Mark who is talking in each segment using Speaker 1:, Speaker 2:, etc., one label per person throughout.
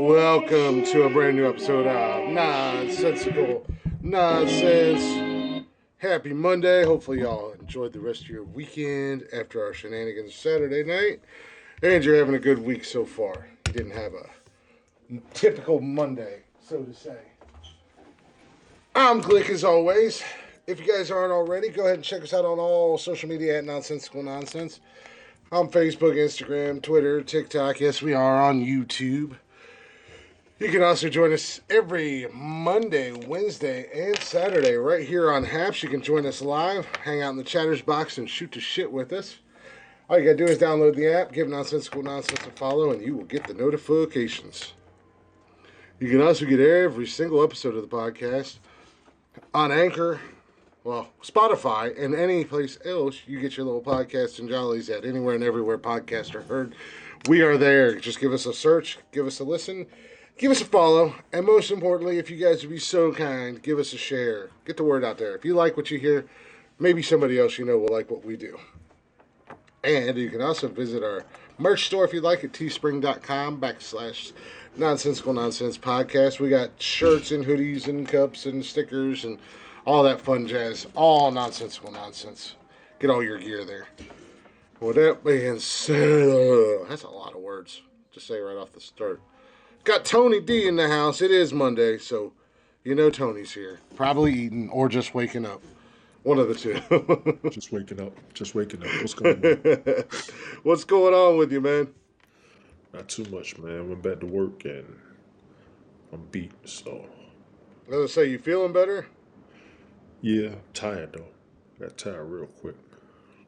Speaker 1: Welcome to a brand new episode of Nonsensical Nonsense. Happy Monday. Hopefully y'all enjoyed the rest of your weekend after our shenanigans Saturday night. And you're having a good week so far. You didn't have a typical Monday, so to say. I'm Glick as always. If you guys aren't already, go ahead and check us out on all social media at Nonsensical Nonsense. On Facebook, Instagram, Twitter, TikTok. Yes, we are on YouTube. You can also join us every Monday, Wednesday, and Saturday right here on Haps. You can join us live, hang out in the chatter's box, and shoot the shit with us. All you got to do is download the app, give Nonsensical Nonsense a follow, and you will get the notifications. You can also get every single episode of the podcast on Anchor, Spotify, and any place else you get your little podcasts and jollies at. Anywhere and everywhere podcasts are heard, we are there. Just give us a search, give us a listen. Give us a follow, and most importantly, if you guys would be so kind, give us a share. Get the word out there. If you like what you hear, maybe somebody else you know will like what we do. And you can also visit our merch store if you like at teespring.com/Nonsensical Nonsense Podcast. We got shirts and hoodies and cups and stickers and all that fun jazz. All Nonsensical Nonsense. Get all your gear there. With that being said, that's a lot of words to say right off the start. Got Tony D in the house. It is Monday, so you know Tony's here. Probably eating or just waking up. One of the two.
Speaker 2: Just waking up. What's going on?
Speaker 1: What's going on with you, man?
Speaker 2: Not too much, man. Went back to work and I'm beat, so.
Speaker 1: I was going to say, you feeling better?
Speaker 2: Yeah, tired though. Got tired real quick.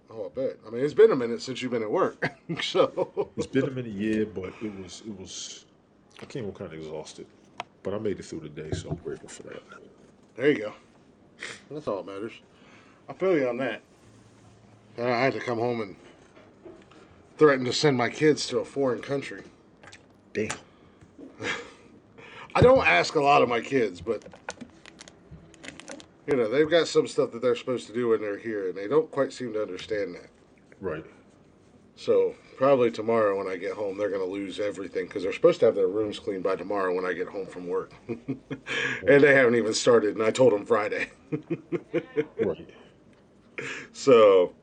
Speaker 1: Oh, I bet. I mean, it's been a minute since you've been at work, so.
Speaker 2: It's been a minute, yeah, but it was. I came home kind of exhausted, but I made it through the day, so I'm grateful for that.
Speaker 1: There you go. That's all that matters. I feel you on that. I had to come home and threaten to send my kids to a foreign country.
Speaker 2: Damn.
Speaker 1: I don't ask a lot of my kids, but, you know, they've got some stuff that they're supposed to do when they're here, and they don't quite seem to understand that.
Speaker 2: Right.
Speaker 1: So, probably tomorrow when I get home, they're going to lose everything because they're supposed to have their rooms cleaned by tomorrow when I get home from work. And they haven't even started, and I told them Friday.
Speaker 2: Right.
Speaker 1: So,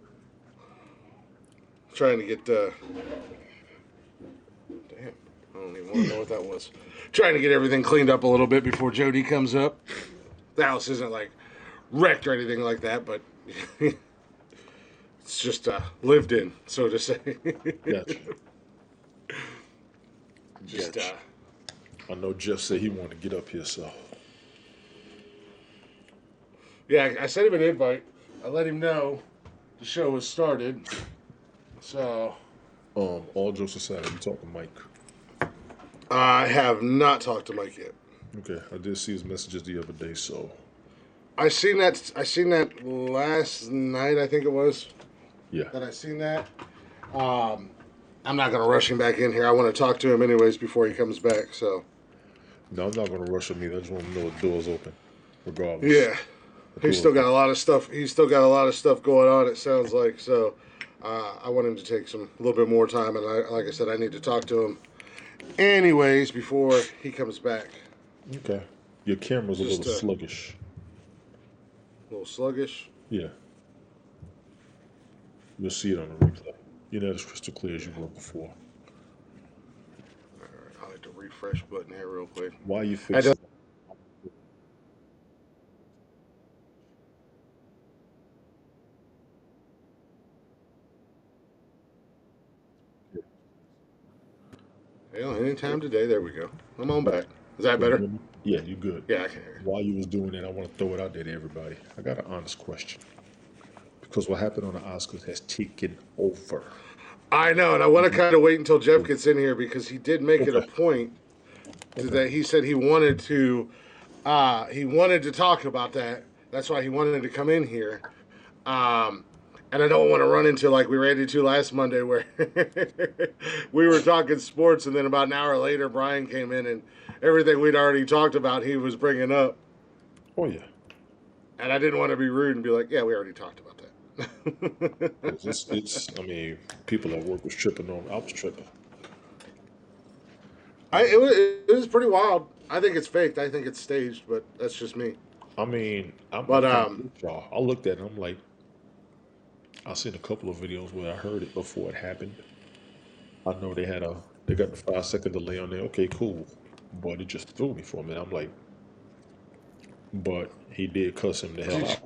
Speaker 1: trying to get, damn, I don't even want to know what that was. Trying to get everything cleaned up a little bit before Jody comes up. The house isn't, like, wrecked or anything like that, but... It's just lived in, so to say.
Speaker 2: Gotcha.
Speaker 1: Just,
Speaker 2: gotcha. I know Jeff said he wanted to get up here, so.
Speaker 1: Yeah, I sent him an invite. I let him know the show has started. So.
Speaker 2: All jokes aside, have you talked to Mike?
Speaker 1: I have not talked to Mike yet.
Speaker 2: Okay, I did see his messages the other day, so.
Speaker 1: I seen that last night, I think it was.
Speaker 2: Yeah.
Speaker 1: That I seen that. I'm not going to rush him back in here. I want to talk to him anyways before he comes back, so.
Speaker 2: No, I'm not going to rush him either. I just want to know the door's open, regardless.
Speaker 1: Yeah. He's still got a lot of stuff. He's still got a lot of stuff going on, it sounds like, so I want him to take a little bit more time, and like I said, I need to talk to him anyways before he comes back.
Speaker 2: Okay. Your camera's
Speaker 1: Just,
Speaker 2: a little sluggish.
Speaker 1: A little sluggish?
Speaker 2: Yeah. You'll see it on the replay. You're not as crystal clear as you were before.
Speaker 1: I'll hit the refresh button here real quick.
Speaker 2: Why are you fixing?
Speaker 1: Anytime today. There we go. I'm on back. Is that better?
Speaker 2: Yeah, you good.
Speaker 1: Yeah, I can hear you.
Speaker 2: While you was doing that, I want to throw it out there to everybody. I got an honest question. Because what happened on the Oscars has taken over.
Speaker 1: I know, and I want to kind of wait until Jeff gets in here because he did make it a point that he said he wanted to talk about that. That's why he wanted to come in here. And I don't want to run into like we ran into last Monday where we were talking sports and then about an hour later Brian came in and everything we'd already talked about he was bringing up.
Speaker 2: Oh, yeah.
Speaker 1: And I didn't want to be rude and be like, yeah, we already talked about that.
Speaker 2: I mean, people at work was tripping on. I was tripping.
Speaker 1: It was pretty wild. I think it's faked. I think it's staged, but that's just me.
Speaker 2: I mean, I looked at it and I'm like, I seen a couple of videos where I heard it before it happened. I know they got the 5-second delay on there. Okay, cool. But it just threw me for a minute. I'm like, but he did cuss him the hell out.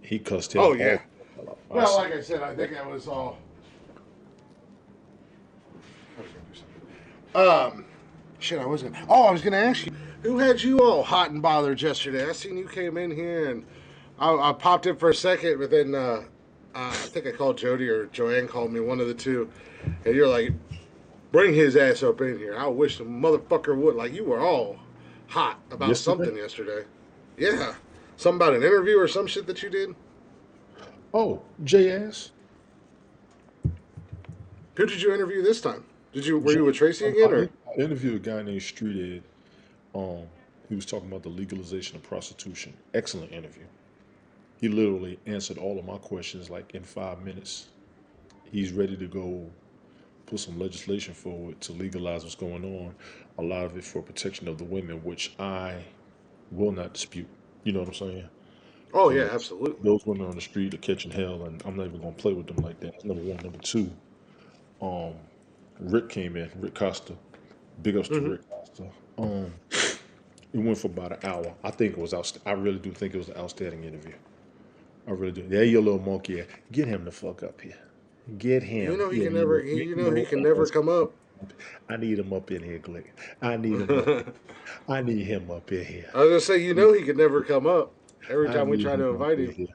Speaker 2: He cussed him.
Speaker 1: Oh, yeah. Well, like I said, I think that was all. Shit, I was going to ask you, who had you all hot and bothered yesterday? I seen you came in here and I popped in for a second, but then I think I called Jody or Joanne called me, one of the two, and you're like, bring his ass up in here. I wish the motherfucker would. Like, you were all hot about something yesterday. Yeah. Something about an interview or some shit that you did?
Speaker 2: Oh, J-Ass.
Speaker 1: Who did you interview this time? Were you with Tracy again? Or?
Speaker 2: I interviewed a guy named Street Ed. He was talking about the legalization of prostitution. Excellent interview. He literally answered all of my questions like in 5 minutes. He's ready to go put some legislation forward to legalize what's going on. A lot of it for protection of the women, which I will not dispute. You know what I'm saying?
Speaker 1: Oh, yeah, absolutely.
Speaker 2: Those women on the street are catching hell, and I'm not even going to play with them like that. That's number one. Number two, Rick came in, Rick Costa. Big ups to Rick Costa. It went for about an hour. I think it was I really do think it was an outstanding interview. I really do. There your little monkey at. Get him the fuck up here. Get him.
Speaker 1: You know he can never come up.
Speaker 2: I need him up in here, Glick. I need him up in here.
Speaker 1: I was gonna say, he could never come up. Every time we try to invite him.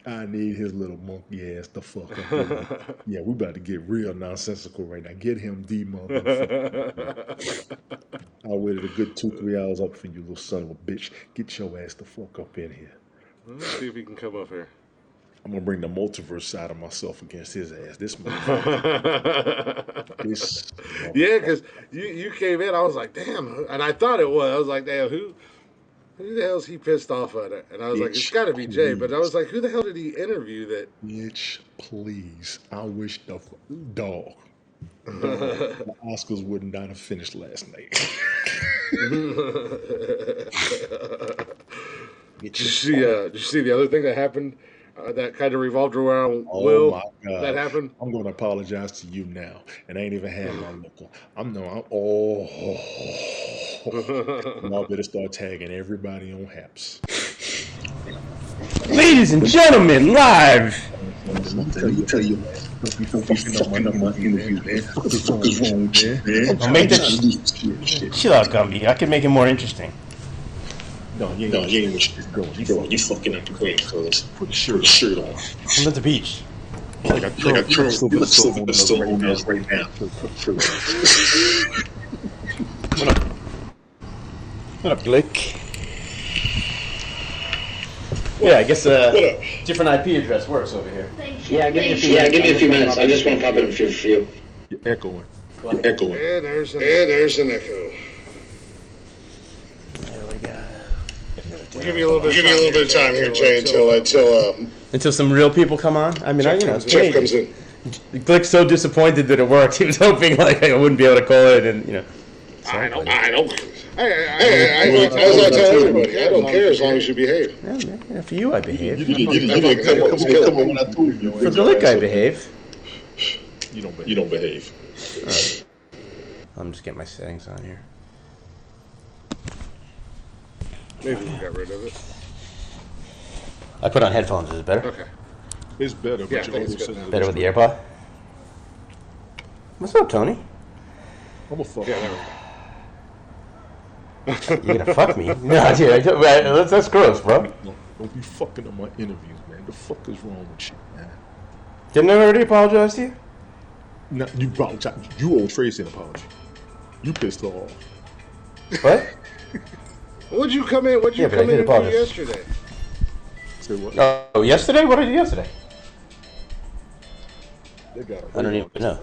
Speaker 2: I need his little monkey ass the fuck up here. Yeah, we about to get real nonsensical right now. Get him the motherfucker. I waited a good 2-3 hours up for you, little son of a bitch. Get your ass the fuck up in here.
Speaker 1: Let's see if he can come up here.
Speaker 2: I'm gonna bring the multiverse side of myself against his ass. This motherfucker.
Speaker 1: Yeah, because you came in, I was like, damn, and I thought it was. I was like, damn, who the hell is he pissed off at it? And I was like, it's got to be Jay. But I was like, who the hell did he interview that?
Speaker 2: Bitch, please. I wish the dog. The Oscars would not have finished last night.
Speaker 1: Did you see the other thing that happened that kind of revolved around
Speaker 2: Oh
Speaker 1: Will?
Speaker 2: my God.
Speaker 1: That happened?
Speaker 2: I'm going to apologize to you now. And I ain't even had my liquor. Y'all better start tagging everybody on Haps.
Speaker 3: Ladies and gentlemen, live.
Speaker 2: Let me tell you, man. Don't be fucking up my interview, man. What the fuck is wrong with you, man?
Speaker 3: I'll make that chill out, Gumby. I can make it more interesting.
Speaker 2: No, you ain't what you going. You fucking up the game, cuz. Put the shirt on.
Speaker 3: I'm at the beach.
Speaker 2: Like a Sylvester Stallone right now.
Speaker 3: What up, Glick? Yeah, I guess different IP address works over here.
Speaker 4: Yeah, give me a few minutes. I just want to pop in for you.
Speaker 2: You're echoing.
Speaker 1: Yeah, there's an echo. We'll give you a little bit of time here, Jay,
Speaker 3: until some real people come on. I mean,
Speaker 1: Jeff comes in.
Speaker 3: Glick's so disappointed that it worked. He was hoping like I wouldn't be able to call it, and
Speaker 1: I don't. Hey, as I tell everybody, I don't care as long as you behave.
Speaker 5: Yeah, for you, I behave.
Speaker 2: You didn't come on when I told you.
Speaker 5: For the lick, I behave.
Speaker 2: You don't behave.
Speaker 5: Right. I'm just getting my settings on here.
Speaker 1: Maybe we got rid of it.
Speaker 5: I put on headphones. Is it better?
Speaker 1: Okay.
Speaker 2: It's better,
Speaker 1: Yeah,
Speaker 2: but you
Speaker 1: I think
Speaker 2: also
Speaker 1: it's
Speaker 2: said
Speaker 1: good.
Speaker 5: Better with the AirPod? What's up, Tony?
Speaker 2: I'm a fuck.
Speaker 1: Yeah, there we go.
Speaker 5: You're gonna fuck me? No, dude, that's gross, bro.
Speaker 2: No, don't be fucking up my interviews, man. The fuck is wrong with you, man?
Speaker 5: Didn't I already apologize to you?
Speaker 2: No, you owe Tracy an apology. You pissed her off.
Speaker 5: What?
Speaker 1: What'd you come in? What'd you
Speaker 5: Yeah, but I
Speaker 1: come in
Speaker 5: did
Speaker 1: and do
Speaker 5: apologize.
Speaker 1: yesterday?
Speaker 2: Say what?
Speaker 5: Oh, yesterday? What did I do yesterday?
Speaker 2: They got
Speaker 5: I don't even know.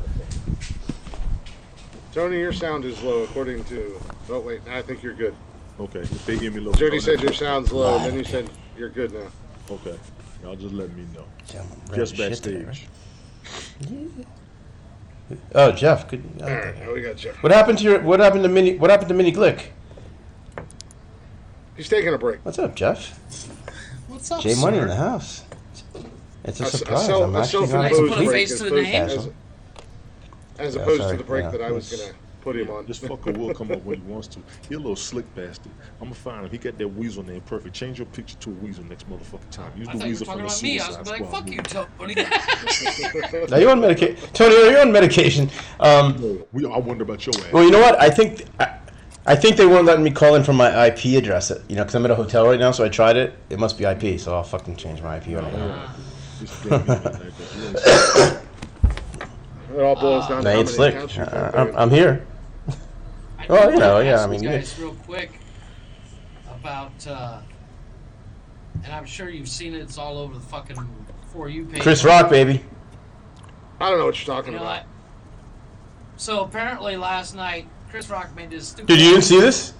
Speaker 1: Tony, your sound is low according to. Oh wait, I think you're good.
Speaker 2: Okay, if they give me a little.
Speaker 1: Jody said your sound's low, and then you said you're good now.
Speaker 2: Okay, y'all just let me know.
Speaker 5: Yeah,
Speaker 2: Just
Speaker 5: shit
Speaker 2: backstage.
Speaker 5: today, right? Oh, Jeff. Good.
Speaker 1: All right, now we got Jeff.
Speaker 5: What happened to Mini Glick?
Speaker 1: He's taking a break.
Speaker 5: What's up, Jeff?
Speaker 6: What's up,
Speaker 5: J Money
Speaker 6: sir?
Speaker 5: in the house. It's a
Speaker 1: A
Speaker 5: surprise.
Speaker 1: self-
Speaker 5: I'm
Speaker 1: a
Speaker 5: actually not
Speaker 1: self-imposed
Speaker 6: Put a
Speaker 1: break
Speaker 6: face
Speaker 1: as
Speaker 6: to the name.
Speaker 1: opposed- as opposed
Speaker 5: sorry,
Speaker 1: to the break
Speaker 5: yeah,
Speaker 1: that I was
Speaker 5: it's-
Speaker 1: gonna put him on.
Speaker 2: This fucker will come up when he wants to. He a little slick bastard. I'm gonna find him. He got that weasel name perfect. Change your picture to a weasel next motherfucking time. Use
Speaker 6: I
Speaker 2: the
Speaker 6: thought you were
Speaker 2: weasel
Speaker 6: talking
Speaker 2: from the
Speaker 6: about me. I was
Speaker 2: Suicide
Speaker 6: gonna be like,
Speaker 2: Squad
Speaker 6: fuck
Speaker 2: movie.
Speaker 6: you, Tony.
Speaker 5: Are you on medication? Tony, are you on medication?
Speaker 2: I wonder about your ass.
Speaker 5: Well, you know what? I think they weren't letting me call in from my IP address. Because I'm at a hotel right now, so I tried it. It must be IP, so I'll fucking change my IP right now.
Speaker 2: Just get me in there, 'cause you ain't-
Speaker 1: It all boils down to
Speaker 5: I
Speaker 1: how
Speaker 5: ain't
Speaker 1: many
Speaker 5: slick.
Speaker 1: accounts you got.
Speaker 5: I'm here.
Speaker 6: I
Speaker 5: Well,
Speaker 6: did
Speaker 5: you know,
Speaker 6: wanna
Speaker 5: yeah,
Speaker 6: ask
Speaker 5: I mean,
Speaker 6: you
Speaker 5: you-
Speaker 6: guys real quick about, and I'm sure you've seen it. It's all over the fucking For You page.
Speaker 5: Chris Rock, baby.
Speaker 1: I don't know what you're talking
Speaker 6: You know
Speaker 1: about.
Speaker 6: what? So apparently last night, Chris Rock made this stupid.
Speaker 5: Dude, you didn't see this?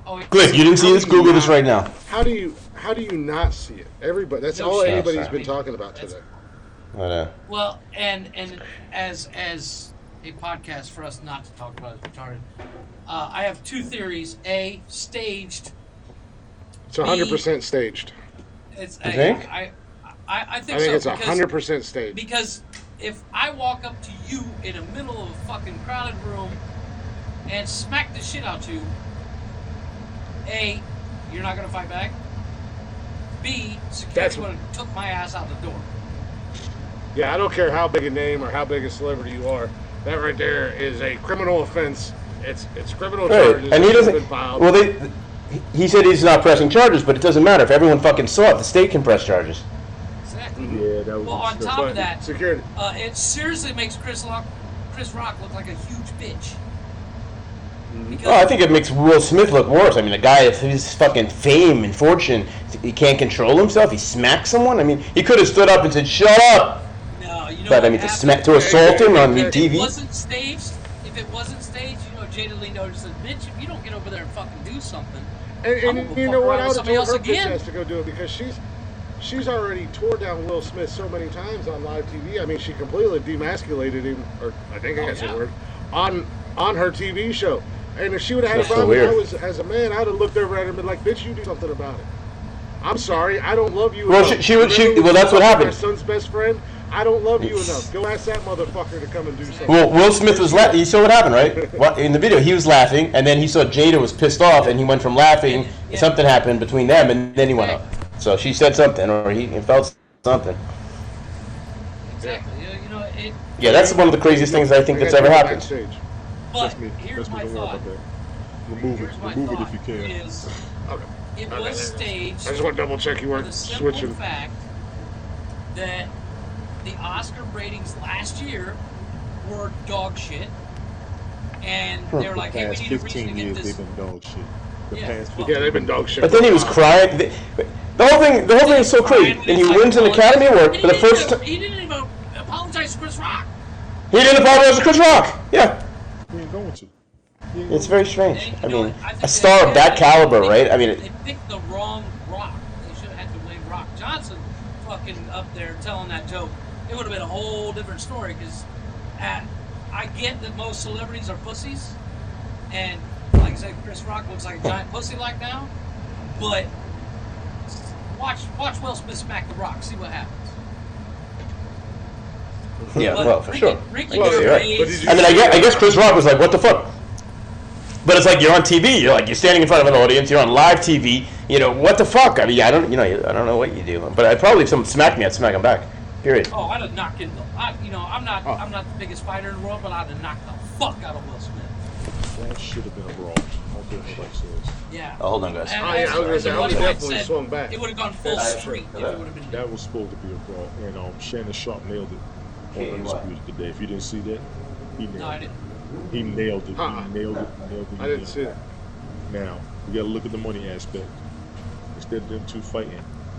Speaker 6: Oh,
Speaker 5: Glick, you didn't see this? Google this right now.
Speaker 1: How do you not see it? Everybody. That's
Speaker 6: No
Speaker 1: all
Speaker 6: shit.
Speaker 1: anybody's
Speaker 6: I
Speaker 1: been
Speaker 6: mean,
Speaker 1: talking about
Speaker 6: that's-
Speaker 1: today.
Speaker 5: I know.
Speaker 6: Well, and as a podcast for us not to talk about is retarded. I have two theories. A, staged.
Speaker 1: It's 100% staged.
Speaker 6: It's
Speaker 5: You think?
Speaker 6: I
Speaker 1: I
Speaker 6: think
Speaker 1: think
Speaker 6: so.
Speaker 1: it's 100% staged.
Speaker 6: Because if I walk up to you in the middle of a fucking crowded room and smack the shit out you, A, you're not gonna fight back. B, security would have took my ass out the door.
Speaker 1: Yeah, I don't care how big a name or how big a celebrity you are. That right there is a criminal offense. It's criminal
Speaker 5: Right,
Speaker 1: charges.
Speaker 5: and he
Speaker 1: that have
Speaker 5: doesn't.
Speaker 1: been filed.
Speaker 5: Well, he said he's not pressing charges, but it doesn't matter if everyone fucking saw it. The state can press charges.
Speaker 6: Exactly.
Speaker 2: Yeah, that was.
Speaker 6: Well, on top
Speaker 1: But
Speaker 6: of that,
Speaker 1: security.
Speaker 6: it seriously makes Chris Rock look like a huge bitch. Because
Speaker 5: Oh, I think it makes Will Smith look worse. I mean, a guy of his fucking fame and fortune, he can't control himself. He smacks someone. I mean, he could have stood up and said, "Shut up."
Speaker 6: no, you know
Speaker 5: But I
Speaker 6: what
Speaker 5: mean,
Speaker 6: happened?
Speaker 5: to assault him on
Speaker 6: If it
Speaker 5: TV.
Speaker 6: wasn't staged, Jada Lee noticed that, bitch, if you don't get over there and fucking do something, I'm
Speaker 1: And
Speaker 6: gonna
Speaker 1: you
Speaker 6: fuck
Speaker 1: know what?
Speaker 6: around
Speaker 1: I
Speaker 6: with
Speaker 1: would have
Speaker 6: somebody
Speaker 1: told
Speaker 6: else
Speaker 1: her bitch
Speaker 6: again.
Speaker 1: ass to go do it because she's already tore down Will Smith so many times on live TV. I mean, she completely demasculated him, or I think that's the word, on her TV show. And if she would have had a
Speaker 5: That's so
Speaker 1: problem,
Speaker 5: weird.
Speaker 1: I was as a man, I'd have looked over at her and been like, "Bitch, you do something about it." I'm sorry, I don't love you.
Speaker 5: Well,
Speaker 1: enough.
Speaker 5: well, that's what happened.
Speaker 1: My son's best friend. I don't love you enough. Go ask that motherfucker to come and do something.
Speaker 5: Well, Will Smith was laughing. You saw what happened, right? In the video, he was laughing, and then he saw Jada was pissed off, and he went from laughing.
Speaker 6: Yeah.
Speaker 5: Something happened between them, and then he went up. So she said something, or he felt something.
Speaker 6: Exactly. You know, it.
Speaker 5: Yeah, that's one of the craziest things I think that's ever happened.
Speaker 1: Backstage.
Speaker 6: But
Speaker 2: Trust me.
Speaker 6: here's my
Speaker 2: Don't worry
Speaker 6: thought.
Speaker 2: about that. Remove
Speaker 6: Here's
Speaker 2: it.
Speaker 6: my
Speaker 2: Remove it
Speaker 6: thought
Speaker 2: if you can.
Speaker 6: is
Speaker 1: Okay.
Speaker 6: it
Speaker 1: Okay.
Speaker 6: was staged
Speaker 1: I just want to double check you
Speaker 6: for
Speaker 1: weren't
Speaker 6: the simple
Speaker 1: switching.
Speaker 6: fact that the Oscar ratings last year were dog shit, and they were like, "Hey, we
Speaker 2: past
Speaker 6: need a reason to
Speaker 2: 15
Speaker 6: get
Speaker 2: years
Speaker 6: this."
Speaker 2: they've been dog shit. The
Speaker 6: Yeah,
Speaker 2: past
Speaker 6: well-
Speaker 2: 15
Speaker 1: Yeah, they've been dog shit.
Speaker 5: But then he was crying. The whole thing is so crazy. And he wins an Academy Award for the first time.
Speaker 6: He didn't even apologize to Chris Rock.
Speaker 5: He didn't apologize to Chris Rock. Yeah,
Speaker 2: He ain't going to.
Speaker 5: it's very strange.
Speaker 6: And,
Speaker 5: I
Speaker 6: you know,
Speaker 5: mean,
Speaker 6: think
Speaker 5: a star of that caliber,
Speaker 6: they
Speaker 5: right? I mean,
Speaker 6: they picked the wrong Rock. They should have had to blame Rock Johnson fucking up there telling that joke. It would have been a whole different story because I get that most celebrities are pussies, And like I said, Chris Rock looks like a giant pussy like now. But watch Will Smith smack The Rock. See what happens.
Speaker 5: Yeah,
Speaker 6: But
Speaker 5: well, for sure.
Speaker 6: Ricky
Speaker 5: I guess you're right.
Speaker 6: Gervais-
Speaker 5: I mean, I guess Chris Rock was like, "What the fuck?" But it's like you're on TV. You're standing in front of an audience. You're on live TV. What the fuck? I mean, I don't know what you do. But if someone smacked me, I'd smack him back. Period.
Speaker 6: Oh, I'd have knocked him. I'm not the biggest fighter in the world, but I'd have knocked the fuck out of Will Smith.
Speaker 2: That should have been a brawl. I don't care what nobody says.
Speaker 6: Yeah.
Speaker 5: Oh, hold on, guys.
Speaker 6: And
Speaker 1: I was gonna say, I would
Speaker 6: Buddy White
Speaker 1: definitely
Speaker 6: said,
Speaker 1: swung back.
Speaker 6: It would have gone full street if it would have been.
Speaker 2: That was supposed to be a brawl, and Shannon Sharp nailed it on Undisputed today. If you didn't see that, he nailed
Speaker 6: No, I
Speaker 2: it.
Speaker 6: didn't.
Speaker 2: He nailed it.
Speaker 1: Uh-uh.
Speaker 2: He nailed it.
Speaker 1: I didn't see it.
Speaker 2: Now, we got to look at the money aspect. Instead of them two fighting,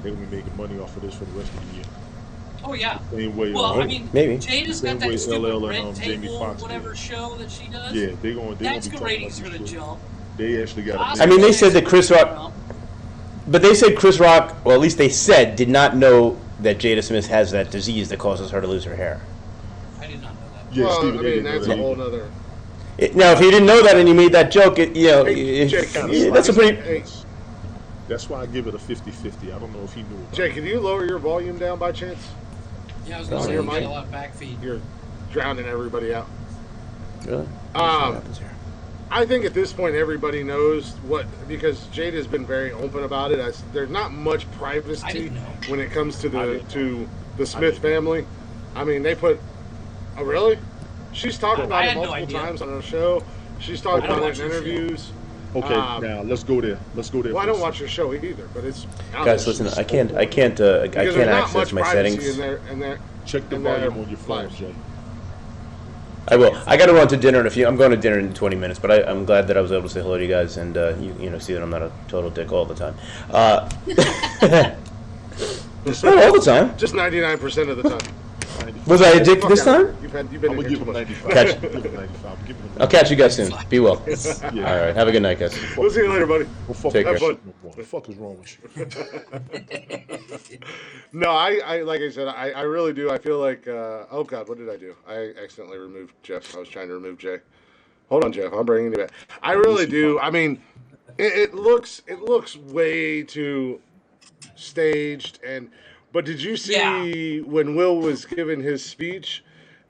Speaker 2: they're going to be making money off of this for the rest of the year.
Speaker 6: Oh yeah.
Speaker 2: Same way.
Speaker 6: Well, I mean,
Speaker 5: maybe.
Speaker 6: Jada's
Speaker 2: Same
Speaker 6: got
Speaker 2: way
Speaker 6: that stupid
Speaker 2: LL
Speaker 6: red
Speaker 2: and, Jamie
Speaker 6: table,
Speaker 2: Foxx
Speaker 6: whatever
Speaker 2: did.
Speaker 6: show that she does.
Speaker 2: Yeah, they're going to
Speaker 6: That's
Speaker 2: be
Speaker 6: good
Speaker 2: talking
Speaker 6: ratings
Speaker 2: about
Speaker 6: are
Speaker 2: this
Speaker 6: gonna
Speaker 2: shit.
Speaker 6: jump.
Speaker 2: They actually got
Speaker 5: I mean, they said that Chris Rock, but they said Chris Rock, well, at least they said, did not know that Jada Smith has that disease that causes her to lose her hair.
Speaker 6: I did not know that.
Speaker 2: Yeah,
Speaker 1: Well,
Speaker 2: Stephen
Speaker 1: I
Speaker 2: A.
Speaker 1: mean,
Speaker 2: didn't know
Speaker 1: that's
Speaker 2: that
Speaker 1: a whole
Speaker 2: either.
Speaker 1: nother.
Speaker 5: Now, if you didn't know that and you made that joke, that's a pretty.
Speaker 1: Hey,
Speaker 2: That's why I give it a 50-50. I don't know if he knew about
Speaker 1: Jay,
Speaker 2: it.
Speaker 1: can you lower your volume down by chance?
Speaker 6: Yeah, I was gonna say
Speaker 1: Your
Speaker 6: you got
Speaker 1: mic?
Speaker 6: a lot of back feed.
Speaker 1: You're drowning everybody out.
Speaker 5: Really?
Speaker 1: Um, I think at this point everybody knows what, because Jade has been very open about it. There's not much
Speaker 6: I
Speaker 1: privacy
Speaker 6: didn't know.
Speaker 1: when it comes to
Speaker 2: I
Speaker 1: the
Speaker 2: didn't
Speaker 1: Smith family. I mean, they put. Oh, really? She's talked
Speaker 6: I
Speaker 1: about it
Speaker 6: had no
Speaker 1: multiple
Speaker 6: idea.
Speaker 1: times on her show. She's talked
Speaker 6: I don't
Speaker 1: about it
Speaker 6: watch
Speaker 1: in
Speaker 6: her show.
Speaker 1: interviews.
Speaker 2: Okay,
Speaker 1: Um,
Speaker 2: now let's go there. Let's go there.
Speaker 1: Well, I
Speaker 2: for a
Speaker 1: don't watch
Speaker 2: second.
Speaker 1: her show either, but it's
Speaker 5: Guys, listen, I can't
Speaker 1: because there's not
Speaker 5: access
Speaker 1: much
Speaker 5: my
Speaker 1: privacy
Speaker 5: settings.
Speaker 1: in there.
Speaker 2: Check the
Speaker 1: in their
Speaker 2: volume on your phone,
Speaker 1: lives.
Speaker 2: Jay.
Speaker 5: I will. I got to run to dinner in a few. I'm going to dinner in 20 minutes, but I'm glad that I was able to say hello to you guys and see that I'm not a total dick all the time. Not all the time.
Speaker 1: Just 99% of the time.
Speaker 5: Was I a dick
Speaker 1: Fuck
Speaker 5: this
Speaker 1: out of
Speaker 5: time?
Speaker 1: here. You've been
Speaker 2: I'm
Speaker 1: in
Speaker 2: gonna
Speaker 1: here
Speaker 2: give
Speaker 1: too
Speaker 2: him
Speaker 1: much.
Speaker 2: 95.
Speaker 5: Catch-
Speaker 2: Give him 95. I'm giving him
Speaker 5: I'll catch you guys soon. Be well.
Speaker 2: Yeah.
Speaker 5: All right. Have a good night, guys.
Speaker 1: We'll see you later, buddy.
Speaker 2: Well, fuck
Speaker 5: Take
Speaker 2: that
Speaker 5: care.
Speaker 2: shit no more. What the fuck is wrong with you?
Speaker 1: No, I like I said, I really do. I feel like, oh God, what did I do? I accidentally removed Jeff. I was trying to remove Jay. Hold on, Jeff. I'm bringing you back. I really do. I mean, it looks way too staged. But did you see when Will was giving his speech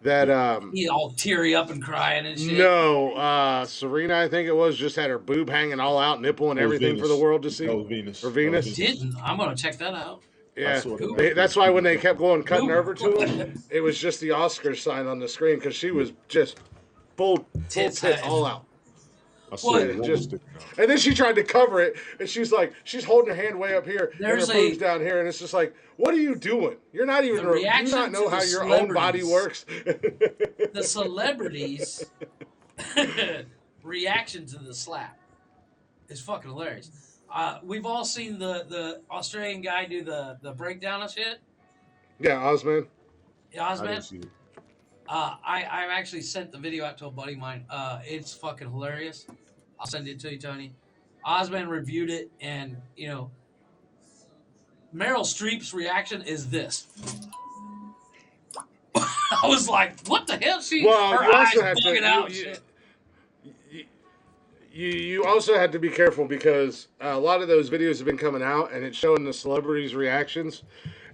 Speaker 1: that
Speaker 6: He all teary up and crying and shit.
Speaker 1: no, Serena, I think it was, just had her boob hanging all out, nipple and
Speaker 2: That was
Speaker 1: everything for
Speaker 2: Venus.
Speaker 1: the world to see.
Speaker 2: That was Venus.
Speaker 1: Or
Speaker 2: That was
Speaker 1: Venus?
Speaker 6: Didn't. I'm gonna check that out.
Speaker 1: Yeah,
Speaker 2: saw that.
Speaker 1: that's why when they kept going cutting
Speaker 6: Ooh.
Speaker 1: over to him, it was just the Oscar sign on the screen because she was just full
Speaker 6: Tits
Speaker 1: tits
Speaker 6: hanging.
Speaker 1: all out.
Speaker 2: I saw
Speaker 6: Well,
Speaker 2: the woman
Speaker 1: just-
Speaker 2: sticking out.
Speaker 1: And then she tried to cover it, and she's holding her hand way up here,
Speaker 6: There's
Speaker 1: and her boobs
Speaker 6: a-
Speaker 1: down here, and it's just like, what are you doing? You're not even.
Speaker 6: The
Speaker 1: Do you
Speaker 6: reaction
Speaker 1: not know
Speaker 6: to
Speaker 1: how
Speaker 6: the
Speaker 1: your own body works?
Speaker 6: The celebrities' reaction to the slap is fucking hilarious. We've all seen the Australian guy do the breakdown of shit.
Speaker 1: Yeah, Osman.
Speaker 6: Yeah,
Speaker 2: I
Speaker 6: Osman.
Speaker 2: didn't see it.
Speaker 6: I actually sent the video out to a buddy of mine. It's fucking hilarious. I'll send it to you, Tony. Osman reviewed it, and Meryl Streep's reaction is this. I was like, "What the hell?"
Speaker 1: Well,
Speaker 6: her
Speaker 1: you
Speaker 6: eyes
Speaker 1: also have to.
Speaker 6: bugging out. and
Speaker 1: You,
Speaker 6: shit.
Speaker 1: you also had to be careful because a lot of those videos have been coming out, and it's showing the celebrities' reactions.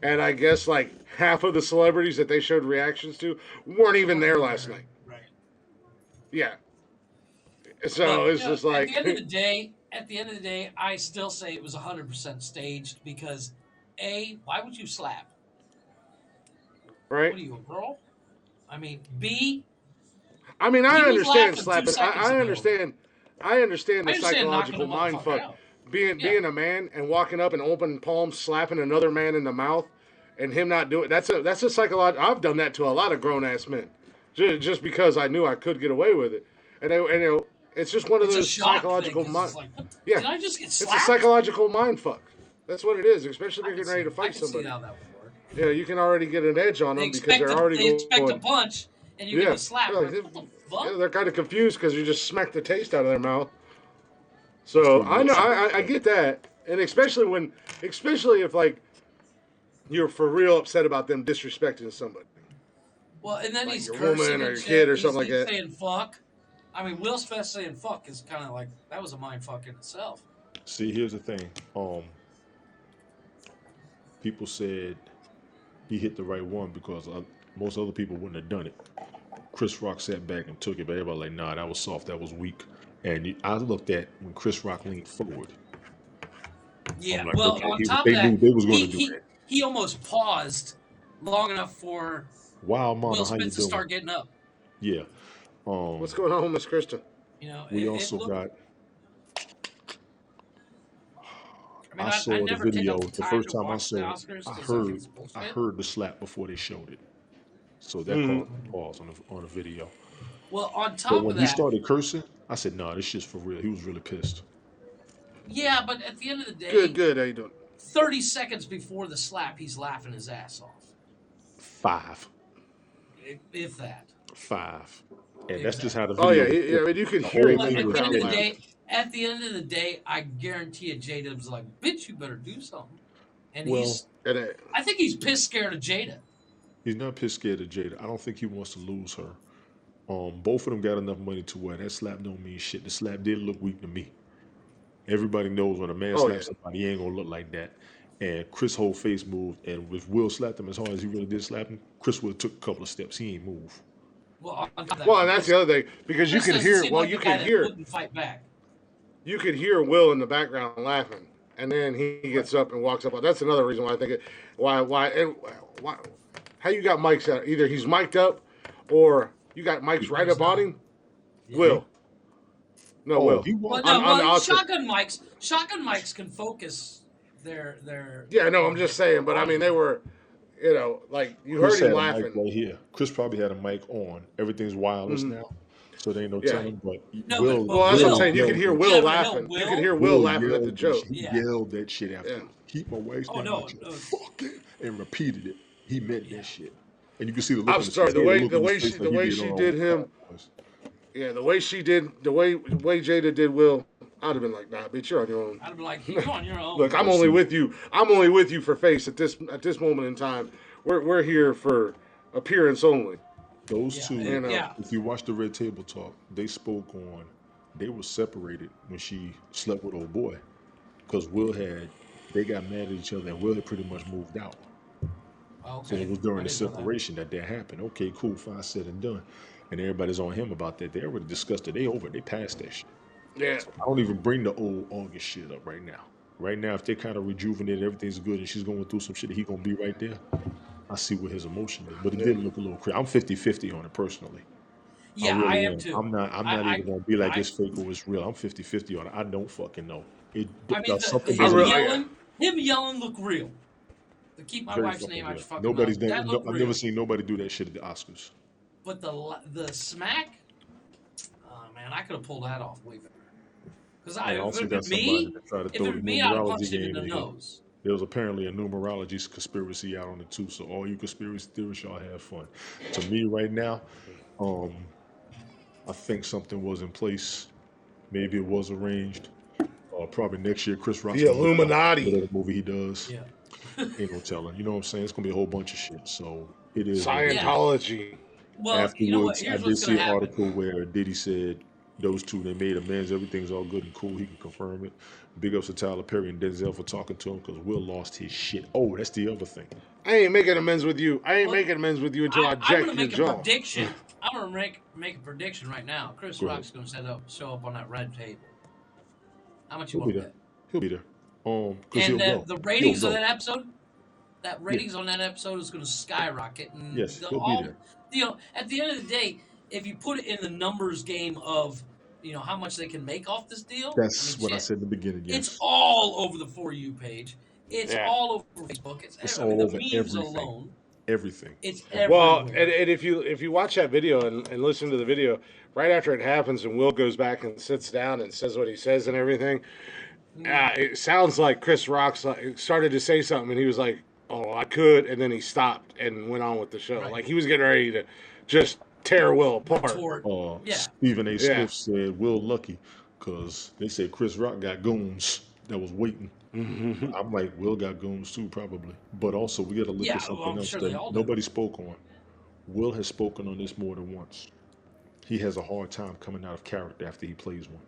Speaker 1: And I guess like half of the celebrities that they showed reactions to weren't even there last night.
Speaker 6: Right.
Speaker 1: Yeah. So
Speaker 6: But,
Speaker 1: it's just like,
Speaker 6: at the end of the day, I still say it was 100% staged because A, why would you slap?
Speaker 1: right?
Speaker 6: What are you, a girl? I mean, B,
Speaker 1: I mean, I
Speaker 6: He was
Speaker 1: understand
Speaker 6: laughing 2
Speaker 1: slapping.
Speaker 6: seconds
Speaker 1: I
Speaker 6: ago.
Speaker 1: understand. I understand the
Speaker 6: I understand knocking
Speaker 1: psychological
Speaker 6: a
Speaker 1: mind
Speaker 6: motherfucker
Speaker 1: fuck.
Speaker 6: out.
Speaker 1: Being a man and walking up and open palm, slapping another man in the mouth, and him not doing that's a psychological. I've done that to a lot of grown ass men, just because I knew I could get away with it, and it's just one of
Speaker 6: it's a
Speaker 1: those
Speaker 6: shock
Speaker 1: psychological
Speaker 6: thing, 'cause
Speaker 1: mind.
Speaker 6: it's like, what,
Speaker 1: Yeah.
Speaker 6: did I just get
Speaker 1: It's a
Speaker 6: slapped?
Speaker 1: psychological mind fuck. That's what it is, especially
Speaker 6: I
Speaker 1: if you're
Speaker 6: can
Speaker 1: getting ready to
Speaker 6: see- I
Speaker 1: fight
Speaker 6: can see
Speaker 1: somebody.
Speaker 6: how that would work.
Speaker 1: Yeah, you can already get an edge on
Speaker 6: They
Speaker 1: them because
Speaker 6: expect,
Speaker 1: they're
Speaker 6: a,
Speaker 1: already
Speaker 6: they expect
Speaker 1: going.
Speaker 6: a punch, and you give a slap.
Speaker 1: Yeah,
Speaker 6: Like,
Speaker 1: they-
Speaker 6: what the fuck?
Speaker 1: Yeah, they're kind of confused because you just smacked the taste out of their mouth. So I know I get that, and especially if like you're for real upset about them disrespecting somebody.
Speaker 6: Well, and then
Speaker 1: Like
Speaker 6: he's
Speaker 1: your
Speaker 6: cursing
Speaker 1: woman
Speaker 6: and
Speaker 1: or your
Speaker 6: shit.
Speaker 1: kid or
Speaker 6: He's-
Speaker 1: something like
Speaker 6: he's
Speaker 1: that.
Speaker 6: saying fuck. I mean, Will Smith saying "fuck" is kind of like that was a mind fuck in itself.
Speaker 2: See, here's the thing. People said he hit the right one because most other people wouldn't have done it. Chris Rock sat back and took it, but everybody like, nah, that was soft, that was weak. And I looked at when Chris Rock leaned forward.
Speaker 6: Yeah.
Speaker 2: I'm like,
Speaker 6: Well,
Speaker 2: okay,
Speaker 6: on top
Speaker 2: they
Speaker 6: of
Speaker 2: knew
Speaker 6: that,
Speaker 2: they was going to do that.
Speaker 6: he almost paused long enough for
Speaker 2: Wow, Mama,
Speaker 6: Will
Speaker 2: how you
Speaker 6: Smith to
Speaker 2: doing?
Speaker 6: start getting up.
Speaker 2: Yeah.
Speaker 1: What's going on, Miss Krista?
Speaker 6: You know,
Speaker 2: We
Speaker 6: it
Speaker 2: also
Speaker 6: looked,
Speaker 2: got.
Speaker 6: I mean,
Speaker 2: I saw
Speaker 6: I
Speaker 2: the
Speaker 6: never take
Speaker 2: video
Speaker 6: up
Speaker 2: the
Speaker 6: time
Speaker 2: first
Speaker 6: to
Speaker 2: time I
Speaker 6: watch the
Speaker 2: saw it.
Speaker 6: Oscars
Speaker 2: I
Speaker 6: 'cause I think it's
Speaker 2: I
Speaker 6: bullshit.
Speaker 2: heard the slap before they showed it, so that caused a pause on the video.
Speaker 6: Well, on
Speaker 2: But
Speaker 6: top
Speaker 2: when
Speaker 6: of
Speaker 2: he
Speaker 6: that,
Speaker 2: started cursing, I said, "Nah, this shit's for real." He was really pissed.
Speaker 6: yeah, but at the end of the day,
Speaker 1: Good. How you doing?
Speaker 6: 30 seconds before the slap, he's laughing his ass off.
Speaker 2: 5,
Speaker 6: If that.
Speaker 2: 5, and that's just how the
Speaker 1: Oh
Speaker 2: video.
Speaker 1: yeah. I mean, you could
Speaker 2: The
Speaker 1: hear
Speaker 2: whole
Speaker 1: it
Speaker 6: But
Speaker 1: in
Speaker 2: thing
Speaker 1: the
Speaker 6: at
Speaker 2: was
Speaker 6: the end
Speaker 1: crowd
Speaker 6: of the
Speaker 2: crazy.
Speaker 1: laughing.
Speaker 6: day, I guarantee you, Jada's like, bitch, you better do something. And
Speaker 2: Well,
Speaker 1: And
Speaker 6: I think he's pissed scared of Jada.
Speaker 2: he's not pissed scared of Jada. I don't think he wants to lose her. Both of them got enough money to where that slap don't mean shit. The slap did look weak to me. Everybody knows when a man
Speaker 1: oh yeah.
Speaker 2: slaps somebody, he ain't gonna look like that. And Chris' whole face moved, and if Will slapped him as hard as he really did slap him, Chris would have took a couple of steps. He ain't move.
Speaker 6: Well, on top of that,
Speaker 1: Well, and that's the other thing because you
Speaker 6: Chris
Speaker 1: could
Speaker 6: doesn't
Speaker 1: hear.
Speaker 6: seem
Speaker 1: Well,
Speaker 6: like
Speaker 1: you
Speaker 6: the guy
Speaker 1: could
Speaker 6: that
Speaker 1: hear.
Speaker 6: wouldn't fight back.
Speaker 1: You could hear Will in the background laughing, and then he gets up and walks up. That's another reason why I think it. Why? How you got mics out? Either he's mic'd up, or you got mics right up on him. Will. No,
Speaker 2: Oh,
Speaker 1: Will.
Speaker 2: he
Speaker 6: Well,
Speaker 2: walked.
Speaker 6: no,
Speaker 1: On the
Speaker 6: well,
Speaker 1: Oscar.
Speaker 6: shotgun mics can focus their.
Speaker 1: Yeah, no, I'm just saying. But I mean, they were, like you
Speaker 2: Chris
Speaker 1: heard him
Speaker 2: had a mic
Speaker 1: laughing.
Speaker 2: right here. Chris probably had a mic on. Everything's wireless now, so there ain't no
Speaker 1: Yeah.
Speaker 2: telling. But
Speaker 6: No,
Speaker 2: Will,
Speaker 6: but
Speaker 1: Well, that's what I'm
Speaker 6: Will-
Speaker 1: saying. You could hear
Speaker 2: yelled
Speaker 1: Will
Speaker 6: Yeah, but no,
Speaker 1: laughing. You
Speaker 6: Will-
Speaker 1: could hear Will laughing at the
Speaker 2: that
Speaker 1: joke.
Speaker 2: shit. He
Speaker 6: Yeah.
Speaker 2: yelled that shit after.
Speaker 1: Yeah.
Speaker 2: Keep my wife's
Speaker 6: Oh,
Speaker 2: name
Speaker 6: no,
Speaker 2: out your
Speaker 6: no.
Speaker 2: fucking, and repeated it. He meant that shit, and you can see the look
Speaker 1: I'm
Speaker 2: on his
Speaker 1: sorry.
Speaker 2: face.
Speaker 1: The
Speaker 2: He had a
Speaker 1: way
Speaker 2: look
Speaker 1: the
Speaker 2: on his
Speaker 1: way
Speaker 2: face
Speaker 1: she
Speaker 2: like
Speaker 1: the
Speaker 2: he
Speaker 1: way
Speaker 2: did
Speaker 1: she
Speaker 2: on
Speaker 1: did him.
Speaker 2: Cowboys.
Speaker 1: Yeah, the way she did the way Jada did Will, I'd have been like, nah, bitch, you're on your own.
Speaker 6: I'd be like, you're on your own.
Speaker 1: Look, I'm only with you. I'm only with you for face at this moment in time. We're here for appearance only.
Speaker 2: Those
Speaker 6: Yeah,
Speaker 2: two,
Speaker 1: You know.
Speaker 6: yeah.
Speaker 2: if you watch the Red Table Talk, they spoke on. They were separated when she slept with old boy, because they got mad at each other, and Will had pretty much moved out. So
Speaker 6: Okay.
Speaker 2: it was during
Speaker 6: I
Speaker 2: the
Speaker 6: didn't know that.
Speaker 2: separation that happened. Okay, cool, fine, said and done. And everybody's on him about that. They already discussed it. They over. They passed that shit.
Speaker 1: Yeah.
Speaker 2: I don't even bring the old August shit up right now. Right now, if they kind of rejuvenated, everything's good, and she's going through some shit, he gonna be right there. I see what his emotion is, but it did look a little crazy. I'm 50-50 on it personally.
Speaker 6: Yeah,
Speaker 2: really
Speaker 6: I am too.
Speaker 2: I'm not even gonna be like it's fake or it's real. I'm 50-50 on it. I don't fucking know.
Speaker 6: I mean,
Speaker 2: Something
Speaker 6: him
Speaker 2: doesn't
Speaker 6: yelling looked real. To keep my
Speaker 2: very
Speaker 6: wife's
Speaker 2: fucking
Speaker 6: name out
Speaker 2: real.
Speaker 6: your fucking
Speaker 2: Nobody's
Speaker 6: mouth. That
Speaker 2: done.
Speaker 6: looked
Speaker 2: I've
Speaker 6: real.
Speaker 2: never seen nobody do that shit at the Oscars.
Speaker 6: But the smack, oh man, I could have pulled that off way better. Because
Speaker 2: I also
Speaker 6: if
Speaker 2: got
Speaker 6: it
Speaker 2: somebody
Speaker 6: me,
Speaker 2: that tried to
Speaker 6: if
Speaker 2: throw
Speaker 6: it
Speaker 2: the
Speaker 6: me, I'd have
Speaker 2: numerology
Speaker 6: punched him in
Speaker 2: game
Speaker 6: the
Speaker 2: in here.
Speaker 6: nose.
Speaker 2: There was apparently a numerology conspiracy out on it too. So all you conspiracy theorists, y'all have fun. To me, right now, I think something was in place. Maybe it was arranged. Probably next year, Chris Rock's
Speaker 1: The
Speaker 2: gonna be
Speaker 1: Illuminati.
Speaker 2: whatever movie he does.
Speaker 6: Yeah.
Speaker 2: Ain't no telling. You know what I'm saying? It's gonna be a whole bunch of shit. So it is. what it is.
Speaker 1: Scientology.
Speaker 6: Well, you know what?
Speaker 2: Afterwards, I
Speaker 6: Here's
Speaker 2: did
Speaker 6: what's
Speaker 2: see
Speaker 6: gonna
Speaker 2: an
Speaker 6: happen.
Speaker 2: article where Diddy said those two, they made amends. Everything's all good and cool. He can confirm it. Big ups to Tyler Perry and Denzel for talking to him, because Will lost his shit. Oh, that's the other thing.
Speaker 1: I ain't making amends with you. I ain't making amends with you until I
Speaker 6: I'm
Speaker 1: jack
Speaker 6: gonna
Speaker 1: your
Speaker 6: make a
Speaker 1: jaw.
Speaker 6: prediction. I'm gonna make a prediction right now. Chris
Speaker 2: Go ahead.
Speaker 6: Rock's gonna show up on that red table. How much you
Speaker 2: He'll be
Speaker 6: want to
Speaker 2: there.
Speaker 6: bet?
Speaker 2: He'll be there. 'Cause he'll
Speaker 6: And
Speaker 2: go.
Speaker 6: the ratings
Speaker 2: He'll
Speaker 6: of
Speaker 2: go.
Speaker 6: that episode, on that episode is going to skyrocket. And
Speaker 2: Yes, he'll be there.
Speaker 6: At the end of the day, if you put it in the numbers game of, how much they can make off this deal,
Speaker 2: That's
Speaker 6: I mean,
Speaker 2: what I
Speaker 6: shit,
Speaker 2: said in the beginning. Yes.
Speaker 6: It's all over the For You page. It's all over Facebook.
Speaker 2: It's
Speaker 6: I mean,
Speaker 2: all
Speaker 6: the
Speaker 2: over
Speaker 6: memes
Speaker 2: everything.
Speaker 6: alone.
Speaker 2: Everything.
Speaker 6: It's everywhere.
Speaker 1: Well, and if you watch that video and listen to the video, right after it happens and Will goes back and sits down and says what he says and everything, it sounds like Chris Rock started to say something and he was like, "Oh, I could," and then he stopped and went on with the show.
Speaker 6: Right.
Speaker 1: Like he was getting ready to just tear Will apart.
Speaker 6: Yeah.
Speaker 2: Stephen A.
Speaker 1: Yeah.
Speaker 2: Smith said Will lucky, because they said Chris Rock got goons that was waiting. I'm like, Will got goons too, probably. But also, we got to look
Speaker 6: Yeah,
Speaker 2: at something
Speaker 6: well, I'm
Speaker 2: else
Speaker 6: sure they
Speaker 2: that
Speaker 6: all do.
Speaker 2: nobody spoke on. Will has spoken on this more than once. he has a hard time coming out of character after he plays one.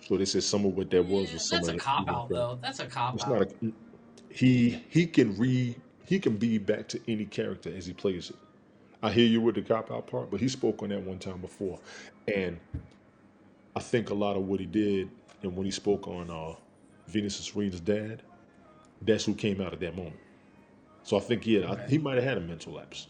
Speaker 2: So this is some of what that was with some
Speaker 6: That's
Speaker 2: of
Speaker 6: a
Speaker 2: the
Speaker 6: cop out, though. That's a cop
Speaker 2: It's
Speaker 6: out.
Speaker 2: not a he can be back to any character as he plays it. I hear you with the cop out part, but he spoke on that one time before, and I think a lot of what he did, and when he spoke on Venus and Serena's dad, that's who came out at that moment. So I think he might have had a mental lapse.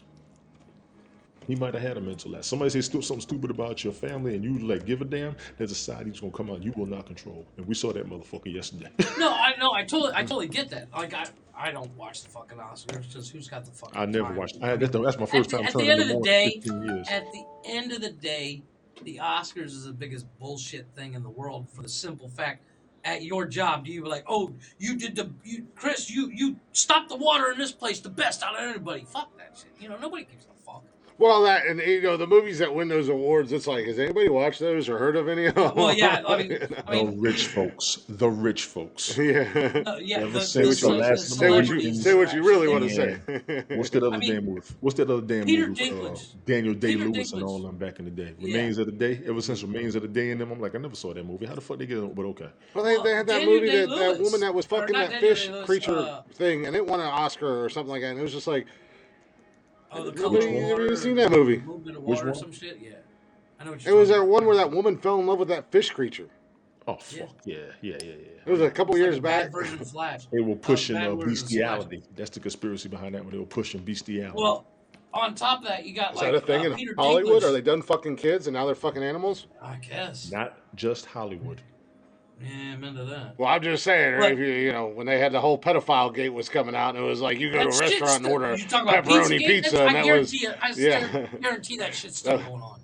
Speaker 2: He might have had a mental lapse. Somebody say something stupid about your family, and you like give a damn. There's a side he's gonna come out you will not control, and we saw that motherfucker yesterday.
Speaker 6: No, I totally get that. Like I don't watch the fucking Oscars because who's got the fucking
Speaker 2: I never
Speaker 6: time?
Speaker 2: watched. That's my first time
Speaker 6: At
Speaker 2: turning
Speaker 6: the end
Speaker 2: them
Speaker 6: of the
Speaker 2: on
Speaker 6: day,
Speaker 2: in 15 years.
Speaker 6: at the end of the day, the Oscars is the biggest bullshit thing in the world for the simple fact. At your job, do you be like, oh, Chris, you stopped the water in this place the best out of anybody? Fuck that shit. You know, nobody gives a fuck.
Speaker 1: Well, that and the movies that win those awards, it's like, has anybody watched those or heard of any of them?
Speaker 6: Well, yeah, I mean,
Speaker 2: The rich folks.
Speaker 1: yeah.
Speaker 6: yeah,
Speaker 2: Ever
Speaker 6: the
Speaker 2: since the last
Speaker 1: Say what
Speaker 6: celebrities
Speaker 1: you really want to
Speaker 6: trash.
Speaker 1: say.
Speaker 2: What's that other
Speaker 6: I mean,
Speaker 2: damn movie? What's that other damn
Speaker 6: Peter
Speaker 2: movie?
Speaker 6: Dinklage.
Speaker 2: Daniel Day
Speaker 6: Peter
Speaker 2: Lewis and
Speaker 6: Dinklage.
Speaker 2: all them back in the day.
Speaker 6: Yeah.
Speaker 2: Remains of the Day. Ever since Remains of the Day and them, I'm like, I never saw that movie. How the fuck they get it? But okay.
Speaker 1: Well, they had that
Speaker 6: Daniel
Speaker 1: movie that
Speaker 6: Day-Lewis.
Speaker 1: woman that was
Speaker 6: Or
Speaker 1: fucking
Speaker 6: not
Speaker 1: that
Speaker 6: Daniel
Speaker 1: fish
Speaker 6: Day-Lewis,
Speaker 1: creature thing, and it won an Oscar or something like that. And it was just like,
Speaker 6: Oh, the
Speaker 1: nobody
Speaker 6: color of
Speaker 1: ever
Speaker 6: water,
Speaker 1: seen that movie.
Speaker 6: Movement of
Speaker 2: Which
Speaker 6: water or
Speaker 2: one?
Speaker 6: some shit. Yeah, I know what
Speaker 1: It
Speaker 6: you're
Speaker 1: was
Speaker 6: talking
Speaker 1: that one where that woman fell in love with that fish creature.
Speaker 2: Oh fuck yeah.
Speaker 1: It was a couple
Speaker 6: It's like
Speaker 1: years
Speaker 6: a bad
Speaker 1: back.
Speaker 6: version of Flash.
Speaker 2: They were pushing
Speaker 6: bad version of
Speaker 2: bestiality. That's the conspiracy behind that one. They were pushing bestiality.
Speaker 6: Well, on top of that, you got
Speaker 1: Is
Speaker 6: like
Speaker 1: that a thing in
Speaker 6: Peter
Speaker 1: Hollywood?
Speaker 6: Dinklage.
Speaker 1: Are they done fucking kids and now they're fucking animals?
Speaker 6: I guess.
Speaker 2: Not just Hollywood.
Speaker 6: Yeah, I'm into that.
Speaker 1: Well, I'm just saying,
Speaker 6: Look.
Speaker 1: if you know, when they had the whole pedophile gate was coming out, and it was like you go to a
Speaker 6: That shit's
Speaker 1: restaurant and
Speaker 6: still-
Speaker 1: order
Speaker 6: you talking about
Speaker 1: pepperoni
Speaker 6: Pizzagate?
Speaker 1: pizza, and
Speaker 6: I
Speaker 1: that was
Speaker 6: guarantee guarantee that shit's still
Speaker 1: Oh.
Speaker 6: going on.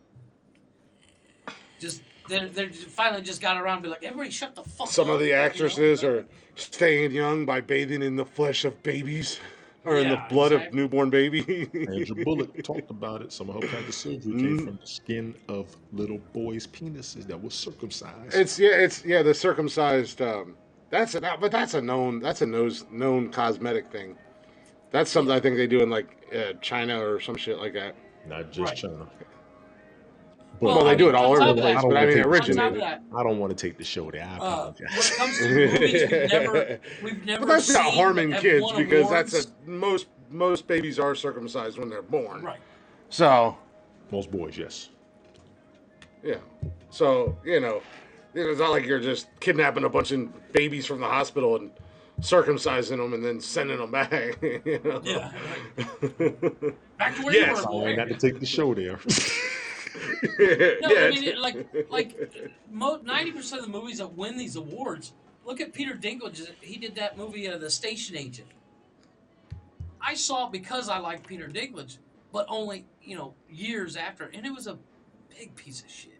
Speaker 6: Just they finally just got around to be like, everybody shut the fuck up.
Speaker 1: some of the
Speaker 6: you know?
Speaker 1: actresses are staying young by bathing in the flesh of babies or in the
Speaker 6: Yeah,
Speaker 1: blood
Speaker 6: exactly.
Speaker 1: of newborn baby.
Speaker 2: Andrew Bullock talked about it. Some of her plastic surgery came from the skin of little boys' penises that were circumcised.
Speaker 1: it's the circumcised. That's a known cosmetic thing. That's something I think they do in like China or some shit like that.
Speaker 2: Not just
Speaker 6: Right.
Speaker 2: China.
Speaker 1: Well, they do it all
Speaker 6: on
Speaker 1: over
Speaker 6: top
Speaker 1: the
Speaker 6: of
Speaker 1: place,
Speaker 6: that-
Speaker 1: but I mean, it
Speaker 6: on top of
Speaker 1: originated.
Speaker 6: that,
Speaker 2: I don't want to take the show there. I
Speaker 6: when
Speaker 2: apologize.
Speaker 6: it comes to movies, we've never
Speaker 1: But that's not
Speaker 6: seen
Speaker 1: harming
Speaker 6: that have
Speaker 1: kids
Speaker 6: won
Speaker 1: because
Speaker 6: awards.
Speaker 1: most babies are circumcised when they're born.
Speaker 6: Right.
Speaker 1: So
Speaker 2: Most boys, yes.
Speaker 1: yeah. So it's not like you're just kidnapping a bunch of babies from the hospital and circumcising them and then sending them back. You know?
Speaker 6: Yeah. Right. Back to where
Speaker 1: Yes.
Speaker 6: you were,
Speaker 2: I
Speaker 6: boy.
Speaker 2: got to take the show there.
Speaker 6: No,
Speaker 1: Yeah,
Speaker 6: I mean, 90% of the movies that win these awards. Look at Peter Dinklage. He did that movie, The Station Agent. I saw it because I like Peter Dinklage, but only years after, and it was a big piece of shit.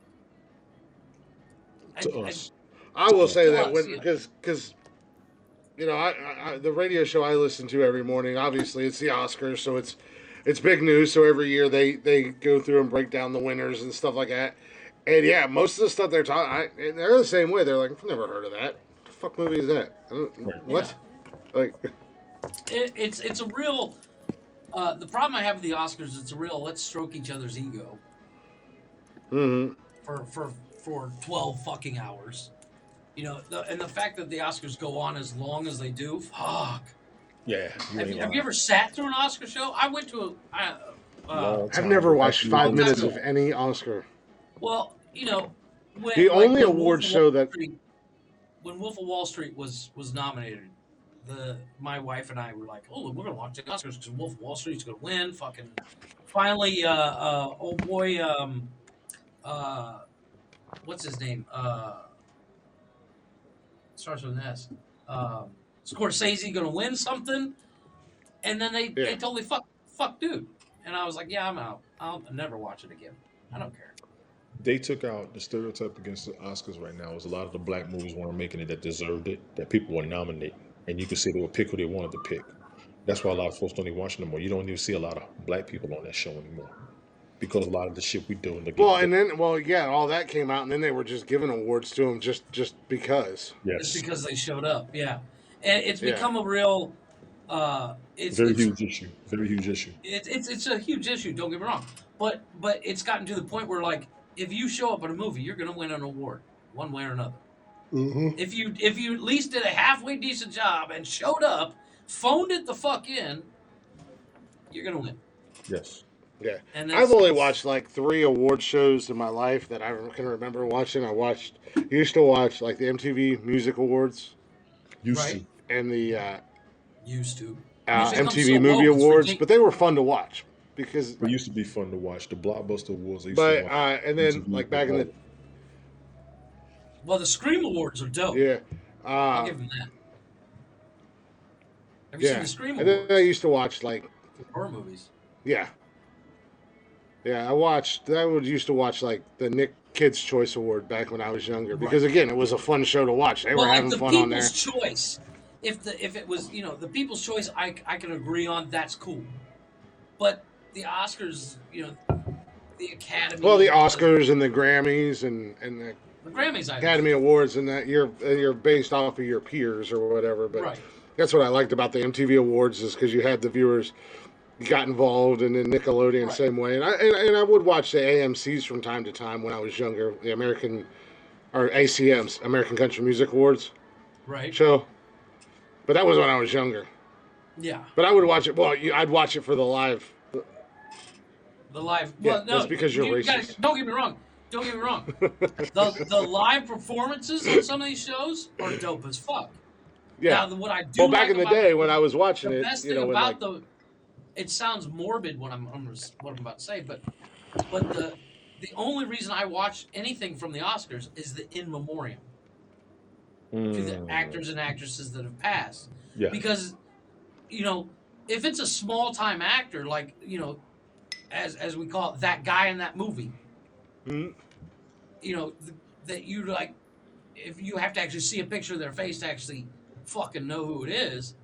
Speaker 2: To us.
Speaker 1: I will say that
Speaker 6: Plus,
Speaker 1: because I the radio show I listen to every morning. Obviously, it's the Oscars, so it's big news. So every year they go through and break down the winners and stuff like that. And yeah, most of the stuff they're talking, they're the same way. They're like, I've never heard of that. What the fuck movie is that? What? Like,
Speaker 6: it's a real. The problem I have with the Oscars, it's a real let's stroke each other's ego for 12 fucking hours. And the fact that the Oscars go on as long as they do, fuck.
Speaker 2: Yeah.
Speaker 6: Have you ever sat through an Oscar show? I went to
Speaker 1: I've never watched 5 minutes of any Oscar.
Speaker 6: well, when
Speaker 1: The only
Speaker 6: when
Speaker 1: award
Speaker 6: Wolf of
Speaker 1: show
Speaker 6: Wall
Speaker 1: that-
Speaker 6: Street- when Wolf of Wall Street was nominated, my wife and I were like, oh, we're gonna watch the Oscars because Wolf of Wall Street's gonna win. Fucking finally, old boy, what's his name? Starts with an S. Scorsese gonna win something, and then they totally fuck dude, and I was like, yeah, I'm out. I'll never watch it again. I don't care.
Speaker 2: They took out the stereotype against the Oscars right now. Is a lot of the black movies weren't making it that deserved it, that people were nominating. And you could see they would pick who they wanted to pick. That's why a lot of folks don't even watch no more. You don't even see a lot of black people on that show anymore. Because a lot of the shit we do.
Speaker 1: All that came out, and then they were just giving awards to them just because.
Speaker 2: Yes.
Speaker 6: Just because they showed up, yeah. And it's
Speaker 1: Yeah.
Speaker 6: become a real It's
Speaker 2: Very
Speaker 6: it's
Speaker 2: huge issue. Very huge issue.
Speaker 6: it's a huge issue. Don't get me wrong, but it's gotten to the point where like if you show up in a movie, you're gonna win an award one way or another.
Speaker 2: Mm-hmm.
Speaker 6: If you at least did a halfway decent job and showed up, phoned it the fuck in, you're gonna win.
Speaker 2: Yes.
Speaker 1: Yeah,
Speaker 6: And
Speaker 1: I've only watched like 3 award shows in my life that I can remember watching. Used to watch like the MTV Music Awards
Speaker 2: Used
Speaker 6: Right.
Speaker 2: to.
Speaker 1: and the
Speaker 6: used to. Music comes
Speaker 1: MTV
Speaker 6: so
Speaker 1: Movie
Speaker 6: low, it's
Speaker 1: Awards,
Speaker 6: ridiculous.
Speaker 1: but they were fun to watch because.
Speaker 2: It used to be fun to watch. The Blockbuster Awards. I used
Speaker 1: But
Speaker 2: to watch.
Speaker 1: and then
Speaker 2: MTV
Speaker 1: like back in the
Speaker 6: Well, the Scream Awards are dope.
Speaker 1: yeah,
Speaker 6: I'll give them that. Have you seen
Speaker 1: yeah,
Speaker 6: the Scream
Speaker 1: and then
Speaker 6: Awards?
Speaker 1: I used to watch like
Speaker 6: Horror movies.
Speaker 1: yeah, yeah. I would used to watch like the Nick Kids Choice Award back when I was younger because again it was a fun show to watch. They were
Speaker 6: Well, like
Speaker 1: having
Speaker 6: the
Speaker 1: fun on there.
Speaker 6: People's Choice. If it was the People's Choice, I can agree on. That's cool. But the Oscars, the Academy.
Speaker 1: Well, the Oscars and the Grammys and the
Speaker 6: the Grammys,
Speaker 1: Academy Awards and that you're based off of your peers or whatever. But
Speaker 6: Right.
Speaker 1: that's what I liked about the MTV Awards is because you had the viewers got involved, and then Nickelodeon
Speaker 6: Right.
Speaker 1: same way. And I would watch the AMC's from time to time when I was younger, the ACMs, American Country Music Awards
Speaker 6: Right.
Speaker 1: show. But that was when I was younger.
Speaker 6: Yeah.
Speaker 1: But I would watch it. Well, I'd watch it for the live.
Speaker 6: The live.
Speaker 1: Yeah,
Speaker 6: Well, no,
Speaker 1: that's because you're racist.
Speaker 6: don't get me wrong. Don't get me wrong. the live performances on some of these shows are dope as fuck.
Speaker 1: Yeah.
Speaker 6: Now, what I do
Speaker 1: Well, back
Speaker 6: like
Speaker 1: in the
Speaker 6: about
Speaker 1: day when I was watching
Speaker 6: the
Speaker 1: it,
Speaker 6: best
Speaker 1: you
Speaker 6: thing
Speaker 1: know, when,
Speaker 6: about
Speaker 1: like,
Speaker 6: it sounds morbid what I'm about to say, but the only reason I watch anything from the Oscars is the in memoriam to the actors and actresses that have passed.
Speaker 2: Yeah.
Speaker 6: Because if it's a small time actor like as we call it, that guy in that movie,
Speaker 1: Mhm.
Speaker 6: that you like, if you have to actually see a picture of their face to actually fucking know who it is,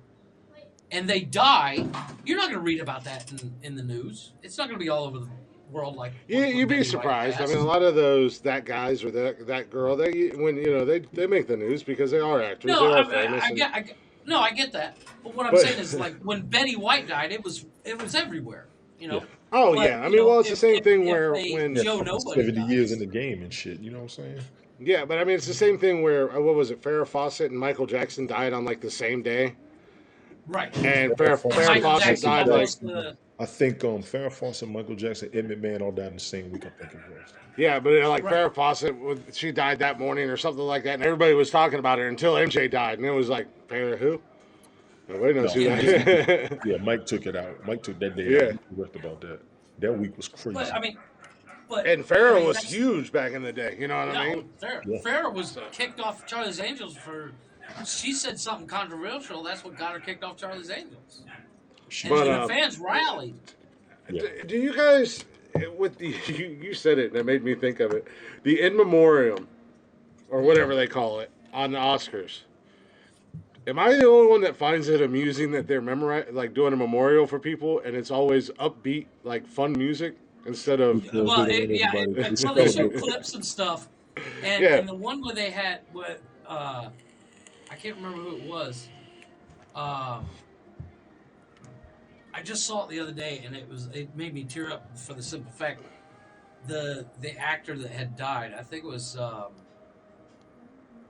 Speaker 6: and they die, you're not going to read about that in the news. It's not going to be all over the world like.
Speaker 1: You'd be surprised. I mean, a lot of that guys or that girl, they make the news because they are actors.
Speaker 6: No,
Speaker 1: they are famous.
Speaker 6: I get that. But what I'm
Speaker 1: But-
Speaker 6: saying is, like, when Betty White died, it was everywhere.
Speaker 1: Oh
Speaker 6: But,
Speaker 1: yeah, I mean, well, it's the same thing
Speaker 6: if
Speaker 1: where
Speaker 6: they-
Speaker 1: when
Speaker 6: Joe Nobody
Speaker 2: 70
Speaker 6: dies.
Speaker 2: years in the game and shit. You know what I'm saying?
Speaker 1: yeah, but I mean, it's the same thing where what was it? Farrah Fawcett and Michael Jackson died on like the same day,
Speaker 6: Right.
Speaker 1: and
Speaker 2: Farrah
Speaker 1: Farrah
Speaker 2: Fawcett
Speaker 6: Michael
Speaker 1: Fawcett
Speaker 6: Jackson
Speaker 1: died
Speaker 6: almost,
Speaker 1: like
Speaker 2: I think Farrah Fawcett, Michael Jackson, Ed McMahon all died in the same week. I think it was.
Speaker 1: yeah, but like
Speaker 6: Right.
Speaker 1: Farrah Fawcett, she died that morning or something like that, and everybody was talking about her until MJ died, and it was like Farrah who? Nobody knows who
Speaker 2: No.
Speaker 1: that.
Speaker 2: Yeah, Mike took it out. Mike took that day
Speaker 1: Yeah.
Speaker 2: out. He was correct about that. That week was crazy.
Speaker 6: But I mean,
Speaker 1: And Farrah was
Speaker 6: that's-
Speaker 1: huge back in the day. You know what I mean?
Speaker 6: Farrah was kicked off Charlie's Angels for. She said something controversial. That's what got her kicked off Charlie's Angels. And
Speaker 1: But,
Speaker 6: the fans rallied.
Speaker 1: Do you guys, with the you said it and it made me think of it, the in memoriam or whatever they call it on the Oscars? Am I the only one that finds it amusing that they're doing a memorial for people and it's always upbeat, like fun music instead of
Speaker 6: Well,
Speaker 2: they don't
Speaker 6: yeah,
Speaker 2: everybody-
Speaker 6: and so they show clips and stuff. And,
Speaker 1: Yeah.
Speaker 6: and the one where they had, I can't remember who it was. I just saw it the other day, and it made me tear up for the simple fact the actor that had died. I think it was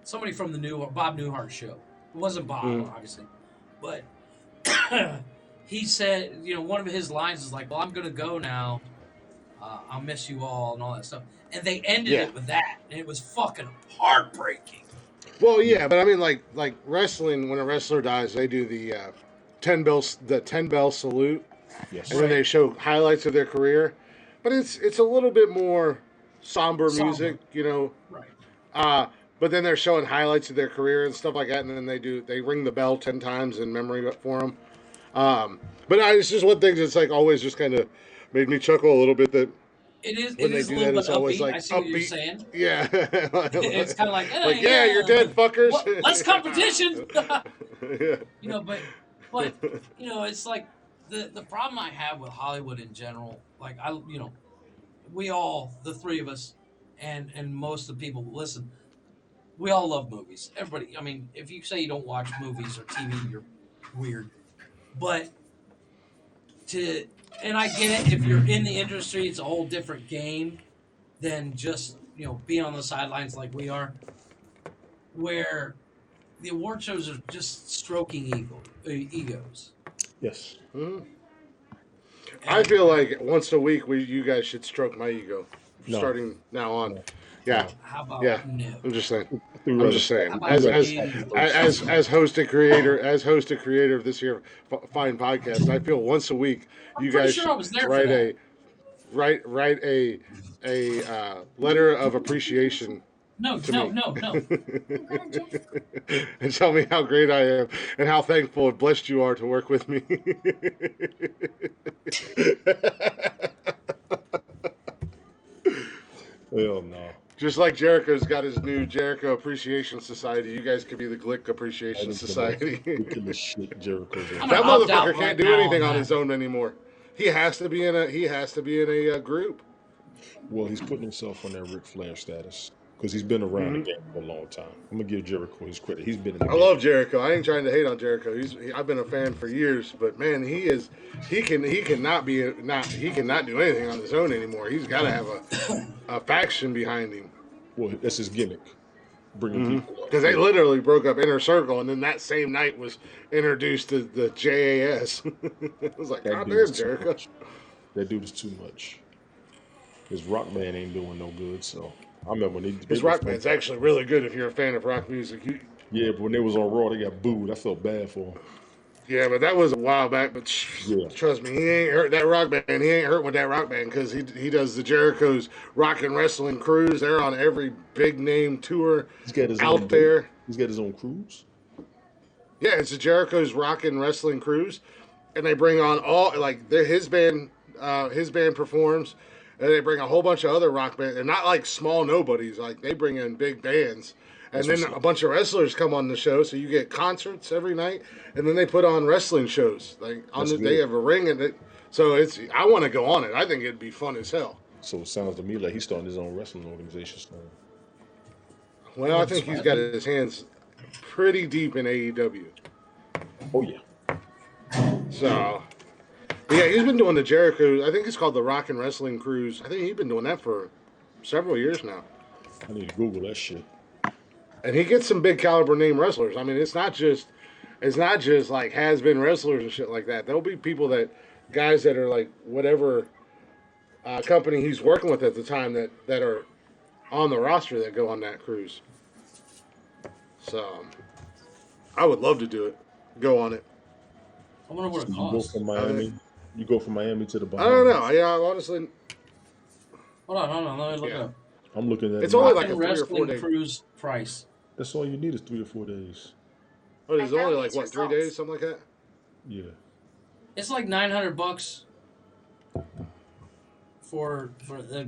Speaker 6: somebody from the Bob Newhart show. It wasn't Bob, obviously, but he said, one of his lines is like, "Well, I'm gonna go now. I'll miss you all," and all that stuff. And they ended it with that, and it was fucking heartbreaking.
Speaker 1: Well, yeah, but I mean, like wrestling. When a wrestler dies, they do the 10 bell salute,
Speaker 2: Yes.
Speaker 1: and then they show highlights of their career. But it's a little bit more somber music,
Speaker 6: Right.
Speaker 1: But then they're showing highlights of their career and stuff like that, and then they ring the bell 10 times in memory for them. But it's just one thing that's like always just kind of made me chuckle a little bit that
Speaker 6: It is.
Speaker 1: when
Speaker 6: It
Speaker 1: they
Speaker 6: is a
Speaker 1: do
Speaker 6: little
Speaker 1: that,
Speaker 6: bit
Speaker 1: it's always
Speaker 6: upbeat.
Speaker 1: like
Speaker 6: I see what you're
Speaker 1: upbeat.
Speaker 6: saying.
Speaker 1: Yeah,
Speaker 6: It's kind of like,
Speaker 1: like yeah, you're dead, fuckers.
Speaker 6: Less competition.
Speaker 1: Yeah.
Speaker 6: But it's like the problem I have with Hollywood in general. Like we all, the three of us, and most of the people who listen, we all love movies. Everybody. I mean, if you say you don't watch movies or TV, you're weird. But and I get it, if you're in the industry, it's a whole different game than just, being on the sidelines like we are, where the award shows are just stroking egos.
Speaker 2: Yes.
Speaker 1: I feel like once a week you guys should stroke my ego,
Speaker 2: No.
Speaker 1: starting now on. Yeah,
Speaker 6: How about
Speaker 1: yeah.
Speaker 6: no?
Speaker 1: I'm just saying.
Speaker 2: Through
Speaker 1: I'm
Speaker 2: rather-
Speaker 1: just saying.
Speaker 6: How about
Speaker 1: As host and creator of this here fine podcast, I feel once a week
Speaker 6: I'm
Speaker 1: you
Speaker 6: pretty
Speaker 1: guys
Speaker 6: sure I was there
Speaker 1: should
Speaker 6: for that.
Speaker 1: write a letter of appreciation
Speaker 6: No,
Speaker 1: to
Speaker 6: no,
Speaker 1: me.
Speaker 6: no, no.
Speaker 1: And tell me how great I am and how thankful and blessed you are to work with me.
Speaker 2: Hell no.
Speaker 1: Just like Jericho's got his new Jericho Appreciation Society, you guys could be the Glick Appreciation Society.
Speaker 2: Ridiculous shit, Jericho.
Speaker 6: I'm
Speaker 1: That
Speaker 6: gonna opt out
Speaker 1: motherfucker can't
Speaker 6: right
Speaker 1: do
Speaker 6: now
Speaker 1: anything on
Speaker 6: that.
Speaker 1: his own anymore. He has to be in a group.
Speaker 2: Well, he's putting himself on that Ric Flair status because he's been around
Speaker 1: Mm-hmm.
Speaker 2: the game for a long time. I'm gonna give Jericho his credit. He's been in the
Speaker 1: I
Speaker 2: game.
Speaker 1: love Jericho. I ain't trying to hate on Jericho. I've been a fan for years, but man, he cannot do anything on his own anymore. He's got to have a faction behind him.
Speaker 2: Well, that's his gimmick, bringing people up.
Speaker 1: Because they literally broke up Inner Circle, and then that same night was introduced to the JAS. It was like,
Speaker 2: That
Speaker 1: God
Speaker 2: dude
Speaker 1: damn,
Speaker 2: is too
Speaker 1: Jericho.
Speaker 2: much. That dude is too much. His rock band ain't doing no good. So I remember when
Speaker 1: His rock band's actually really good if you're a fan of rock music.
Speaker 2: Yeah, but when they was on Raw, they got booed. I felt bad for him.
Speaker 1: Yeah, but that was a while back. But
Speaker 2: Yeah.
Speaker 1: trust me, he ain't hurt that rock band. He ain't hurt with that rock band because he does the Jericho's Rock and Wrestling Cruise. They're on every big name tour
Speaker 2: He's got his
Speaker 1: out
Speaker 2: own
Speaker 1: there.
Speaker 2: He's got his own cruise.
Speaker 1: Yeah, it's the Jericho's Rock and Wrestling Cruise, and they bring on all like his band. His band performs, and they bring a whole bunch of other rock bands. They're not like small nobodies. Like they bring in big bands. And then a bunch of wrestlers come on the show, so you get concerts every night, and then they put on wrestling shows. Like they have a ring, and so I want to go on it. I think it'd be fun as hell.
Speaker 2: So it sounds to me like he's starting his own wrestling organization. So.
Speaker 1: Well, I think he's got his hands pretty deep in AEW.
Speaker 2: Oh yeah.
Speaker 1: So, but yeah, he's been doing the Jericho. I think it's called the Rock and Wrestling Cruise. I think he's been doing that for several years now.
Speaker 2: I need to Google that shit.
Speaker 1: And he gets some big caliber name wrestlers. I mean, it's not just like has been wrestlers and shit like that. There'll be guys that are like whatever company he's working with at the time that are on the roster that go on that cruise. So I would love to do it. Go on it.
Speaker 6: I wonder what it
Speaker 2: You go
Speaker 6: costs.
Speaker 2: from Miami. You go from Miami to the
Speaker 1: I
Speaker 2: Bahamas.
Speaker 1: don't know. Yeah, honestly,
Speaker 6: Hold on. Let me look it
Speaker 1: Yeah.
Speaker 6: up.
Speaker 2: I'm looking at
Speaker 1: It's
Speaker 2: it.
Speaker 1: only
Speaker 2: now.
Speaker 1: like a 3 or 4
Speaker 6: Wrestling
Speaker 1: day.
Speaker 6: cruise price.
Speaker 2: That's all you need is 3 or 4 days.
Speaker 1: Oh, it's
Speaker 7: I found
Speaker 1: only like
Speaker 7: these
Speaker 1: what 3
Speaker 7: results.
Speaker 1: days, something like that.
Speaker 2: Yeah.
Speaker 6: It's like $900 for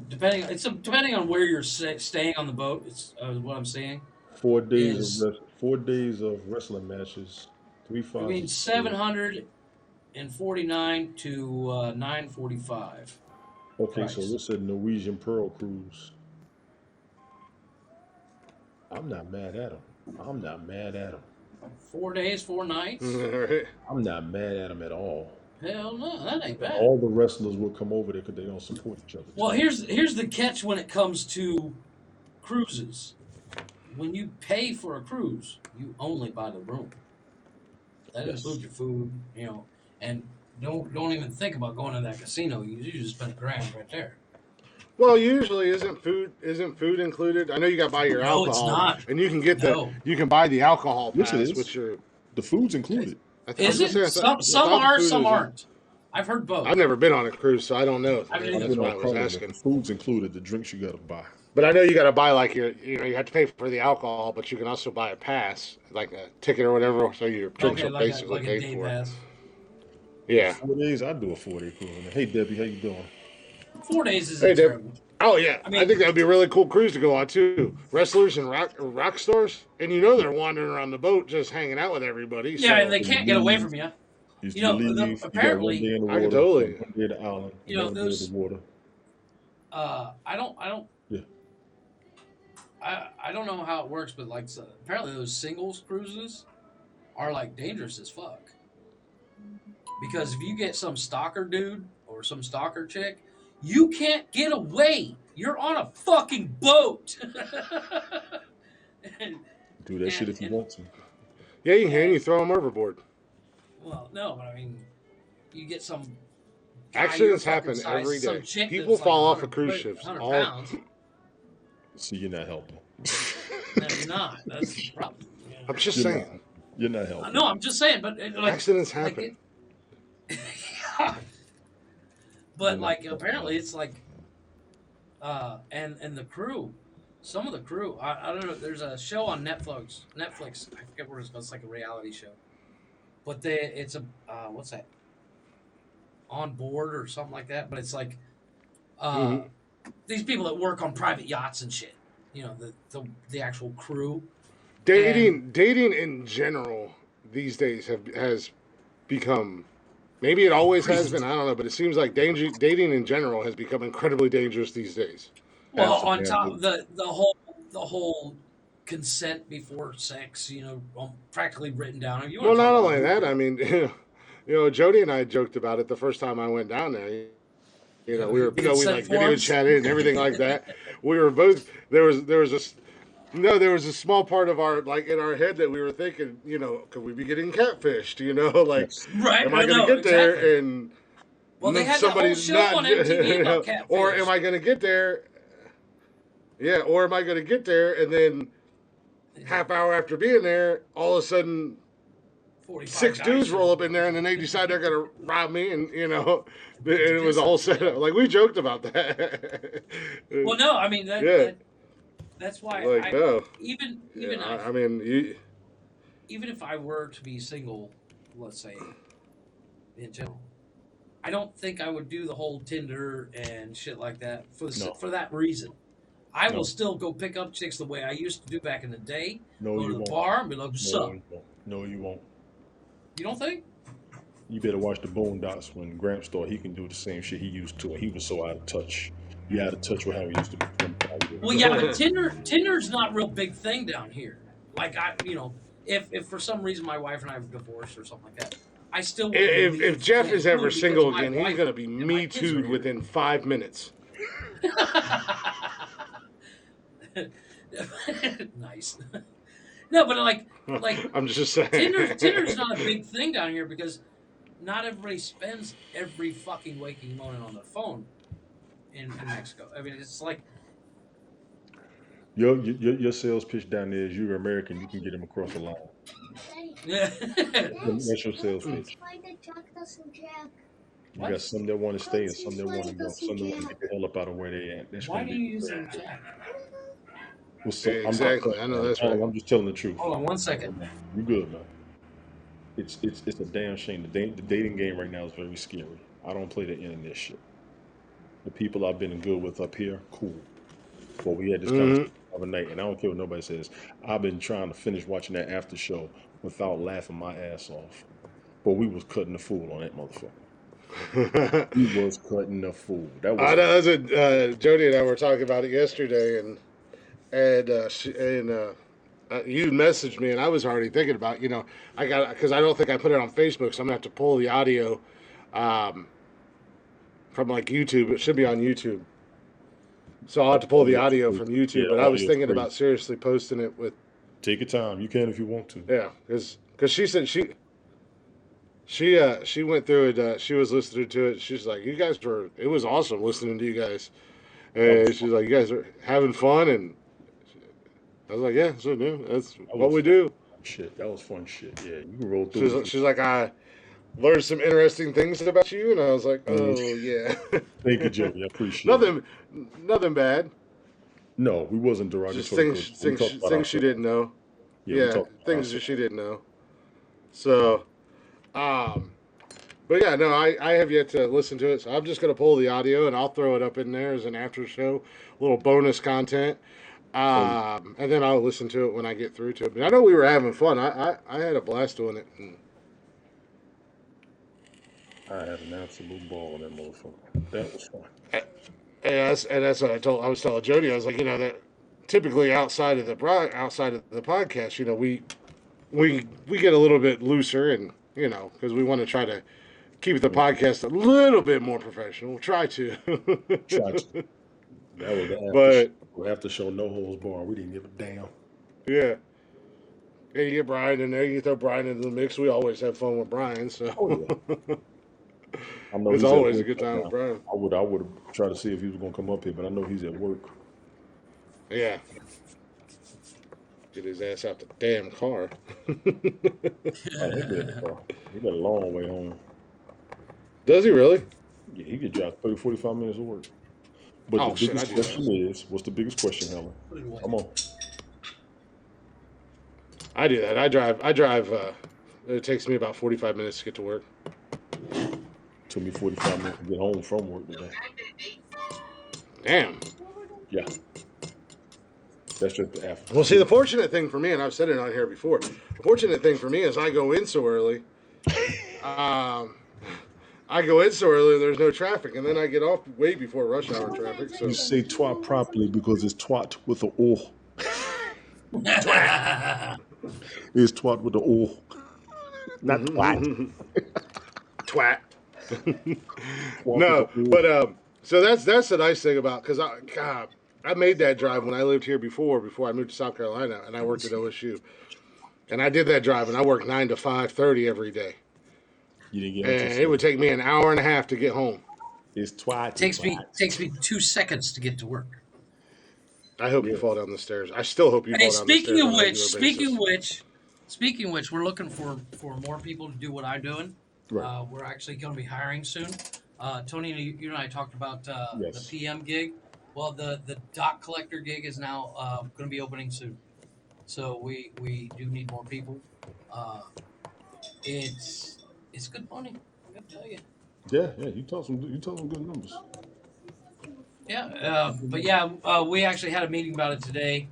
Speaker 6: depending on where you're staying on the boat. It's what I'm saying.
Speaker 2: 4 days
Speaker 6: Is-
Speaker 2: of 4 days of wrestling matches. 3 5.
Speaker 6: I mean, 749 to 945.
Speaker 2: Okay, so
Speaker 6: price.
Speaker 2: what's a Norwegian Pearl cruise? I'm not mad at him.
Speaker 6: 4 days, 4 nights.
Speaker 1: Right.
Speaker 2: I'm not mad at him at all.
Speaker 6: Hell no, that ain't bad.
Speaker 2: All the wrestlers will come over there because they don't support each other.
Speaker 6: Well, here's the catch when it comes to cruises. When you pay for a cruise, you only buy the room. That
Speaker 2: Yes.
Speaker 6: includes your food, and don't even think about going to that casino. You just spend $1,000 right there.
Speaker 1: Well, usually isn't food included? I know you got to buy your
Speaker 6: No, it's
Speaker 1: alcohol,
Speaker 6: not.
Speaker 1: and you can get
Speaker 6: No.
Speaker 1: you can buy the alcohol
Speaker 2: Yes, it
Speaker 1: pass,
Speaker 2: is.
Speaker 1: which are.
Speaker 2: The food's included.
Speaker 6: Is it? Some are, some aren't. Have heard both.
Speaker 1: I've never been on a cruise, so I don't know.
Speaker 6: I've
Speaker 1: That's
Speaker 6: been
Speaker 1: why I
Speaker 2: on
Speaker 1: was
Speaker 2: Carnival.
Speaker 1: asking.
Speaker 2: The food's included. The drinks you gotta buy.
Speaker 1: But I know you got to buy like you have to pay for the alcohol, but you can also buy a pass, like a ticket or whatever, so your drinks
Speaker 6: Okay,
Speaker 1: are
Speaker 6: like a,
Speaker 1: basically
Speaker 6: like a
Speaker 1: paid
Speaker 6: day
Speaker 1: for.
Speaker 6: pass.
Speaker 1: Yeah.
Speaker 2: 4 days. I do a 4-day cruise. Hey Debbie, how you doing?
Speaker 6: 4 days isn't
Speaker 1: Hey, Deb.
Speaker 6: terrible.
Speaker 1: Oh yeah, I,
Speaker 6: mean-
Speaker 1: think that would be a really cool cruise to go on too. Wrestlers and rock stars, and they're wandering around the boat just hanging out with everybody.
Speaker 6: Yeah,
Speaker 1: so.
Speaker 6: and they can't get away from you.
Speaker 2: If
Speaker 6: You know,
Speaker 2: leave,
Speaker 6: apparently-
Speaker 2: you got 1 day in the
Speaker 1: I can
Speaker 2: water,
Speaker 1: totally-
Speaker 2: 1 day at the island,
Speaker 6: You know,
Speaker 2: another day
Speaker 6: those-
Speaker 2: in the water.
Speaker 6: I don't.
Speaker 2: Yeah.
Speaker 6: I don't know how it works, but like apparently those singles cruises are like dangerous as fuck. Because if you get some stalker dude or some stalker chick, you can't get away. You're on a fucking boat. and,
Speaker 2: Do that shit if you
Speaker 6: and
Speaker 2: want to.
Speaker 1: Yeah, you can. You throw them overboard.
Speaker 6: well, no, but I mean, you get some guy
Speaker 1: Accidents
Speaker 6: your fucking
Speaker 1: happen
Speaker 6: size,
Speaker 1: every
Speaker 6: some
Speaker 1: day.
Speaker 6: chick
Speaker 1: People
Speaker 6: that's like
Speaker 1: fall off of
Speaker 6: 100
Speaker 1: cruise ships
Speaker 6: 100
Speaker 1: all.
Speaker 6: pounds.
Speaker 2: See, you're not helping.
Speaker 6: No, you're not. That's the problem. Yeah.
Speaker 1: I'm just
Speaker 2: You're
Speaker 1: saying.
Speaker 2: not. You're not helping.
Speaker 6: No, I'm just saying, but like
Speaker 1: Accidents happen.
Speaker 6: But like apparently it's like and the crew, some of the crew, I don't know, there's a show on Netflix, I forget what it's called, it's like a reality show. But it's a what's that? On board or something like that, but it's like these people that work on private yachts and shit. You know, the actual crew.
Speaker 1: Dating in general these days has become, maybe it always has been, I don't know, but it seems like dating in general has become incredibly dangerous these days.
Speaker 6: Well, on top of the whole consent before sex, you know, practically written down. If you
Speaker 1: Well,
Speaker 6: want to
Speaker 1: not
Speaker 6: talk
Speaker 1: only
Speaker 6: about
Speaker 1: that, I mean, Jody and I joked about it the first time I went down there. You know, we were, we like video chatted and everything like that. We were both, there was a small part of our, like, in our head that we were thinking, could we be getting catfished? Like,
Speaker 6: right?
Speaker 1: am I going to get there and
Speaker 6: well, they had somebody's that whole show on MTV about catfish.
Speaker 1: Or am I going to get there? Yeah, or am I going to get there and then half hour after being there, all of a sudden 6 dudes roll up in there and then they decide they're going to rob me and, and it was a whole setup. Like, we joked about that.
Speaker 6: Well, no, I mean, that's why
Speaker 1: like, no.
Speaker 6: Even even if I were to be single, let's say, in general, I don't think I would do the whole Tinder and shit like that for that reason. I will still go pick up chicks the way I used to do back in the day.
Speaker 2: No,
Speaker 6: go to the bar and be like, what's up?
Speaker 2: No, you won't.
Speaker 6: You don't think?
Speaker 2: You better watch the Boondocks when Gramps thought he can do the same shit he used to, and he was so out of touch. You out of touch with how he used to be.
Speaker 6: Well, yeah, but Tinder's not a real big thing down here. Like, if for some reason my wife and I were divorced or something like that, I still would.
Speaker 1: If Jeff is ever single again, he's going to be Me Too'd within 5 minutes.
Speaker 6: Nice. No, but like
Speaker 1: I'm just saying.
Speaker 6: Tinder's not a big thing down here because not everybody spends every fucking waking moment on their phone in Mexico. I mean, it's like
Speaker 2: your sales pitch down there is you're American, you can get them across the line.
Speaker 6: yeah.
Speaker 2: That's your sales pitch. You got some that want to stay and some that want to go. Some that want to get the hell up out of where they at. That's
Speaker 6: Why do you use that jack?
Speaker 1: Exactly. I know that's right.
Speaker 2: I'm just telling the truth.
Speaker 6: Hold on 1 second.
Speaker 2: You good, man? It's a damn shame. The dating game right now is very scary. I don't play the internet shit. The people I've been good with up here, cool. But we had this conversation the other night, and I don't care what nobody says. I've been trying to finish watching that after show without laughing my ass off. But we was cutting the fool on that motherfucker. He was cutting the fool. That was.
Speaker 1: Jody and I were talking about it yesterday, and you messaged me, and I was already thinking about, because I don't think I put it on Facebook, so I'm gonna have to pull the audio from like YouTube. It should be on YouTube, so I'll have to pull the audio from YouTube.
Speaker 2: Yeah,
Speaker 1: but I was thinking about seriously posting it with.
Speaker 2: Take your time. You can if you want to.
Speaker 1: Yeah, because she said she went through it. She was listening to it. She's like, you guys were. It was awesome listening to you guys. And she's like, you guys are having fun, and I was like, yeah, so that's what we do.
Speaker 2: Shit, that was fun shit. Yeah, you can roll through.
Speaker 1: She's like, I learned some interesting things about you, and I was like, oh yeah.
Speaker 2: Thank you, Jimmy. I appreciate it.
Speaker 1: Nothing bad.
Speaker 2: No, we wasn't derogatory.
Speaker 1: Just things she didn't know. Yeah, things that she didn't know. So, but yeah, no, I have yet to listen to it, so I'm just gonna pull the audio and I'll throw it up in there as an after show, little bonus content. And then I'll listen to it when I get through to it. But I know we were having fun. I had a blast doing it.
Speaker 2: I had an absolute ball on that motherfucker. That was fun.
Speaker 1: And that's what I was telling Jody. I was like, that typically outside of the podcast, we get a little bit looser, and because we want to try to keep the podcast a little bit more professional. Try to.
Speaker 2: Try to. That was
Speaker 1: But
Speaker 2: the after show, no holds bar. We didn't give a damn.
Speaker 1: yeah. Yeah, you get Brian in there. You throw Brian into the mix. We always have fun with Brian, so
Speaker 2: Yeah. I know
Speaker 1: it's
Speaker 2: he's at
Speaker 1: always a
Speaker 2: work
Speaker 1: good
Speaker 2: right
Speaker 1: time
Speaker 2: now.
Speaker 1: with Brian.
Speaker 2: I would have tried to see if he was gonna come up here, but I know he's at work.
Speaker 1: Yeah. Get his ass out the damn car.
Speaker 2: Oh, he got a long way home.
Speaker 1: Does he really?
Speaker 2: Yeah, he could drive 30, 45 minutes to work. But
Speaker 1: Oh,
Speaker 2: the
Speaker 1: shit,
Speaker 2: biggest
Speaker 1: I do that.
Speaker 2: question is, what's the biggest question, Helen? Come on.
Speaker 1: I do that. I drive. It takes me about 45 minutes to get to work.
Speaker 2: Took me 45 minutes to get home from work today.
Speaker 1: Damn.
Speaker 2: Yeah. That's just the after.
Speaker 1: Well, see, the fortunate thing for me, and I've said it on here before, the fortunate thing for me is I go in so early. There's no traffic, and then I get off way before rush hour traffic. So
Speaker 2: You say twat properly because it's twat with the O. It's twat with the O. Not twat.
Speaker 1: twat.
Speaker 2: Twat
Speaker 1: No,
Speaker 2: with the O.
Speaker 1: but so that's the nice thing about because I made that drive when I lived here before I moved to South Carolina, and I worked at OSU, and I did that drive, and I worked 9 to 5:30 every day,
Speaker 2: You didn't get
Speaker 1: and it would take me an hour and a half to get home.
Speaker 2: It's twat.
Speaker 6: Takes
Speaker 2: twat.
Speaker 6: me 2 seconds to get to work.
Speaker 1: I hope you fall down the stairs. I still hope you
Speaker 6: Hey,
Speaker 1: fall down the stairs.
Speaker 6: speaking of which, we're looking for more people to do what I'm doing.
Speaker 2: Right.
Speaker 6: We're actually going to be hiring soon. Tony, you and I talked about
Speaker 2: Yes.
Speaker 6: the PM gig. Well, the doc collector gig is now going to be opening soon. So we do need more people. It's good money. I'm gonna tell you.
Speaker 2: Yeah, you told some good numbers.
Speaker 6: Yeah, but yeah, we actually had a meeting about it today.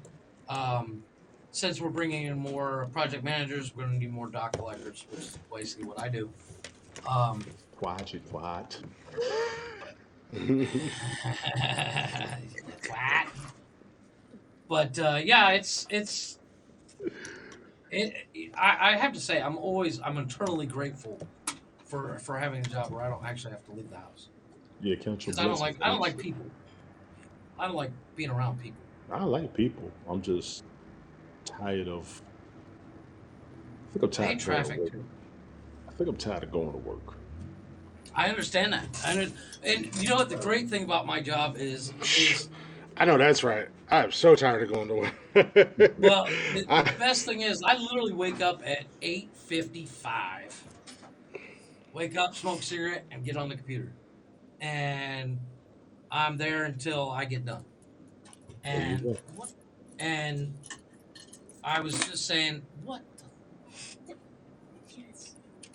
Speaker 6: Since we're bringing in more project managers, we're going to need more doc collectors, which is basically what I do.
Speaker 2: Twat, you twat.
Speaker 6: But yeah, I have to say, I'm eternally grateful for having a job where I don't actually have to leave the house.
Speaker 2: Yeah, count your
Speaker 6: Because I don't
Speaker 2: blessings.
Speaker 6: like people. I don't like being around people.
Speaker 2: I like people. I'm just tired of. I think I'm tired.
Speaker 6: I hate
Speaker 2: of going to
Speaker 6: traffic
Speaker 2: work.
Speaker 6: too.
Speaker 2: I think I'm tired of going to work.
Speaker 6: I understand that. And you know what the great thing about my job is
Speaker 1: I know that's right. I'm so tired of going to work.
Speaker 6: well, the best thing is I literally wake up at 8:55. Wake up, smoke a cigarette, and get on the computer. And I'm there until I get done. And and I was just saying, what the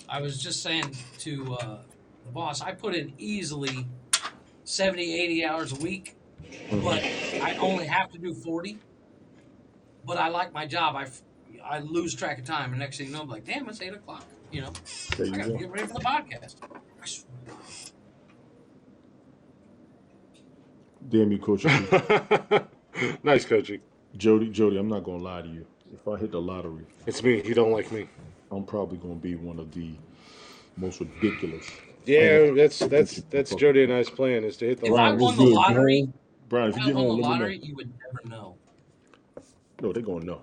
Speaker 6: I was just saying to the boss, I put in easily 70, 80 hours a week, but I only have to do 40. But I like my job. I lose track of time. And next thing you know, I'm like, damn, it's 8 o'clock. You know,
Speaker 2: There
Speaker 6: I
Speaker 2: you
Speaker 6: got to
Speaker 2: go.
Speaker 6: get ready for the podcast.
Speaker 2: Damn you, Coach.
Speaker 1: Nice coaching.
Speaker 2: Jody, I'm not gonna lie to you. If I hit the lottery,
Speaker 1: It's me. You don't like me.
Speaker 2: I'm probably gonna be one of the most ridiculous.
Speaker 1: Yeah, that's Jody and I's plan is to hit the
Speaker 6: If I
Speaker 1: lottery.
Speaker 6: won the lottery,
Speaker 2: Brian, if
Speaker 6: if
Speaker 2: you
Speaker 6: I
Speaker 2: get
Speaker 6: won
Speaker 2: home,
Speaker 6: the
Speaker 2: let me
Speaker 6: lottery,
Speaker 2: know.
Speaker 6: you would never know.
Speaker 2: No, they're gonna know.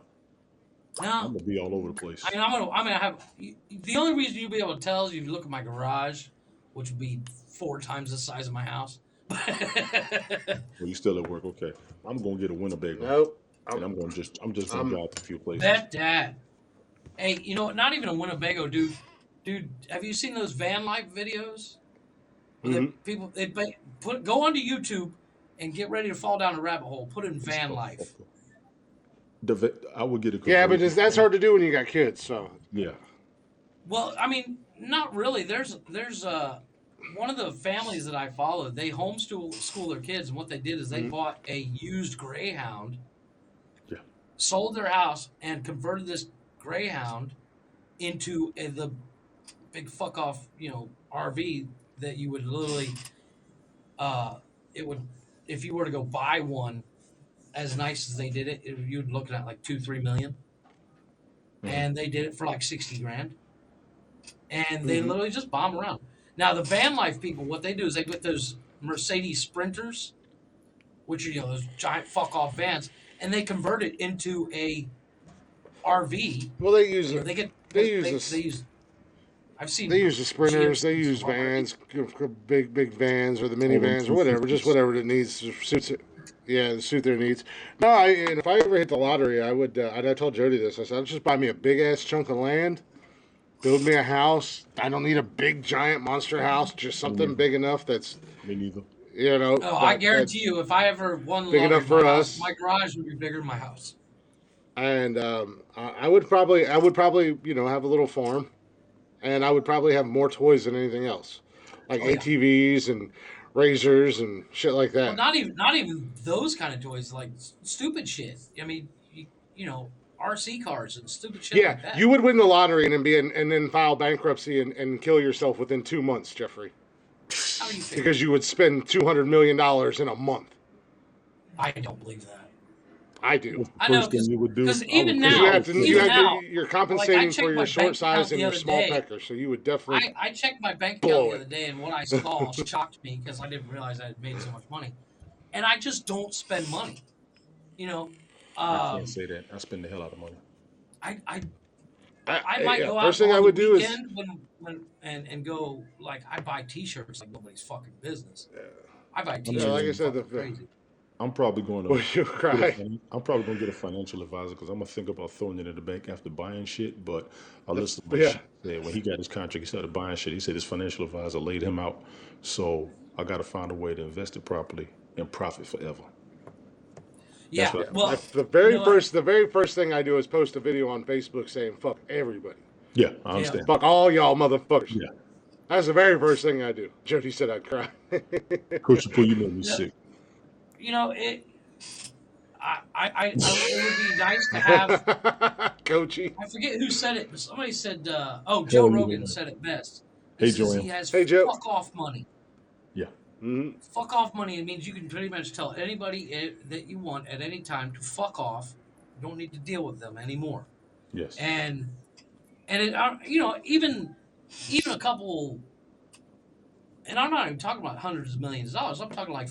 Speaker 2: I'm
Speaker 6: No,
Speaker 2: gonna be all over the place.
Speaker 6: I mean, I'm gonna have. The only reason you'll be able to tell is if you look at my garage, which would be 4 times the size of my house.
Speaker 2: Well, you still at work, okay? I'm gonna get a Winnebago,
Speaker 1: Nope.
Speaker 2: and I'm just gonna drive to a few places.
Speaker 6: Bet Dad. Hey, you know what? Not even a Winnebago, dude. Dude, have you seen those van life videos? Where people go onto YouTube and get ready to fall down a rabbit hole. Put in van life.
Speaker 2: I would get a.
Speaker 1: Yeah, but
Speaker 2: conversion.
Speaker 1: that's hard to do when you got kids. So
Speaker 2: Yeah,
Speaker 6: Well, I mean, not really. There's one of the families that I followed. They homeschool their kids, and what they did is they bought a used Greyhound,
Speaker 2: yeah.
Speaker 6: sold their house, and converted this Greyhound into the big fuck off, RV that you would literally, it would, if you were to go buy one, as nice as they did it, you'd look at like 2-3 million, and they did it for like 60 grand, and they literally just bomb around. Now the van life people, what they do is they get those Mercedes Sprinters, which are those giant fuck off vans, and they convert it into a RV.
Speaker 1: Well, they use
Speaker 6: They get
Speaker 1: they use
Speaker 6: they
Speaker 1: this.
Speaker 6: use. I've seen
Speaker 1: They use the sprinters. They
Speaker 6: GMCs
Speaker 1: use
Speaker 6: from already.
Speaker 1: vans, big vans, or the
Speaker 2: All them
Speaker 1: minivans, or whatever. Just
Speaker 2: 250s.
Speaker 1: whatever that needs to suits it. Yeah, to suit their needs. No, and if I ever hit the lottery, I would. I told Jody this. I said, I'd just buy me a big ass chunk of land, build me a house. I don't need a big giant monster house. Just something big enough that's
Speaker 2: Me neither.
Speaker 6: Oh, I guarantee you, if I ever won the
Speaker 1: big
Speaker 6: lottery,
Speaker 1: enough for
Speaker 6: my
Speaker 1: us.
Speaker 6: my garage would be bigger than my house.
Speaker 1: And I would probably, have a little farm, and I would probably have more toys than anything else, like
Speaker 6: Oh, yeah.
Speaker 1: ATVs and razors and shit like that.
Speaker 6: Well, not even those kind of toys, like stupid shit. I mean, RC cars and stupid shit
Speaker 1: Yeah,
Speaker 6: like that.
Speaker 1: you would win the lottery and then file bankruptcy and kill yourself within 2 months, Jeffrey,
Speaker 6: How do you figure?
Speaker 1: because you would spend $200 million in a month.
Speaker 6: I don't believe that.
Speaker 1: I do.
Speaker 6: I know
Speaker 2: First thing you would do.
Speaker 6: because
Speaker 2: I
Speaker 6: even
Speaker 2: would-
Speaker 6: now,
Speaker 1: You're
Speaker 6: like, I
Speaker 1: compensating
Speaker 6: checked
Speaker 1: for
Speaker 6: my
Speaker 1: your short
Speaker 6: bank
Speaker 1: size
Speaker 6: account
Speaker 1: and
Speaker 6: the
Speaker 1: your
Speaker 6: other
Speaker 1: small
Speaker 6: day.
Speaker 1: pecker, so you would definitely.
Speaker 6: I checked my bank
Speaker 1: Blow
Speaker 6: account the
Speaker 1: it.
Speaker 6: other day, and what I saw shocked me because I didn't realize I had made so much money. And I just don't spend money.
Speaker 2: I can't say that. I spend the hell out of money.
Speaker 6: I might go out
Speaker 1: First thing
Speaker 6: on
Speaker 1: I would
Speaker 6: the
Speaker 1: do is
Speaker 6: weekend and go like I buy T-shirts like nobody's fucking business. I buy T-shirts.
Speaker 1: like I
Speaker 6: like
Speaker 1: said,
Speaker 6: fucking crazy.
Speaker 2: I'm probably going
Speaker 1: Well,
Speaker 2: to.
Speaker 1: you cry.
Speaker 2: I'm probably going to get a financial advisor because I'm gonna think about throwing it in the bank after buying shit. But I listened to what
Speaker 1: Yeah.
Speaker 2: shit said. When he got his contract, he started buying shit. He said his financial advisor laid him out. So I got to find a way to invest it properly and profit forever.
Speaker 6: Yeah.
Speaker 2: what I-
Speaker 6: Well,
Speaker 1: The very
Speaker 6: you know what?
Speaker 1: the very first thing I do is post a video on Facebook saying "fuck everybody,
Speaker 2: Yeah, I understand.
Speaker 1: fuck all y'all motherfuckers."
Speaker 2: Yeah,
Speaker 1: That's the very first thing I do. Jody said I'd cry.
Speaker 2: Coach Chappelle, you made me
Speaker 6: Yeah.
Speaker 2: sick.
Speaker 6: It. It would be nice to have.
Speaker 1: Coachy.
Speaker 6: I forget who said it, but somebody said, Joe
Speaker 2: Hell, you
Speaker 6: Rogan
Speaker 2: know.
Speaker 6: said it best.
Speaker 2: Hey,
Speaker 6: He says
Speaker 2: Joanne.
Speaker 6: he has
Speaker 1: Hey, Joe.
Speaker 6: fuck off money.
Speaker 2: Yeah,
Speaker 1: Mm-hmm.
Speaker 6: Fuck off money. It means you can pretty much tell anybody that you want at any time to fuck off. You don't need to deal with them anymore.
Speaker 2: yes.
Speaker 6: And it, even a couple, and I'm not even talking about hundreds of millions of dollars. I'm talking like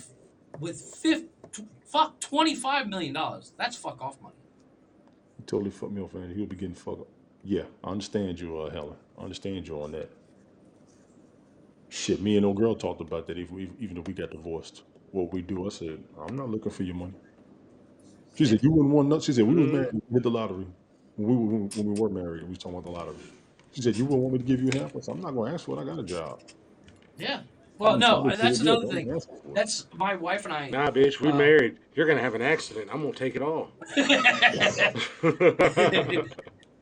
Speaker 6: with $25 million. That's fuck off money.
Speaker 2: He totally fucked me off, and he'll be getting fucked up. Yeah, I understand you, Helen. I understand you on that. Shit, me and old girl talked about that even if we got divorced. What we do, I said, I'm not looking for your money. She said, you wouldn't want nothing. She said, we was married, we hit the lottery. When we were married, we was talking about the lottery. She said, you wouldn't want me to give you half? I said, I'm not going to ask for it. I got a job.
Speaker 6: Yeah. Well,
Speaker 2: I'm
Speaker 6: no,
Speaker 2: entitled to
Speaker 6: that's
Speaker 2: it, yeah,
Speaker 6: another
Speaker 2: but I'm
Speaker 6: thing.
Speaker 2: asking for it.
Speaker 6: That's my wife and I.
Speaker 1: Nah, bitch, we married. You're gonna have an accident. I'm gonna take it all.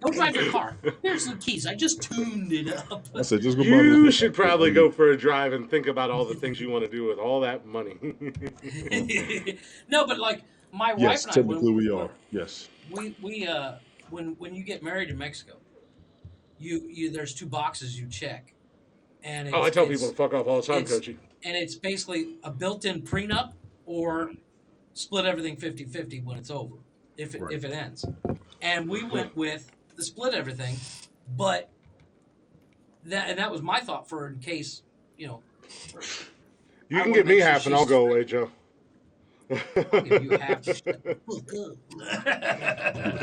Speaker 6: Don't drive your car. Here's the keys. I just tuned it up.
Speaker 2: I said, just go buy
Speaker 1: You
Speaker 2: me-
Speaker 1: should probably go for a drive and think about all the things you want to do with all that money.
Speaker 6: No, but like my
Speaker 2: Yes,
Speaker 6: wife and I,
Speaker 2: technically we are. Yes.
Speaker 6: when you get married in Mexico, you there's 2 boxes you check, and
Speaker 1: I tell people to fuck off all the time,
Speaker 6: it's-
Speaker 1: Coachy.
Speaker 6: and it's basically a built-in prenup or split everything 50-50 when it's over, if it ends. And we went with the split everything, but that was my thought for in case,
Speaker 1: You
Speaker 6: I
Speaker 1: can
Speaker 6: wanna
Speaker 1: give me
Speaker 6: make sure
Speaker 1: half and I'll
Speaker 6: she's-
Speaker 1: go away, Joe.
Speaker 6: I'll give you half the shit.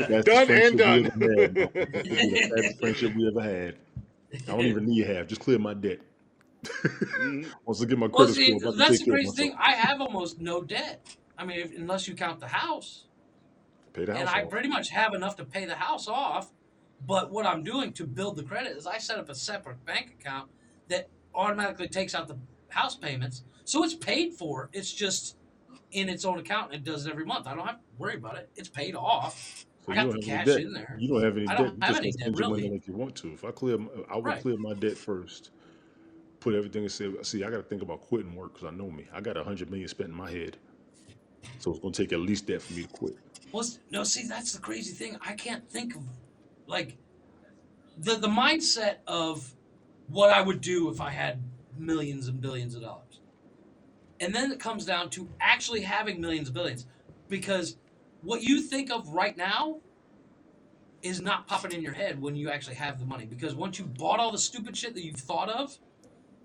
Speaker 2: That's
Speaker 1: Done
Speaker 2: the
Speaker 1: and
Speaker 2: friendship we ever had. The best friendship we ever had. I don't even need half. Just clear my debt. Once I get my
Speaker 6: Well,
Speaker 2: credit
Speaker 6: see,
Speaker 2: score, I'm about to
Speaker 6: that's
Speaker 2: take
Speaker 6: the
Speaker 2: care of
Speaker 6: crazy thing.
Speaker 2: myself.
Speaker 6: I have almost no debt. I mean, unless you count the house.
Speaker 2: Pay the house
Speaker 6: And I
Speaker 2: off.
Speaker 6: pretty much have enough to pay the house off. But what I'm doing to build the credit is I set up a separate bank account that automatically takes out the house payments. So it's paid for. It's just in its own account and it does it every month. I don't have to worry about it. It's paid off.
Speaker 2: So
Speaker 6: I
Speaker 2: you
Speaker 6: got
Speaker 2: don't
Speaker 6: the
Speaker 2: have any
Speaker 6: cash
Speaker 2: debt.
Speaker 6: in there.
Speaker 2: You don't have any
Speaker 6: I
Speaker 2: debt.
Speaker 6: don't
Speaker 2: You
Speaker 6: have
Speaker 2: just
Speaker 6: any
Speaker 2: gonna
Speaker 6: debt,
Speaker 2: spend your money
Speaker 6: really.
Speaker 2: like you want to. If I would
Speaker 6: Right.
Speaker 2: clear my debt first. Put everything and say, see, I got to think about quitting work because I know me. I got $100 million spent in my head, so it's gonna take at least that for me to quit.
Speaker 6: Well, no, see, that's the crazy thing. I can't think of, like, the mindset of what I would do if I had millions and billions of dollars. And then it comes down to actually having millions and billions. Because what you think of right now is not popping in your head when you actually have the money. Because once you bought all the stupid shit that you've thought of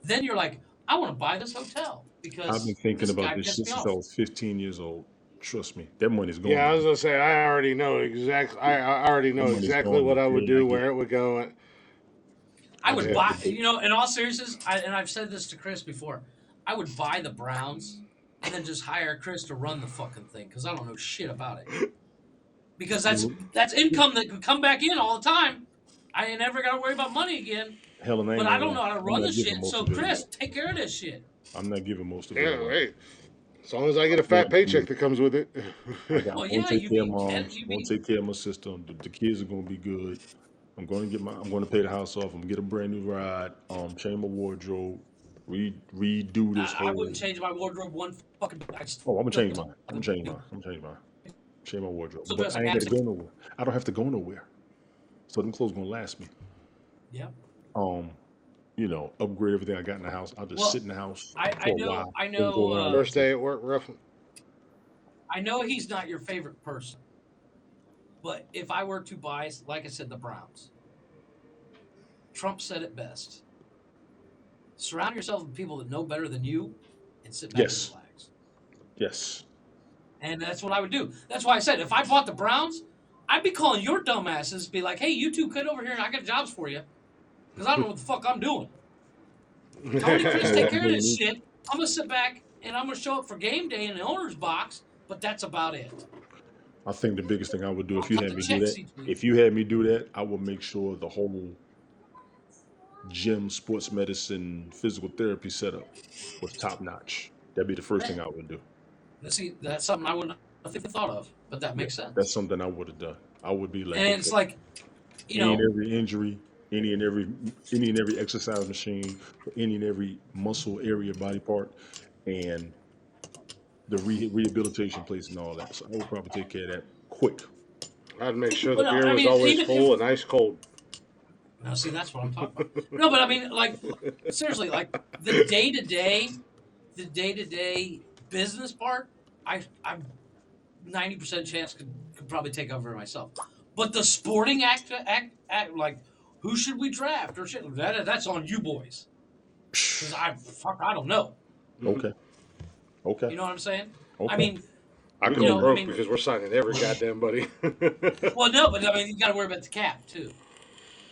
Speaker 6: then you're like, I want to buy this hotel
Speaker 2: I've been
Speaker 6: because
Speaker 2: thinking
Speaker 6: this
Speaker 2: about
Speaker 6: guy
Speaker 2: this
Speaker 6: pissed
Speaker 2: shit
Speaker 6: me
Speaker 2: since I
Speaker 6: off.
Speaker 2: was 15 years old. Trust me, that money's going.
Speaker 1: Yeah, I was gonna say I already know exactly. I already
Speaker 2: That
Speaker 1: know
Speaker 2: money's
Speaker 1: exactly
Speaker 2: going
Speaker 1: what
Speaker 2: the
Speaker 1: I would
Speaker 2: day I
Speaker 1: do,
Speaker 2: get.
Speaker 1: where it would go.
Speaker 6: I
Speaker 2: I just
Speaker 6: would
Speaker 2: have
Speaker 6: buy,
Speaker 2: to wait.
Speaker 6: you know, in all seriousness, and I've said this to Chris before, I would buy the Browns and then just hire Chris to run the fucking thing because I don't know shit about it. Because that's income that could come back in all the time. I ain't never got to worry about money again.
Speaker 2: Hell, and I
Speaker 6: But
Speaker 2: ain't
Speaker 6: I
Speaker 2: gonna
Speaker 6: don't
Speaker 2: lie.
Speaker 6: know how to
Speaker 2: I'm
Speaker 6: run the
Speaker 2: not giving
Speaker 6: shit.
Speaker 2: most
Speaker 6: So
Speaker 2: of it
Speaker 6: Chris,
Speaker 2: away.
Speaker 6: take care of this shit.
Speaker 2: I'm not giving most of it
Speaker 1: Yeah,
Speaker 2: away.
Speaker 1: hey, as long as I get a
Speaker 2: I'm going
Speaker 1: fat paycheck
Speaker 2: to.
Speaker 1: that comes with it.
Speaker 2: I'm
Speaker 6: Well,
Speaker 2: going
Speaker 6: yeah,
Speaker 2: to take
Speaker 6: you
Speaker 2: care of
Speaker 6: be
Speaker 2: moms.
Speaker 6: you
Speaker 2: I'm going
Speaker 6: be
Speaker 2: to take care of my sister. The kids are going to be good. I'm going to pay the house off. I'm going to get a brand new ride. Change my wardrobe. Redo this
Speaker 6: I
Speaker 2: whole.
Speaker 6: wouldn't change my wardrobe one fucking. I
Speaker 2: Oh, I'm gonna
Speaker 6: still
Speaker 2: change mine. I'm gonna change mine. I'm gonna change mine. Change my wardrobe.
Speaker 6: still
Speaker 2: But
Speaker 6: dress
Speaker 2: I
Speaker 6: like
Speaker 2: ain't got to
Speaker 6: Madison.
Speaker 2: go nowhere. I don't have to go nowhere. So them clothes gonna last me.
Speaker 6: Yeah.
Speaker 2: Um, upgrade everything I got in the house. I'll just sit
Speaker 6: Well,
Speaker 2: in the house
Speaker 6: I
Speaker 2: for a
Speaker 6: know
Speaker 2: while.
Speaker 6: I
Speaker 2: Then
Speaker 6: know
Speaker 2: go around the
Speaker 1: First
Speaker 2: city.
Speaker 1: day at work, rough.
Speaker 6: I know he's not your favorite person, but if I were to buy, like I said, the Browns, Trump said it best: surround yourself with people that know better than you, and sit back and
Speaker 2: Yes.
Speaker 6: relax.
Speaker 2: Yes.
Speaker 6: And that's what I would do. That's why I said if I bought the Browns, I'd be calling your dumbasses, be like, "Hey, you two, get over here, and I got jobs for you, because I don't know what the fuck I'm doing." Tony,
Speaker 2: You
Speaker 6: Chris,
Speaker 2: know
Speaker 6: take
Speaker 2: what I'm
Speaker 6: care of
Speaker 2: doing?
Speaker 6: this shit. I'm gonna sit back and I'm gonna show up for game day in the owner's box, but that's about it.
Speaker 2: I think the biggest thing I would do
Speaker 6: I'll
Speaker 2: if you
Speaker 6: cut
Speaker 2: had
Speaker 6: the
Speaker 2: me do
Speaker 6: checks
Speaker 2: that,
Speaker 6: each week.
Speaker 2: if you had me do that, I would make sure the whole gym, sports medicine, physical therapy setup was top notch. That'd be the first thing I would do.
Speaker 6: See, that's something I wouldn't have thought of, but that
Speaker 2: Yeah,
Speaker 6: makes
Speaker 2: that's
Speaker 6: sense.
Speaker 2: something I would have done. I would be like,
Speaker 6: And it's
Speaker 2: okay,
Speaker 6: like, you
Speaker 2: any and
Speaker 6: know,
Speaker 2: every injury, any and every exercise machine, for any and every muscle area, body part, and the rehabilitation place and all that. So I would probably take care of that quick.
Speaker 1: I'd make sure the
Speaker 6: well, no,
Speaker 1: beer
Speaker 6: I
Speaker 1: was
Speaker 6: mean,
Speaker 1: always
Speaker 6: even if
Speaker 1: full and ice cold.
Speaker 6: now, see, that's what I'm talking about. No, but I mean, like, seriously, like the day to day business part, I'm 90% chance could probably take over myself. But the sporting act like who should we draft or shit that's on you boys because I don't know.
Speaker 2: Okay, okay,
Speaker 6: You know what I'm saying? I
Speaker 2: okay.
Speaker 6: mean,
Speaker 1: I
Speaker 2: We
Speaker 1: could
Speaker 2: can
Speaker 6: you
Speaker 1: be
Speaker 2: do
Speaker 6: know, I
Speaker 2: that.
Speaker 1: broke
Speaker 6: mean,
Speaker 1: because we're signing every goddamn buddy.
Speaker 6: well, no, but I mean, you got to worry about the cap too.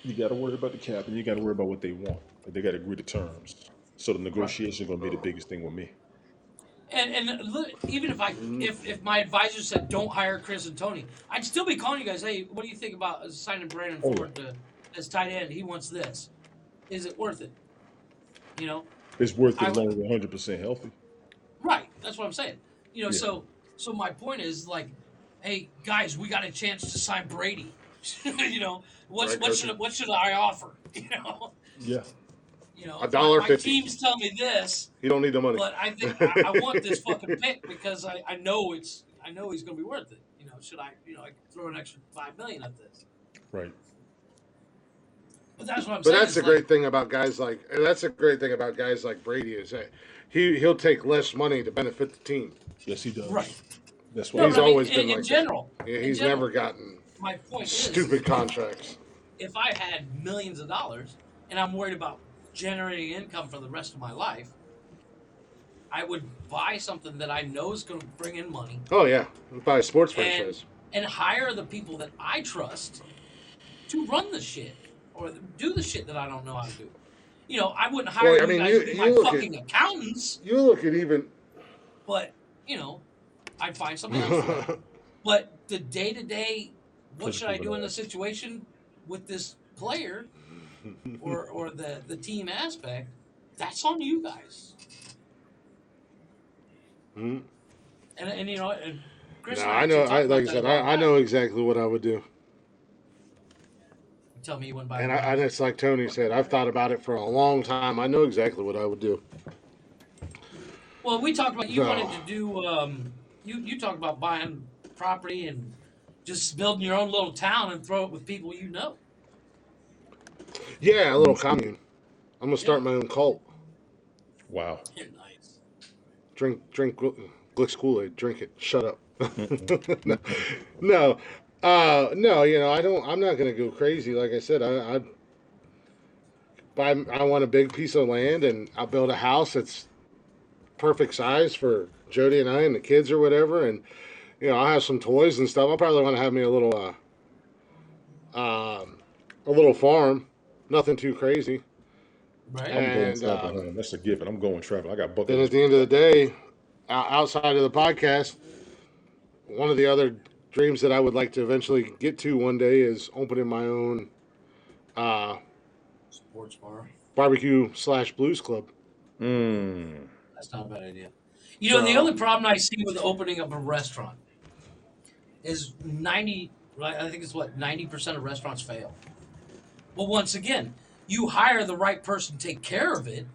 Speaker 2: You got to worry about the cap, and you got to worry about what they want. They got to agree to terms. So the
Speaker 6: Right.
Speaker 2: negotiation going to be the biggest thing with me.
Speaker 6: And look, even if my advisor said don't hire Chris and Tony, I'd still be calling you guys. Hey, what do you think about signing Brandon
Speaker 2: Oh yeah,
Speaker 6: Ford to as tight end? He wants this. Is it worth it? You know,
Speaker 2: it's worth it
Speaker 6: I
Speaker 2: as long as you're 100% healthy.
Speaker 6: right. That's what I'm saying. You know,
Speaker 2: Yeah,
Speaker 6: so my point is like, hey guys, we got a chance to sign Brady. You know,
Speaker 1: Right, coach?
Speaker 6: what should I offer?
Speaker 2: yeah.
Speaker 6: You know,
Speaker 1: A
Speaker 6: my,
Speaker 1: dollar
Speaker 6: my
Speaker 1: fifty.
Speaker 6: teams tell me this,
Speaker 1: You don't need the money.
Speaker 6: but I think I want this fucking pick because I know I know he's gonna be worth it. You know, should I I could throw an extra $5 million at this.
Speaker 2: Right.
Speaker 6: But that's what I'm
Speaker 1: But
Speaker 6: saying.
Speaker 1: that's
Speaker 6: Is
Speaker 1: the
Speaker 6: like
Speaker 1: great thing about guys like Brady is that he'll take less money to benefit the team.
Speaker 2: Yes, he does.
Speaker 6: right.
Speaker 2: That's why.
Speaker 6: No,
Speaker 1: He's
Speaker 6: but I mean
Speaker 1: always been
Speaker 6: in
Speaker 1: like that.
Speaker 6: general,
Speaker 1: Yeah,
Speaker 6: in
Speaker 1: he's
Speaker 6: general,
Speaker 1: never gotten
Speaker 6: my point is
Speaker 1: stupid contracts.
Speaker 6: if I had millions of dollars and I'm worried about generating income for the rest of my life, I would buy something that I know is going to bring in money
Speaker 1: Oh yeah, buy a sports
Speaker 6: and
Speaker 1: franchise.
Speaker 6: hire the people that I trust to run the shit or do the shit that I don't know how to do. You know, I wouldn't hire
Speaker 1: Well, I
Speaker 6: you
Speaker 1: mean,
Speaker 6: guys to be my
Speaker 1: you look at
Speaker 6: fucking accountants,
Speaker 1: even.
Speaker 6: but I'd find somebody else to do it. But the day to day, what should I do in the situation with this player or the team aspect? That's on you guys.
Speaker 1: Hmm?
Speaker 6: And and Chris
Speaker 1: No,
Speaker 6: and I
Speaker 1: I know.
Speaker 6: actually talked
Speaker 1: Like
Speaker 6: about
Speaker 1: I
Speaker 6: that a
Speaker 1: said,
Speaker 6: while
Speaker 1: I
Speaker 6: back.
Speaker 1: know exactly what I would do,
Speaker 6: You tell me you wouldn't buy the
Speaker 1: and
Speaker 6: Browns.
Speaker 1: it's like Tony said. I've thought about it for a long time. I know exactly what I would do.
Speaker 6: Well, we talked about you
Speaker 1: So
Speaker 6: wanted to do. You talked about buying property and just building your own little town and throw it with people you know.
Speaker 1: yeah, a little commune. I'm gonna
Speaker 6: Yeah.
Speaker 1: start my own cult.
Speaker 2: Wow.
Speaker 6: Nice.
Speaker 1: Drink Glick's Kool-Aid. Drink it. Shut up.
Speaker 2: Mm-mm.
Speaker 1: No,
Speaker 2: Mm-mm.
Speaker 1: no, no. I don't. I'm not gonna go crazy. Like I said, I want a big piece of land, and I'll build a house that's perfect size for Jody and I and the kids or whatever, and I'll have some toys and stuff. I'll probably want to have me a little farm, nothing too crazy.
Speaker 6: Right.
Speaker 2: I'm going
Speaker 1: And
Speaker 2: traveling, honey. That's a given. I'm going traveling. I got bucket
Speaker 1: then at
Speaker 2: list.
Speaker 1: the end of the day, outside of the podcast, one of the other dreams that I would like to eventually get to one day is opening my own
Speaker 6: Sports bar.
Speaker 1: barbecue/blues club.
Speaker 6: That's not a bad idea. The only problem I see with opening up a restaurant is 90. I think it's 90% of restaurants fail. Well, once again, you hire the right person to take care of it,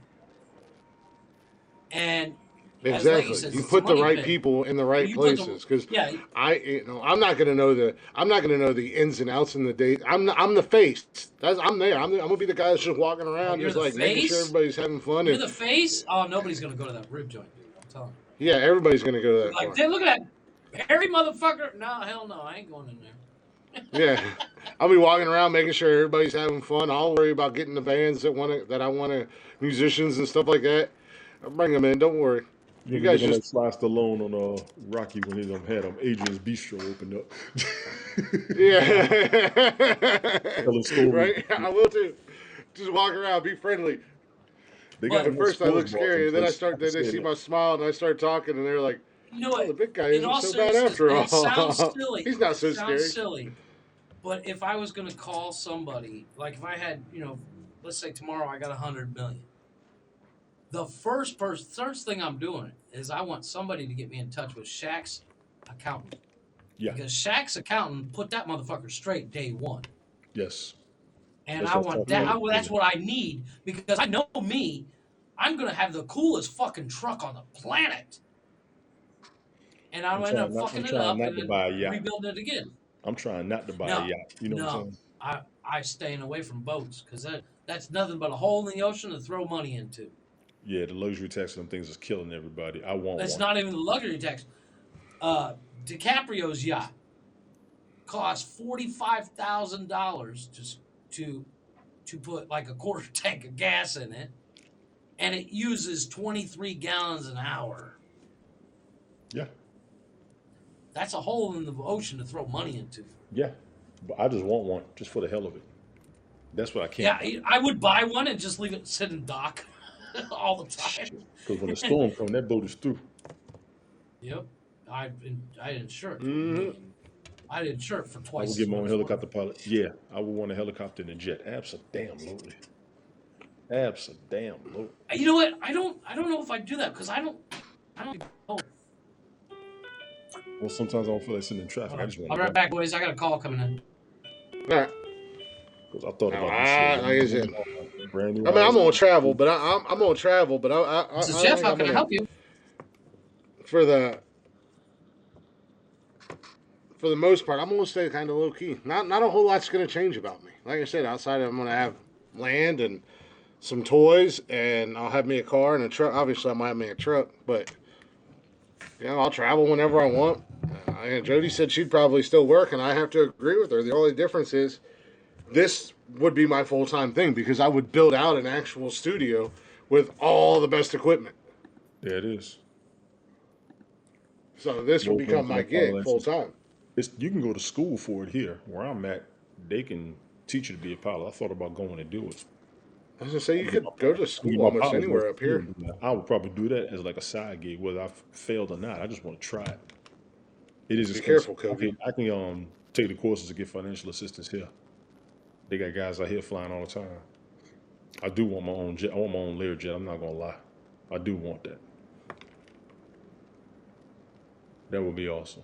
Speaker 6: and as
Speaker 1: Exactly.
Speaker 6: Leggy says,
Speaker 1: You
Speaker 6: it's
Speaker 1: put
Speaker 6: a
Speaker 1: the
Speaker 6: money
Speaker 1: right
Speaker 6: pit.
Speaker 1: people in the right
Speaker 6: You put
Speaker 1: places because
Speaker 6: yeah,
Speaker 1: I'm not gonna know the ins and outs and the date. I'm the face. I'm there. I'm gonna be the guy that's just walking around,
Speaker 6: you're
Speaker 1: just
Speaker 6: the
Speaker 1: like making sure
Speaker 6: face?
Speaker 1: everybody's having fun.
Speaker 6: You're
Speaker 1: And
Speaker 6: the face. Oh, nobody's gonna go to that rib joint, dude. I'm telling you.
Speaker 1: yeah, everybody's gonna go to that.
Speaker 6: Like,
Speaker 1: bar.
Speaker 6: look at that hairy motherfucker. No, hell no, I ain't going in there.
Speaker 1: Yeah, I'll be walking around making sure everybody's having fun. I'll worry about getting the bands that I want to, musicians and stuff like that. I'll bring them in. Don't worry. You
Speaker 2: You
Speaker 1: guys
Speaker 2: get on that
Speaker 1: just
Speaker 2: Sly Stallone on Rocky when he had Adrian's Bistro opened up.
Speaker 1: yeah,
Speaker 2: Telling stories.
Speaker 1: right. I will too. Just walk around, be friendly.
Speaker 2: They
Speaker 6: But
Speaker 2: got
Speaker 1: At first, I look
Speaker 2: sports bars
Speaker 1: scary, and then
Speaker 2: in place.
Speaker 1: Then they see my smile, and I start talking, and they're like,
Speaker 6: You know
Speaker 1: "Oh,
Speaker 6: what?
Speaker 1: the big guy
Speaker 6: In all
Speaker 1: isn't so bad
Speaker 6: seriousness,
Speaker 1: after
Speaker 6: and
Speaker 1: all."
Speaker 6: it sounds silly.
Speaker 1: He's not so
Speaker 6: It sounds
Speaker 1: scary.
Speaker 6: silly. But if I was going to call somebody, like if I had, let's say tomorrow I got 100 million, the first thing I'm doing is I want somebody to get me in touch with Shaq's accountant.
Speaker 2: Yeah.
Speaker 6: Because Shaq's accountant put that motherfucker straight day one.
Speaker 2: Yes.
Speaker 6: And
Speaker 2: That's
Speaker 6: I
Speaker 2: what I'm
Speaker 6: want
Speaker 2: talking
Speaker 6: that.
Speaker 2: about.
Speaker 6: That's what I need because I know me. I'm going to have the coolest fucking truck on the planet. And I'll end up fucking it up and then rebuilding it again.
Speaker 2: I'm trying not to buy a yacht. You know what I'm saying?
Speaker 6: I staying away from boats because that's nothing but a hole in the ocean to throw money into.
Speaker 2: Yeah, the luxury tax on them things is killing everybody. I want
Speaker 6: It's
Speaker 2: one.
Speaker 6: not even the luxury tax. DiCaprio's yacht cost $45,000 just to put like a quarter tank of gas in it, and it uses 23 gallons an hour.
Speaker 2: Yeah.
Speaker 6: That's a hole in the ocean to throw money into.
Speaker 2: Yeah. But I just want one just for the hell of it. That's what I can't.
Speaker 6: Yeah, I would buy one and just leave it sit in dock all the time.
Speaker 2: Because when the storm comes, that boat is through.
Speaker 6: Yep, I insure it.
Speaker 1: Mm-hmm.
Speaker 6: I'd insure it for
Speaker 2: I
Speaker 6: twice.
Speaker 2: would get my own helicopter pilot. Yeah, I would want a helicopter and a jet. Absolutely. Absolutely.
Speaker 6: You know what? I don't know if I'd do that because I don't. Oh,
Speaker 2: Well, sometimes I don't feel like sitting in traffic. I just want
Speaker 6: I'll be right back, boys. I got a call coming in.
Speaker 1: All right.
Speaker 2: Because I thought about
Speaker 1: Like I
Speaker 2: this shit.
Speaker 1: said,
Speaker 2: Brand new
Speaker 1: I mean, I'm
Speaker 2: house.
Speaker 1: gonna travel, but I'm gonna travel, but I
Speaker 6: This is
Speaker 1: I
Speaker 6: Jeff.
Speaker 1: think
Speaker 6: How
Speaker 1: I'm
Speaker 6: can I
Speaker 1: gonna-
Speaker 6: help you?
Speaker 1: For the most part, I'm gonna stay kind of low key. Not a whole lot's gonna change about me. Like I said, outside I'm gonna have land and some toys, and I'll have me a car and a truck. Obviously, I might have me a truck, but I'll travel whenever I want. Jody said she'd probably still work, and I have to agree with her. The only difference is this would be my full-time thing because I would build out an actual studio with all the best equipment.
Speaker 2: There it is.
Speaker 1: So this would become my gig full-time.
Speaker 2: You can go to school for it here. Where I'm at, they can teach you to be a pilot. I thought about going and do it.
Speaker 1: I was gonna say you could go to
Speaker 2: My
Speaker 1: school almost
Speaker 2: pilot's
Speaker 1: anywhere
Speaker 2: work
Speaker 1: up here.
Speaker 2: I would probably do that as like a side gig, whether I failed or not. I just want to try it. It is
Speaker 1: Be
Speaker 2: expensive.
Speaker 1: careful, Kobe.
Speaker 2: I can take the courses to get financial assistance here. They got guys out here flying all the time. I do want my own jet. I want my own Learjet. I'm not gonna lie. I do want that. That would be awesome.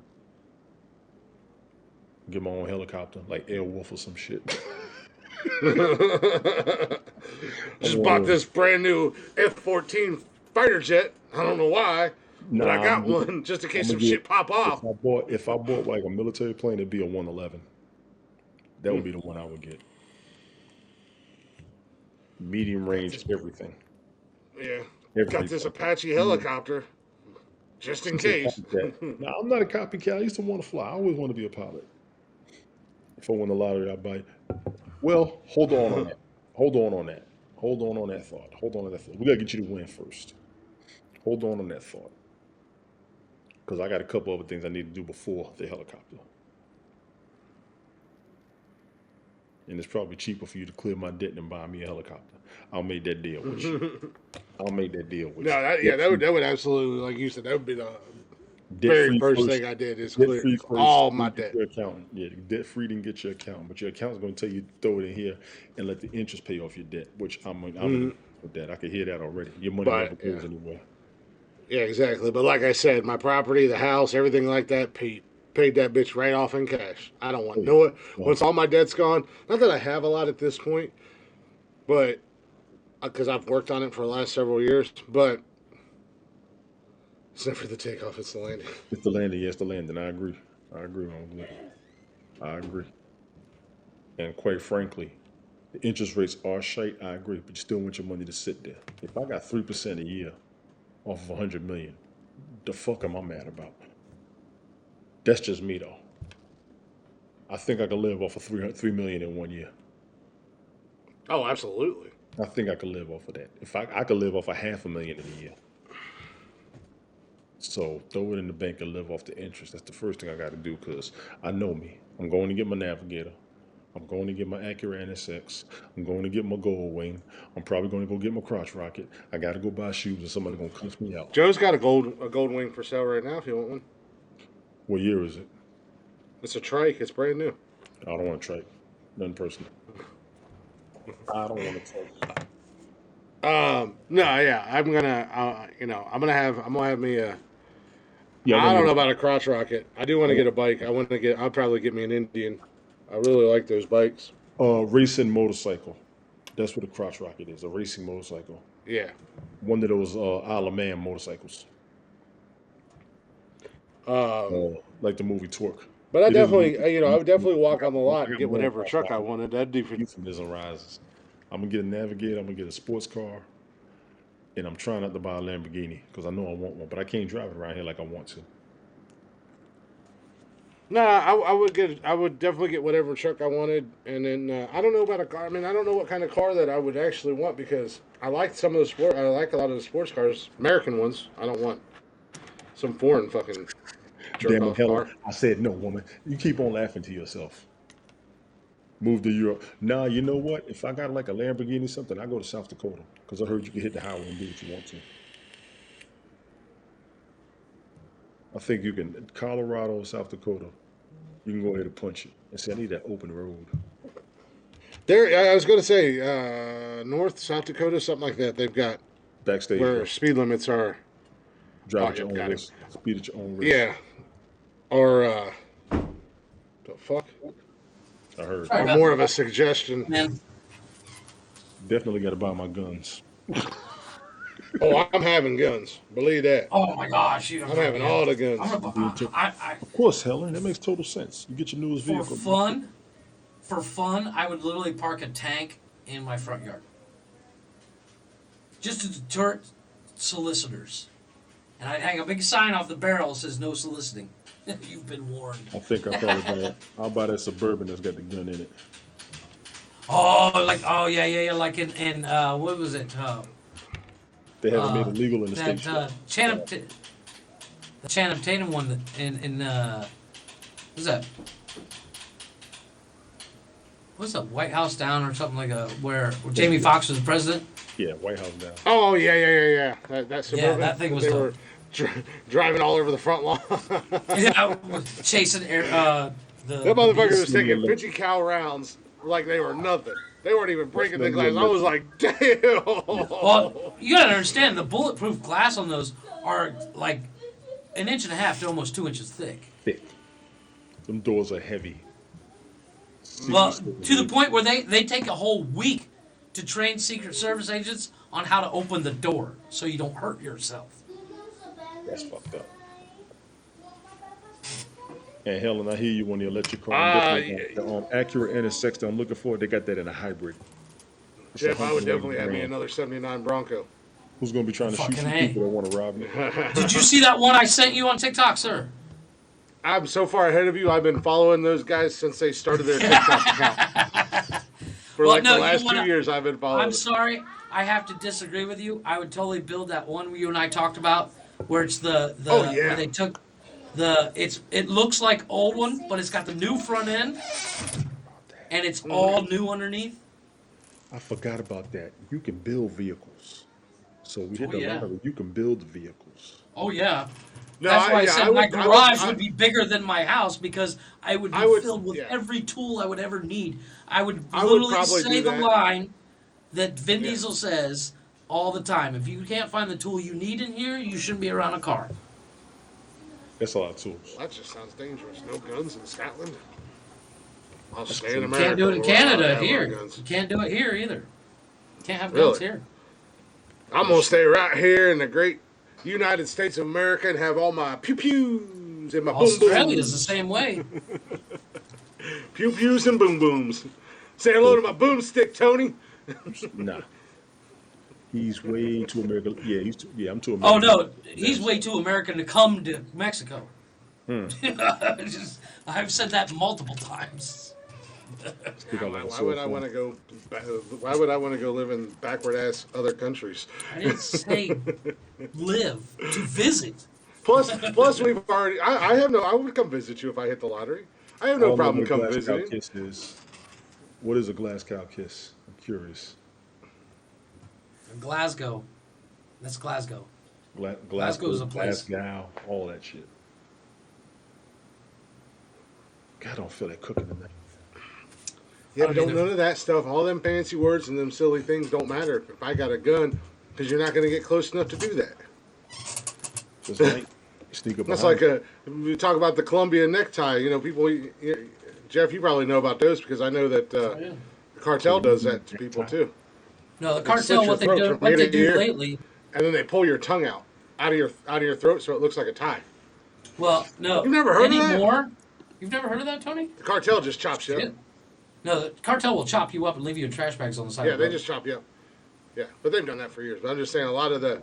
Speaker 2: Get my own helicopter, like Airwolf or some shit.
Speaker 1: Just bought this brand new F-14 fighter jet. I don't know why, but I got one just in case some shit pop off.
Speaker 2: If I bought like a military plane, it'd be a 111. That would be the one I would get. Medium range, everything.
Speaker 1: Yeah,
Speaker 2: Everything.
Speaker 1: got this Apache helicopter just in case.
Speaker 2: No, I'm not a copycat. I used to want to fly. I always want to be a pilot. If I win the lottery, I'll buy it. Well, hold on on that. Hold Hold on that thought. Hold on to that thought. We gotta get you to win first. Hold on that thought. Because I got a couple other things I need to do before the helicopter. And it's probably cheaper for you to clear my debt than buy me a helicopter. I'll make that deal with you. I'll make that deal with
Speaker 1: No,
Speaker 2: you.
Speaker 1: that would absolutely, like you said, that would be the very
Speaker 2: Debt-free
Speaker 1: first
Speaker 2: first.
Speaker 1: thing I did is clear
Speaker 2: Debt-free first.
Speaker 1: all my
Speaker 2: Get
Speaker 1: debt.
Speaker 2: your accountant. Yeah, debt-free didn't get your accountant, but your accountant's going to tell you to throw it in here and let the interest pay off your debt, which I'm with that. I can hear that already. Your money never goes anywhere.
Speaker 1: Yeah, exactly. But like I said, my property, the house, everything like that, paid that bitch right off in cash. I don't want no it. Once all my debt's gone, not that I have a lot at this point, but because I've worked on it for the last several years, but it's never the takeoff, it's the landing.
Speaker 2: It's the landing, yes, the landing. I agree. I agree on that. I agree. And quite frankly, the interest rates are shite. I agree, but you still want your money to sit there. If I got 3% a year off of 100 million, the fuck am I mad about? That's just me though. I think I could live off of 3 million in 1 year.
Speaker 1: Oh, absolutely.
Speaker 2: I think I could live off of that. If I could live off of $500,000 in a year. So throw it in the bank and live off the interest. That's the first thing I got to do because I know me. I'm going to get my Navigator. I'm going to get my Acura NSX. I'm going to get my Gold Wing. I'm probably going to go get my crotch rocket. I got to go buy shoes and somebody's going to cuss me out.
Speaker 1: Joe's got a gold wing for sale right now if you want one.
Speaker 2: What year is it?
Speaker 1: It's a trike. It's brand new.
Speaker 2: I don't want to trike. Nothing personal. I don't want to trike.
Speaker 1: No, yeah, I'm gonna have me a.
Speaker 2: Yeah,
Speaker 1: I don't know about a crotch rocket. I do want to get a bike. I'll probably get me an Indian. I really like those bikes.
Speaker 2: Racing motorcycle. That's what a crotch rocket is. A racing motorcycle.
Speaker 1: Yeah.
Speaker 2: One of those Isle of Man motorcycles. Like the movie Torque.
Speaker 1: But I definitely, I would definitely walk on the lot and get whatever truck I wanted. That'd be for
Speaker 2: Euphemism rises. I'm gonna get a Navigator. I'm gonna get a sports car, and I'm trying not to buy a Lamborghini because I know I want one, but I can't drive it around here like I want to.
Speaker 1: No, I would definitely get whatever truck I wanted, and then I don't know about a car. I mean, I don't know what kind of car that I would actually want because I like some of the sport. I like a lot of the sports cars, American ones. I don't want some foreign fucking jerk off car.
Speaker 2: I said no, woman. You keep on laughing to yourself. Move to Europe. Nah, you know what? If I got like a Lamborghini or something, I go to South Dakota because I heard you can hit the highway and do what you want to. I think you can, Colorado, South Dakota, you can go ahead and punch it and say, I need that open road.
Speaker 1: There, I was going to say, North, South Dakota, something like that. They've got
Speaker 2: Backstage.
Speaker 1: where speed limits are.
Speaker 2: Drive at your own risk. Speed at your own risk.
Speaker 1: Yeah. Or, the fuck?
Speaker 2: I heard.
Speaker 1: Or more of a suggestion.
Speaker 6: Man,
Speaker 2: Definitely got to buy my guns.
Speaker 1: Oh, I'm having guns. Believe that.
Speaker 6: oh my gosh,
Speaker 1: I'm having all the guns.
Speaker 2: Of course, Helen. That makes total sense. You get your newest vehicle.
Speaker 6: For fun, I would literally park a tank in my front yard. Just to deter solicitors. And I'd hang a big sign off the barrel that says no soliciting. You've been warned.
Speaker 2: I think I'll buy that Suburban that's got the gun in it.
Speaker 6: Oh, yeah, like in what was it?
Speaker 2: They haven't made it legal in the
Speaker 6: that
Speaker 2: States.
Speaker 6: the Channing Tatum one that in what's that? What's that? White House Down or something like where Jamie Foxx was the president?
Speaker 2: Yeah, White House Down.
Speaker 1: Oh, yeah. That Suburban.
Speaker 6: Yeah, that thing was
Speaker 1: they were driving all over the front lawn.
Speaker 6: Yeah, chasing the.
Speaker 1: That motherfucker was taking 50 cal rounds like they were nothing. They weren't even breaking the glass. I was like, damn.
Speaker 6: Well, you gotta understand the bulletproof glass on those are like 1.5 inches to almost 2 inches thick.
Speaker 2: Thick. Them doors are heavy.
Speaker 6: Well, to the point where they take a whole week to train Secret Service agents on how to open the door so you don't hurt yourself.
Speaker 2: That's fucked up. And Helen, I hear you on the electric car. The Acura NSX that I'm looking for, they got that in a hybrid.
Speaker 1: Jeff, I would definitely have me another 79 Bronco.
Speaker 2: Who's going to be trying to shoot some people that want to rob me?
Speaker 6: Did you see that one I sent you on TikTok, sir?
Speaker 1: I'm so far ahead of you. I've been following those guys since they started their TikTok account. For
Speaker 6: Well,
Speaker 1: like
Speaker 6: no,
Speaker 1: the
Speaker 6: you
Speaker 1: last
Speaker 6: wanna-
Speaker 1: 2 years, I've been following.
Speaker 6: I'm sorry, I have to disagree with you. I would totally build that one you and I talked about, where it's the
Speaker 1: Oh, yeah.
Speaker 6: where they took it looks like old one, but it's got the new front end, and it's all new underneath.
Speaker 2: I forgot about that. You can build vehicles. So we hit
Speaker 6: Oh,
Speaker 2: the
Speaker 6: yeah.
Speaker 2: lottery. You can build the vehicles.
Speaker 6: Oh yeah.
Speaker 1: No,
Speaker 6: That's why I
Speaker 1: yeah,
Speaker 6: said
Speaker 1: I
Speaker 6: my
Speaker 1: would- I would-
Speaker 6: garage
Speaker 1: I-
Speaker 6: would be bigger than my house because I would be
Speaker 1: I would-
Speaker 6: filled with
Speaker 1: yeah.
Speaker 6: every tool I would ever need. I would
Speaker 1: I would
Speaker 6: literally
Speaker 1: probably
Speaker 6: say
Speaker 1: do
Speaker 6: the
Speaker 1: that.
Speaker 6: line that Vin
Speaker 1: Yeah.
Speaker 6: Diesel says all the time. If you can't find the tool you need in here, you shouldn't be around a car.
Speaker 2: That's a lot of tools.
Speaker 1: That just sounds dangerous. No guns in Scotland. I'll stay
Speaker 2: true.
Speaker 1: in
Speaker 2: You
Speaker 1: America.
Speaker 6: Can't do it in
Speaker 1: where I
Speaker 6: Canada
Speaker 1: have my
Speaker 6: here.
Speaker 1: guns.
Speaker 6: You can't do it here either. Can't have
Speaker 1: Really?
Speaker 6: guns here.
Speaker 1: I'm gonna stay right here in the great United States of America and have all my pew pews and my boom
Speaker 6: Australia's the
Speaker 1: booms.
Speaker 6: same way.
Speaker 1: Pew pews and boom booms. Say hello to my boomstick, Tony.
Speaker 2: Nah. He's way too American. Yeah, I'm too
Speaker 6: Oh
Speaker 2: American.
Speaker 6: no, he's way too American to come to Mexico. I've said that multiple times.
Speaker 2: Stick out like a
Speaker 1: Why
Speaker 2: sore
Speaker 1: would I
Speaker 2: thumb.
Speaker 1: want to go? Why would I want to go live in backward ass other countries?
Speaker 6: I didn't say live, to visit.
Speaker 1: Plus we've already. I have no. I would come visit you if I hit the lottery. I have
Speaker 2: I
Speaker 1: no
Speaker 2: don't know
Speaker 1: problem
Speaker 2: what
Speaker 1: come
Speaker 2: glass cow
Speaker 1: visiting.
Speaker 2: kiss is. What is a glass cow kiss? I'm curious.
Speaker 6: Glasgow. That's Glasgow.
Speaker 2: Glasgow
Speaker 6: is a place.
Speaker 2: Glasgow, all that shit. God, I don't feel like cooking tonight.
Speaker 1: Yeah,
Speaker 6: I
Speaker 1: but
Speaker 6: don't
Speaker 1: don't
Speaker 6: either.
Speaker 1: none of that stuff. All them fancy words and them silly things don't matter if I got a gun, because you're not going to get close enough to do that.
Speaker 2: Just like sneak up
Speaker 1: That's
Speaker 2: behind.
Speaker 1: like we talk about the Columbia necktie. You know, people. Jeff, you probably know about those because I know that
Speaker 6: Yeah.
Speaker 1: the cartel does that to people too.
Speaker 6: No, the
Speaker 1: slit
Speaker 6: cartel.
Speaker 1: your
Speaker 6: What they
Speaker 1: throat
Speaker 6: do,
Speaker 1: from
Speaker 6: what
Speaker 1: ear
Speaker 6: they
Speaker 1: to
Speaker 6: do
Speaker 1: ear.
Speaker 6: lately.
Speaker 1: And then they pull your tongue out of your throat so it looks like a tie.
Speaker 6: Well, no.
Speaker 1: You've never heard of that?
Speaker 6: anymore. You've never heard of that, Tony?
Speaker 1: The cartel just chops you up.
Speaker 6: Yeah. No, the cartel will chop you up and leave you in trash bags on the side.
Speaker 1: Yeah,
Speaker 6: of the
Speaker 1: they
Speaker 6: road.
Speaker 1: just chop you up. Yeah, but they've done that for years. But I'm just saying, a lot of the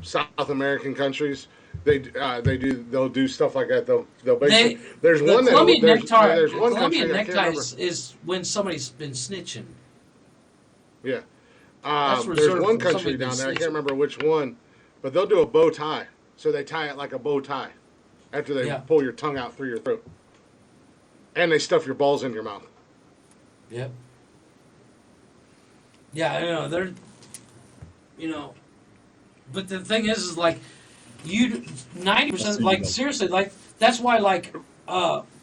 Speaker 1: South American countries, they'll do stuff like that. They'll basically. There's
Speaker 6: the
Speaker 1: one that
Speaker 6: Colombian
Speaker 1: there's,
Speaker 6: necktie.
Speaker 1: there's
Speaker 6: The
Speaker 1: one
Speaker 6: Colombian
Speaker 1: country I can't
Speaker 6: necktie
Speaker 1: remember.
Speaker 6: is when somebody's been snitching.
Speaker 1: Yeah.
Speaker 6: That's
Speaker 1: There's
Speaker 6: reserved
Speaker 1: one
Speaker 6: for
Speaker 1: country
Speaker 6: somebody
Speaker 1: down
Speaker 6: who's
Speaker 1: there. I
Speaker 6: snitching.
Speaker 1: can't remember which one, but they'll do a bow tie. So they tie it like a bow tie after they
Speaker 6: Yeah.
Speaker 1: pull your tongue out through your throat, and they stuff your balls in your mouth.
Speaker 6: Yep. Yeah, I know they're, but the thing is like, 90%, like seriously, like that's why, like,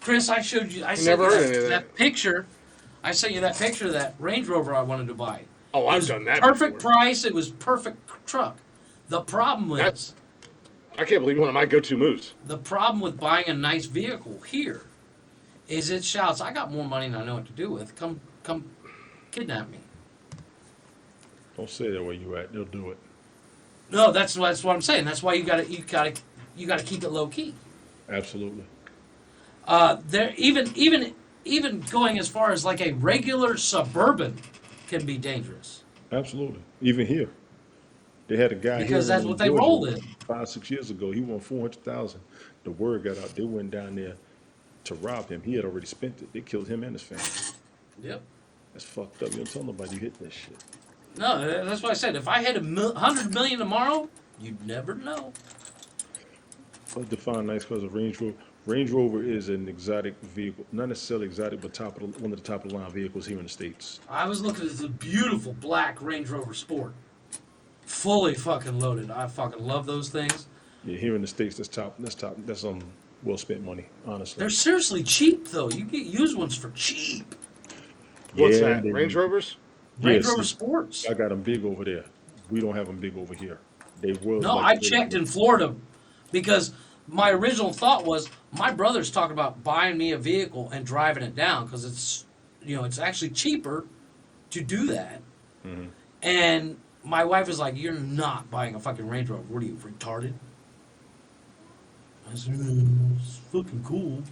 Speaker 6: Chris, I showed you, I sent
Speaker 1: Never
Speaker 6: you
Speaker 1: heard any of that.
Speaker 6: that picture. I sent you that picture of that Range Rover I wanted to buy.
Speaker 1: Oh,
Speaker 6: It
Speaker 1: I've
Speaker 6: was
Speaker 1: done that.
Speaker 6: Perfect
Speaker 1: before.
Speaker 6: price. It was perfect truck. The problem was
Speaker 1: That's- I can't believe one of my go-to moves.
Speaker 6: the problem with buying a nice vehicle here is it shouts, "I got more money than I know what to do with. Come, kidnap me."
Speaker 2: Don't say that where you at. They'll do it.
Speaker 6: No, that's what I'm saying. That's why you gotta keep it low key.
Speaker 2: Absolutely.
Speaker 6: There even going as far as like a regular Suburban can be dangerous.
Speaker 2: Absolutely. Even here. They had a guy
Speaker 6: Because
Speaker 2: here
Speaker 6: that's
Speaker 2: in
Speaker 6: what they
Speaker 2: Georgia
Speaker 6: roll in.
Speaker 2: 5-6 years ago. He won 400,000. The word got out. They went down there to rob him. He had already spent it. They killed him and his family.
Speaker 6: Yep.
Speaker 2: That's fucked up. You don't tell nobody you hit that shit.
Speaker 6: No, that's why I said if I had $100 million tomorrow, you'd never know.
Speaker 2: But define nice cars of Range Rover. Range Rover is an exotic vehicle, not necessarily exotic, but one of the top of the line vehicles here in the States.
Speaker 6: I was looking at the beautiful black Range Rover Sport, fully fucking loaded. I fucking love those things.
Speaker 2: Yeah, here in the States, that's top. That's well spent money, honestly.
Speaker 6: They're seriously cheap though. You get used ones for cheap.
Speaker 1: What's
Speaker 2: Yeah,
Speaker 1: that?
Speaker 2: they-
Speaker 1: Range Rovers?
Speaker 6: Range
Speaker 2: Yeah,
Speaker 6: Rover
Speaker 2: see,
Speaker 6: Sports.
Speaker 2: I got them big over there. We don't have them big over here. They will.
Speaker 6: No, I checked in Florida because my original thought was my brother's talking about buying me a vehicle and driving it down because it's actually cheaper to do that.
Speaker 2: Mm-hmm.
Speaker 6: And my wife is like, "You're not buying a fucking Range Rover. What are you, retarded?" I said, "It's fucking cool."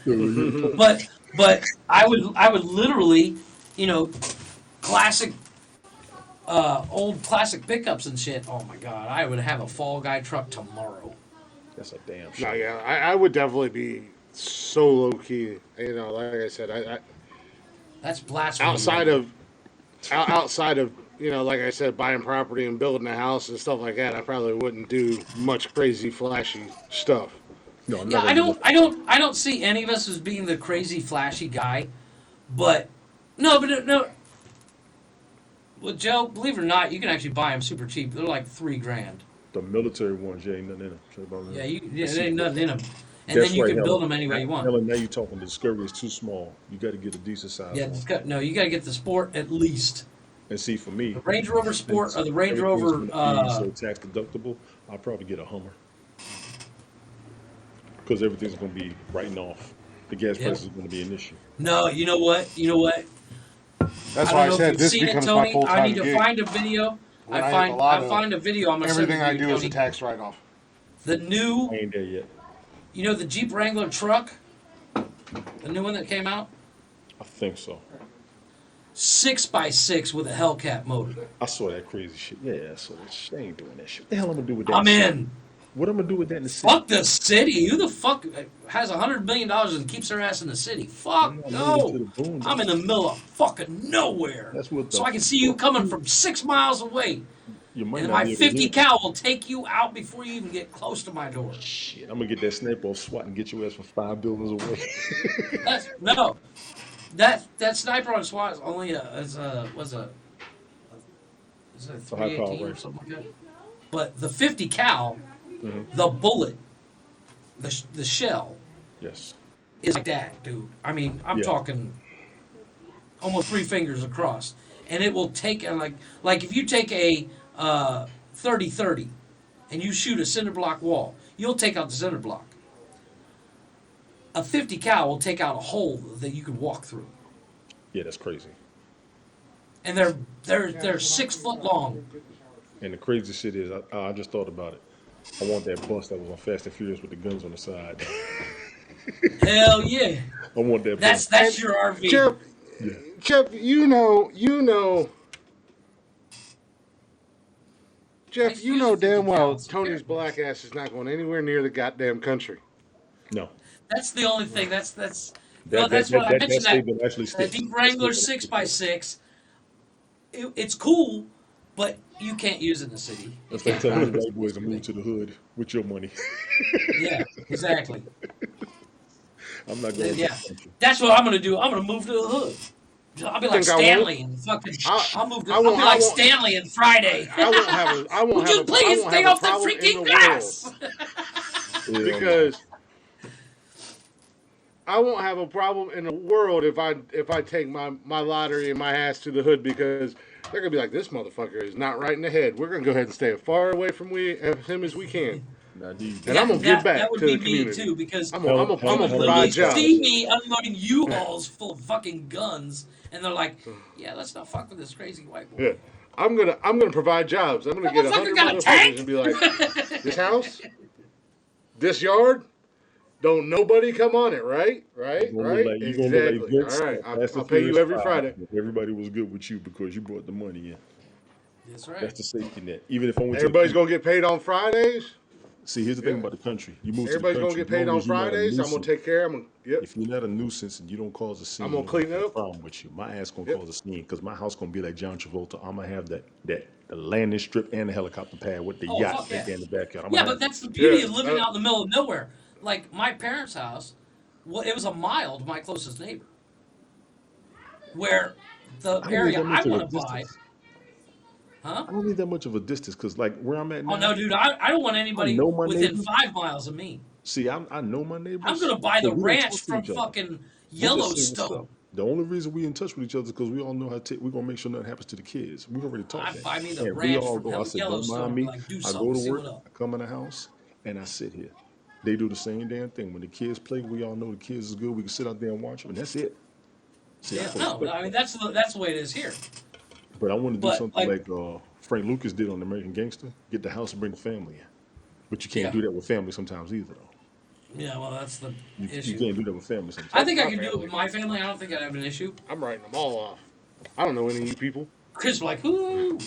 Speaker 6: But I would literally, classic, old classic pickups and shit. Oh my god, I would have a Fall Guy truck tomorrow.
Speaker 2: That's a damn
Speaker 1: No,
Speaker 2: shame.
Speaker 1: yeah, I would definitely be so low key. Like I said,
Speaker 6: That's blasphemy.
Speaker 1: outside of like I said, buying property and building a house and stuff like that, I probably wouldn't do much crazy flashy stuff.
Speaker 2: No, I'm
Speaker 6: Yeah,
Speaker 2: not gonna.
Speaker 6: I don't see any of us as being the crazy flashy guy, but no. Well, Joe, believe it or not, you can actually buy them super cheap. They're like $3,000.
Speaker 2: The military ones, ain't nothing in them.
Speaker 6: There ain't nothing in them, and
Speaker 2: That's
Speaker 6: then you
Speaker 2: right,
Speaker 6: can
Speaker 2: Helen.
Speaker 6: build them any way you want.
Speaker 2: Helen, now you're talking. The Discovery is too small. You got to get a decent size
Speaker 6: Yeah,
Speaker 2: one.
Speaker 6: you got to get the Sport at least.
Speaker 2: And see, for me,
Speaker 6: The Range Rover Sport or the Range
Speaker 2: everything's
Speaker 6: Rover.
Speaker 2: gonna be so tax deductible. I'll probably get a Hummer because everything's going to be writing off. The gas
Speaker 6: Yep.
Speaker 2: price is going to be an issue.
Speaker 6: No, you know what?
Speaker 1: That's
Speaker 6: I
Speaker 1: why I
Speaker 6: don't know
Speaker 1: said
Speaker 6: if you've
Speaker 1: this
Speaker 6: seen it,
Speaker 1: becomes my
Speaker 6: Tony.
Speaker 1: full
Speaker 6: I
Speaker 1: time
Speaker 6: need to
Speaker 1: gig.
Speaker 6: find a video.
Speaker 1: When I have a lot of
Speaker 6: find a video. I'm gonna send
Speaker 1: Everything
Speaker 6: it to
Speaker 1: I
Speaker 6: you,
Speaker 1: do is a
Speaker 6: Tony.
Speaker 1: tax write off.
Speaker 6: The
Speaker 2: I
Speaker 6: new,
Speaker 2: ain't there yet.
Speaker 6: the Jeep Wrangler truck, the new one that came out,
Speaker 2: I think so.
Speaker 6: 6x6 with a Hellcat motor.
Speaker 2: I saw that crazy shit. Yeah, I saw that shit. They ain't doing that shit. What the hell I'm going to do with that?
Speaker 6: I'm in.
Speaker 2: What I'm going to do with that in the city?
Speaker 6: Fuck the city. Who the fuck has $100 million and keeps their ass in the city? Fuck
Speaker 2: I'm not moving
Speaker 6: no.
Speaker 2: to the boondocks.
Speaker 6: I'm in the middle of fucking nowhere.
Speaker 2: That's what the
Speaker 6: So I can see you coming from 6 miles away.
Speaker 2: You might
Speaker 6: And
Speaker 2: not
Speaker 6: my
Speaker 2: be able to
Speaker 6: 50
Speaker 2: hear it.
Speaker 6: cal will take you out before you even get close to my door.
Speaker 2: Shit, I'm going to get that sniper off SWAT and get your ass from 5 buildings away.
Speaker 6: That sniper on SWAT is only is a
Speaker 2: high power
Speaker 6: 318 or
Speaker 2: rifle.
Speaker 6: something like that. But the 50 cal,
Speaker 2: Mm-hmm.
Speaker 6: the bullet, the shell
Speaker 2: Yes.
Speaker 6: is like that, dude. I mean, I'm
Speaker 2: Yeah.
Speaker 6: talking almost 3 fingers across, and it will take like if you take a 30-30 and you shoot a cinder block wall, you'll take out the cinder block. A 50 cal will take out a hole that you could walk through,
Speaker 2: Yeah, that's crazy.
Speaker 6: and they're 6 foot long.
Speaker 2: And the crazy shit is, I just thought about it. I want that bus that was on Fast and Furious with the guns on the side.
Speaker 6: Hell yeah,
Speaker 2: I want that
Speaker 6: that's
Speaker 2: bus.
Speaker 6: your RV.
Speaker 1: Jeff, Jeff, you know damn well Tony's black ass is not going anywhere near the goddamn country.
Speaker 2: No.
Speaker 6: That's the only thing. That's
Speaker 2: That
Speaker 6: what I mentioned.
Speaker 2: that statement actually
Speaker 6: That
Speaker 2: sticks.
Speaker 6: Jeep Wrangler 6x6. It's cool, but you can't use it in the city.
Speaker 2: That's like telling the white boys to move to the hood with your money.
Speaker 6: Yeah, exactly.
Speaker 2: I'm not going to
Speaker 6: Yeah,
Speaker 2: the country.
Speaker 6: that's what I'm gonna do. I'm gonna move to the hood. I'll be like
Speaker 1: Think I won't?
Speaker 6: Stanley and fucking. I'll move.
Speaker 1: I
Speaker 6: I'll
Speaker 1: won't-
Speaker 6: be
Speaker 1: I
Speaker 6: like
Speaker 1: won't-
Speaker 6: Stanley and Friday.
Speaker 1: I won't
Speaker 6: Would
Speaker 1: have
Speaker 6: you
Speaker 1: a,
Speaker 6: please
Speaker 1: I won't
Speaker 6: stay
Speaker 1: have a
Speaker 6: off the
Speaker 1: problem in
Speaker 6: freaking
Speaker 1: the
Speaker 6: grass?
Speaker 1: world. Because I won't have a problem in the world if I take my lottery and my ass to the hood, because they're gonna be like, this motherfucker is not right in the head. We're gonna go ahead and stay as far away from him as we can.
Speaker 2: Now, these,
Speaker 1: And I'm gonna give back
Speaker 6: That would
Speaker 1: to
Speaker 6: be
Speaker 1: the community.
Speaker 6: me too, because
Speaker 1: I'm gonna
Speaker 6: you
Speaker 1: provide
Speaker 6: literally
Speaker 1: jobs.
Speaker 6: see me unloading U-Hauls full of fucking guns, and they're like, "Yeah, let's not fuck with this crazy white boy."
Speaker 1: Yeah. I'm gonna provide jobs. I'm gonna
Speaker 6: That
Speaker 1: get
Speaker 6: motherfucker
Speaker 1: 100
Speaker 6: got a
Speaker 1: motherfuckers
Speaker 6: tank?
Speaker 1: and be like, this house, this yard, don't nobody come on it, right? Right?
Speaker 2: You're
Speaker 1: Right?
Speaker 2: gonna look like Vince
Speaker 1: All right.
Speaker 2: on Fast
Speaker 1: I'll
Speaker 2: and
Speaker 1: pay you
Speaker 2: Furious
Speaker 1: every
Speaker 2: 5.
Speaker 1: Friday.
Speaker 2: Everybody was good with you because you brought the money in.
Speaker 6: That's right.
Speaker 2: That's the safety net. Even if I went
Speaker 1: Everybody's
Speaker 2: to
Speaker 1: gonna get paid on Fridays.
Speaker 2: see, here's the thing about the country. You move
Speaker 1: Everybody's
Speaker 2: to the
Speaker 1: gonna
Speaker 2: country,
Speaker 1: get paid
Speaker 2: as long
Speaker 1: on
Speaker 2: as you're not a
Speaker 1: Fridays. I'm gonna
Speaker 2: nuisance.
Speaker 1: take care of them. Yep.
Speaker 2: If you're not a nuisance and you don't cause a scene,
Speaker 1: I'm gonna clean it
Speaker 2: no
Speaker 1: up.
Speaker 2: problem with you. My ass gonna
Speaker 1: Yep.
Speaker 2: cause a scene because my house gonna be like John Travolta. I'm gonna have the landing strip and the helicopter pad with the
Speaker 6: Oh,
Speaker 2: yacht
Speaker 6: fuck
Speaker 2: right
Speaker 6: yeah.
Speaker 2: there in the backyard. I'm
Speaker 6: Yeah,
Speaker 2: gonna
Speaker 6: but
Speaker 2: have-
Speaker 6: that's the beauty
Speaker 1: Yeah,
Speaker 6: of living out in the middle of nowhere. Like my parents' house, it was a mile to my closest neighbor. Where the
Speaker 2: I don't
Speaker 6: area
Speaker 2: need that much
Speaker 6: I
Speaker 2: of a
Speaker 6: want to buy,
Speaker 2: distance.
Speaker 6: huh?
Speaker 2: I don't need that much of a distance because like where I'm at now.
Speaker 6: Oh no, dude, I don't want anybody
Speaker 2: I know my
Speaker 6: within
Speaker 2: neighbors.
Speaker 6: 5 miles of me.
Speaker 2: See, I know my neighbors.
Speaker 6: I'm gonna buy
Speaker 2: so
Speaker 6: the
Speaker 2: we don't
Speaker 6: ranch
Speaker 2: talk to
Speaker 6: from
Speaker 2: each other.
Speaker 6: fucking
Speaker 2: We just say what's
Speaker 6: Yellowstone.
Speaker 2: up. The only reason we in touch with each other is because we all know how to. We're gonna make sure nothing happens to the kids. We already talked.
Speaker 6: I buy me the
Speaker 2: and we
Speaker 6: ranch
Speaker 2: all
Speaker 6: from
Speaker 2: go. I said, don't
Speaker 6: Yellowstone.
Speaker 2: mind me.
Speaker 6: Like, do
Speaker 2: I
Speaker 6: something.
Speaker 2: go to
Speaker 6: See
Speaker 2: work.
Speaker 6: what up.
Speaker 2: I come in the house and I sit here. They do the same damn thing. When the kids play, we all know the kids is good. We can sit out there and watch them, and that's it. See, I
Speaker 6: Yeah,
Speaker 2: can
Speaker 6: no,
Speaker 2: respect
Speaker 6: I mean
Speaker 2: that.
Speaker 6: that's the way it is here.
Speaker 2: But I want to do
Speaker 6: but,
Speaker 2: something
Speaker 6: like-
Speaker 2: like Frank Lucas did on American Gangster. Get the house and bring the family in. But you can't
Speaker 6: Yeah.
Speaker 2: do that with family sometimes either, though.
Speaker 6: Yeah, well, that's the
Speaker 2: You
Speaker 6: issue.
Speaker 2: can't do that with family sometimes.
Speaker 6: I think I can do it with my family. I don't think I'd have an issue.
Speaker 1: I'm writing them all off. I don't know any of you people.
Speaker 6: Chris was like, ooh.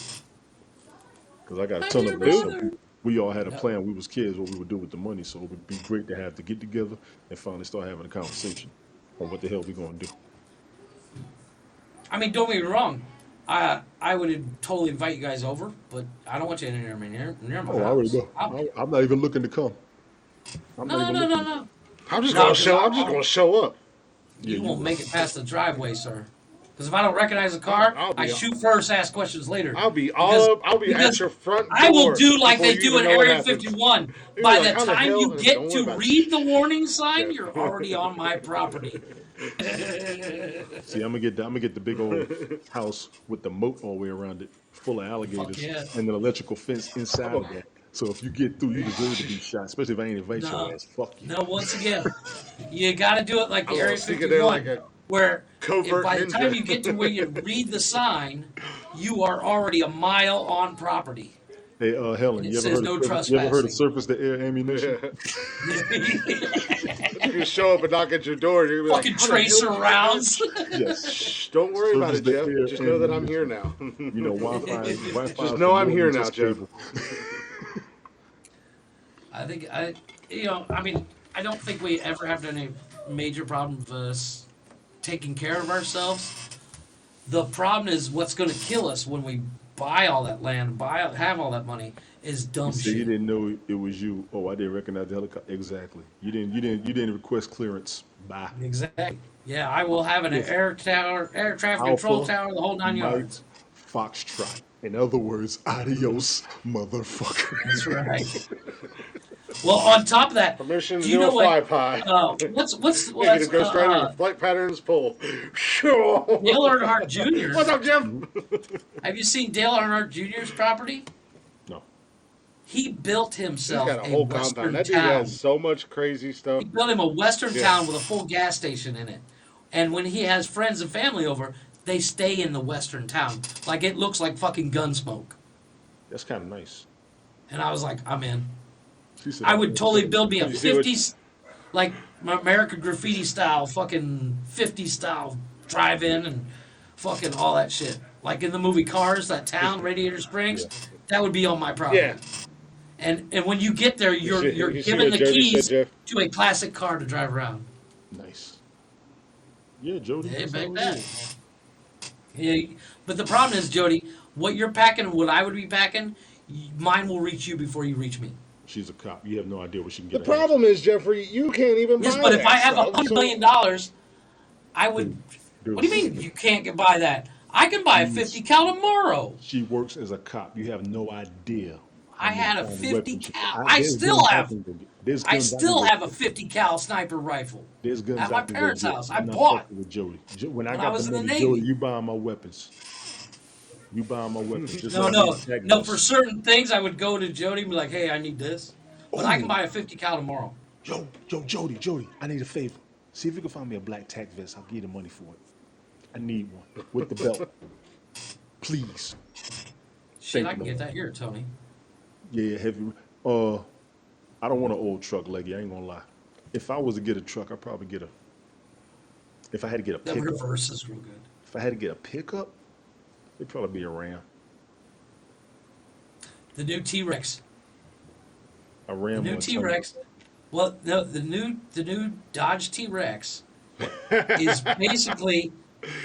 Speaker 2: Because I got a
Speaker 6: My
Speaker 2: ton
Speaker 6: dear
Speaker 2: of us. So
Speaker 6: brother.
Speaker 2: we all had a
Speaker 6: Yeah.
Speaker 2: plan. We was kids what we would do with the money. So it would be great to have to get together and finally start having a conversation on what the hell we gonna do.
Speaker 6: I mean, don't get me wrong. I would totally invite you guys over, but I don't want you near me near my
Speaker 2: Oh, I
Speaker 6: house.
Speaker 2: already know. I'm not even looking to come. I'm not even looking.
Speaker 6: No.
Speaker 1: I'm just
Speaker 6: No,
Speaker 1: gonna
Speaker 6: 'cause
Speaker 1: show. I'm just gonna show up.
Speaker 6: You
Speaker 2: Yeah,
Speaker 6: won't
Speaker 2: you
Speaker 6: make it past the driveway, sir. Because if I don't recognize the car,
Speaker 1: I'll be-
Speaker 6: I shoot first, ask questions later.
Speaker 1: I'll be
Speaker 6: Because-
Speaker 1: all up. I'll be at
Speaker 6: because
Speaker 1: your front door.
Speaker 6: I will do like
Speaker 1: before
Speaker 6: they
Speaker 1: you
Speaker 6: do
Speaker 1: even
Speaker 6: in
Speaker 1: know what
Speaker 6: Area
Speaker 1: happens.
Speaker 6: 51.
Speaker 1: You're
Speaker 6: By
Speaker 1: like,
Speaker 6: the
Speaker 1: how the
Speaker 6: time
Speaker 1: hell?
Speaker 6: you
Speaker 1: Don't
Speaker 6: get
Speaker 1: worry
Speaker 6: to
Speaker 1: about it.
Speaker 6: read the warning sign,
Speaker 1: Yeah.
Speaker 6: you're already on my property.
Speaker 2: See, I'm gonna get the big old house with the moat all the way around it, full of alligators,
Speaker 6: yeah.
Speaker 2: and an electrical fence inside of that. So if you get through, you deserve to be shot. Especially if I ain't invite
Speaker 6: No.
Speaker 2: your ass. Fuck you.
Speaker 6: No, once again, you got to do it like the
Speaker 1: I'm gonna
Speaker 6: Area
Speaker 1: sneak it there
Speaker 6: 51,
Speaker 1: like a
Speaker 6: where
Speaker 1: covert
Speaker 6: by the time
Speaker 1: ninja.
Speaker 6: you get to where you read the sign, you are already a mile on property.
Speaker 2: Hey, Helen,
Speaker 6: It
Speaker 2: you ever
Speaker 6: says
Speaker 2: heard
Speaker 6: no
Speaker 2: of you ever heard of
Speaker 6: trespassing.
Speaker 2: surface to air ammunition?
Speaker 1: You can show up and knock at your door. You're gonna be
Speaker 6: Fucking
Speaker 1: like, how the
Speaker 6: tracer
Speaker 1: hell-
Speaker 6: rounds.
Speaker 2: Yes.
Speaker 1: Shh, don't worry about it,
Speaker 2: Surface
Speaker 1: Jeff.
Speaker 2: to air
Speaker 1: Just know that I'm
Speaker 2: ammunition.
Speaker 1: here now.
Speaker 2: You know, Wi-Fi.
Speaker 1: Just know I'm here now, Jeff.
Speaker 6: I think I mean, I don't think we ever have any major problem with us taking care of ourselves. The problem is what's going to kill us when we buy all that land, have all that money is dumb
Speaker 2: So you
Speaker 6: shit.
Speaker 2: didn't know it was you. Oh, I didn't recognize the helicopter. Exactly. You didn't request clearance. Bye.
Speaker 6: Exactly. Yeah, I will have an air traffic control
Speaker 2: Alpha,
Speaker 6: tower, the whole 9 yards.
Speaker 2: Mike, Foxtrot. In other words, adios, motherfucker.
Speaker 6: That's right. Well, on top of that,
Speaker 1: Permission
Speaker 6: do you know
Speaker 1: zero
Speaker 6: what?
Speaker 1: fly pie.
Speaker 6: What's
Speaker 1: You can go straight on flight patterns pull. Sure.
Speaker 6: Dale Earnhardt Jr.
Speaker 1: What's up, Jeff?
Speaker 6: Have you seen Dale Earnhardt Jr.'s property?
Speaker 2: No.
Speaker 6: He built
Speaker 1: He's
Speaker 6: himself
Speaker 1: got a whole
Speaker 6: western
Speaker 1: compound. That dude
Speaker 6: town.
Speaker 1: has so much crazy stuff.
Speaker 6: He built him a western
Speaker 1: Yeah.
Speaker 6: town with a full gas station in it. And when he has friends and family over, they stay in the western town. Like it looks like fucking Gunsmoke.
Speaker 2: That's kind of nice.
Speaker 6: And I was like, I'm in.
Speaker 2: She said,
Speaker 6: I would totally build me a
Speaker 1: You see what-
Speaker 6: 50s, like American Graffiti style, fucking 50 style drive-in and fucking all that shit. Like in the movie Cars, that town, Radiator Springs, that would be on my property.
Speaker 1: Yeah.
Speaker 6: And when you get there, you're
Speaker 1: You see
Speaker 6: given
Speaker 1: what
Speaker 6: the
Speaker 1: Jody
Speaker 6: keys
Speaker 1: said, Jeff?
Speaker 6: to a classic car to drive around.
Speaker 2: Nice. Yeah, Jody.
Speaker 6: Yeah,
Speaker 2: that's
Speaker 6: back
Speaker 2: how it
Speaker 6: that.
Speaker 2: is.
Speaker 6: Yeah, but the problem is, Jody, what you're packing, what I would be packing, mine will reach you before you reach me.
Speaker 2: She's a cop. You have no idea what she can
Speaker 1: The
Speaker 2: get.
Speaker 1: problem is, Jeffrey, you can't even
Speaker 6: Yes,
Speaker 1: buy
Speaker 6: but if
Speaker 1: that
Speaker 6: I have
Speaker 1: stuff,
Speaker 6: $100
Speaker 1: so-
Speaker 6: million, I would.
Speaker 2: Dude,
Speaker 6: What do you mean you can't get buy that? I can buy a 50 cal tomorrow.
Speaker 2: She works as a cop. You have no idea.
Speaker 6: I had a
Speaker 2: how many
Speaker 6: 50
Speaker 2: weapons she-
Speaker 6: cal.
Speaker 2: I-
Speaker 6: I
Speaker 2: there's
Speaker 6: still
Speaker 2: guns
Speaker 6: have.
Speaker 2: can go get. There's
Speaker 6: I
Speaker 2: guns
Speaker 6: still
Speaker 2: can
Speaker 6: have
Speaker 2: go
Speaker 6: a
Speaker 2: get.
Speaker 6: 50 cal sniper rifle.
Speaker 2: There's guns
Speaker 6: at
Speaker 2: I
Speaker 6: my
Speaker 2: can go
Speaker 6: parents'
Speaker 2: get.
Speaker 6: house.
Speaker 2: I'm
Speaker 6: I
Speaker 2: not
Speaker 6: bought.
Speaker 2: fucking with Jody. When I
Speaker 6: When I
Speaker 2: got
Speaker 6: was
Speaker 2: the
Speaker 6: in the
Speaker 2: money,
Speaker 6: Navy.
Speaker 2: Jody, you buying my weapons. You buying my weapons. Just
Speaker 6: No,
Speaker 2: like
Speaker 6: no,
Speaker 2: these tag
Speaker 6: no.
Speaker 2: guns.
Speaker 6: For certain things, I would go to Jody and be like, "Hey, I need this," but I can buy a 50 cal tomorrow.
Speaker 2: Yo, Jody, I need a favor. See if you can find me a black tack vest. I'll give you the money for it. I need one with the belt. Please.
Speaker 6: Shit,
Speaker 2: Thank
Speaker 6: I can
Speaker 2: you.
Speaker 6: get that here, Tony.
Speaker 2: Yeah, heavy. I don't want an old truck, Leggy. I ain't gonna lie. If I was to get a truck, I'd probably get a. If I had to get a
Speaker 6: The
Speaker 2: pickup,
Speaker 6: reverse is real good.
Speaker 2: if I had to get a pickup, it'd probably be a Ram.
Speaker 6: The new T-Rex.
Speaker 2: A
Speaker 6: The
Speaker 2: Ram.
Speaker 6: new
Speaker 2: or a
Speaker 6: T-Rex. Well, no, the new Dodge T-Rex is basically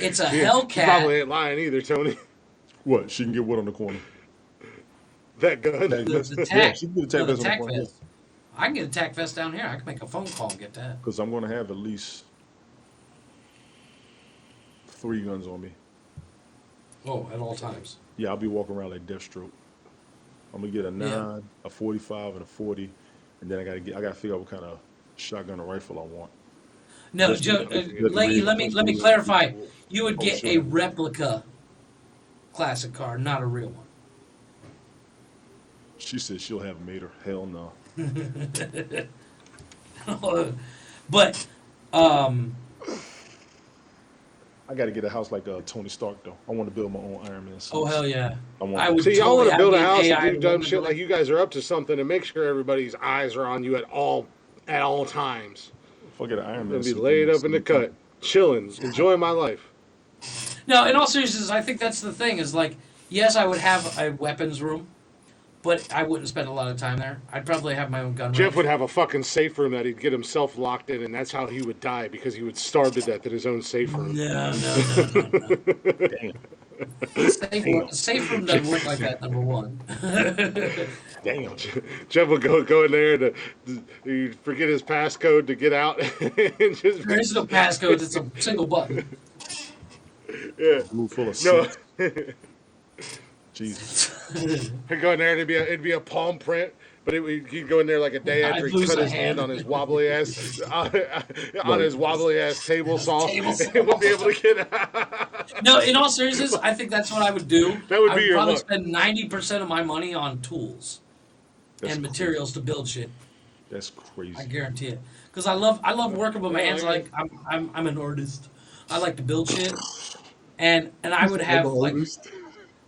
Speaker 6: it's a
Speaker 1: You
Speaker 6: Hellcat.
Speaker 1: probably ain't lying either, Tony.
Speaker 2: What? She can get what on the corner?
Speaker 1: That gun.
Speaker 6: The
Speaker 2: Yeah,
Speaker 6: tack.
Speaker 2: she can get a tack
Speaker 6: No, the
Speaker 2: vest on the
Speaker 6: tack
Speaker 2: corner.
Speaker 6: vest. I can get a tack vest down here. I can make a phone call and get that.
Speaker 2: Because I'm gonna have at least 3 guns on me.
Speaker 6: Oh, at all times.
Speaker 2: Yeah, I'll be walking around like Deathstroke. I'm gonna get a 9,
Speaker 6: Yeah.
Speaker 2: a 45, and a 40, and then I gotta figure out what kind of shotgun or rifle I want.
Speaker 6: No,
Speaker 2: That's
Speaker 6: Joe,
Speaker 2: the- that's the
Speaker 6: Leggy,
Speaker 2: reason.
Speaker 6: let me
Speaker 2: That's the
Speaker 6: clarify. You would
Speaker 2: Oh,
Speaker 6: get
Speaker 2: sure.
Speaker 6: a replica classic car, not a real one.
Speaker 2: She said she'll have made her. Hell no.
Speaker 6: But
Speaker 2: I gotta get a house like Tony Stark though. I want to build my own Iron Man suits.
Speaker 6: oh hell yeah,
Speaker 2: I want
Speaker 6: I
Speaker 2: that.
Speaker 6: would.
Speaker 1: See, y'all want to build a
Speaker 6: totally
Speaker 1: house
Speaker 6: have
Speaker 1: and
Speaker 6: the
Speaker 1: do
Speaker 6: AI
Speaker 1: dumb shit
Speaker 6: woman
Speaker 1: like you guys are up to something and make sure everybody's eyes are on you at all times.
Speaker 2: If I get an Iron
Speaker 1: I'm
Speaker 2: Man
Speaker 1: gonna be
Speaker 2: suit,
Speaker 1: laid
Speaker 2: I'm
Speaker 1: up in the
Speaker 2: gonna
Speaker 1: cut, chilling, enjoying my life.
Speaker 6: No, in all seriousness, I think that's the thing. Is like, yes, I would have a weapons room, but I wouldn't spend a lot of time there. I'd probably have my own gun
Speaker 1: Jeff
Speaker 6: range.
Speaker 1: would have a fucking safe room that he'd get himself locked in, and that's how he would die because he would starve to death in his own safe room.
Speaker 6: No.
Speaker 2: Damn.
Speaker 6: Safe room doesn't work like that. Number one.
Speaker 2: Damn.
Speaker 1: Jeff would go in there to he'd forget his passcode to get out, and just
Speaker 6: There is no passcodes. It's a single button.
Speaker 1: yeah.
Speaker 2: Room full of
Speaker 1: No,
Speaker 2: seats. Jesus.
Speaker 1: he'd go in there and it'd be a palm print. But he'd go in there like a day after
Speaker 6: I'd
Speaker 1: he
Speaker 6: lose
Speaker 1: cut
Speaker 6: a
Speaker 1: his hand
Speaker 6: hand.
Speaker 1: on his wobbly ass on his wobbly ass table saw.
Speaker 6: Table saw.
Speaker 1: He wouldn't be able to get out.
Speaker 6: No, in all seriousness, I think that's what I would do.
Speaker 1: That would
Speaker 6: I
Speaker 1: be
Speaker 6: would
Speaker 1: your
Speaker 6: probably
Speaker 1: look.
Speaker 6: spend 90% of my money on tools
Speaker 2: That's
Speaker 6: and materials to build shit.
Speaker 2: That's
Speaker 6: I
Speaker 2: crazy.
Speaker 6: guarantee it. Because I love working with my hands. Like I'm an artist. I like to build shit, and I would have like.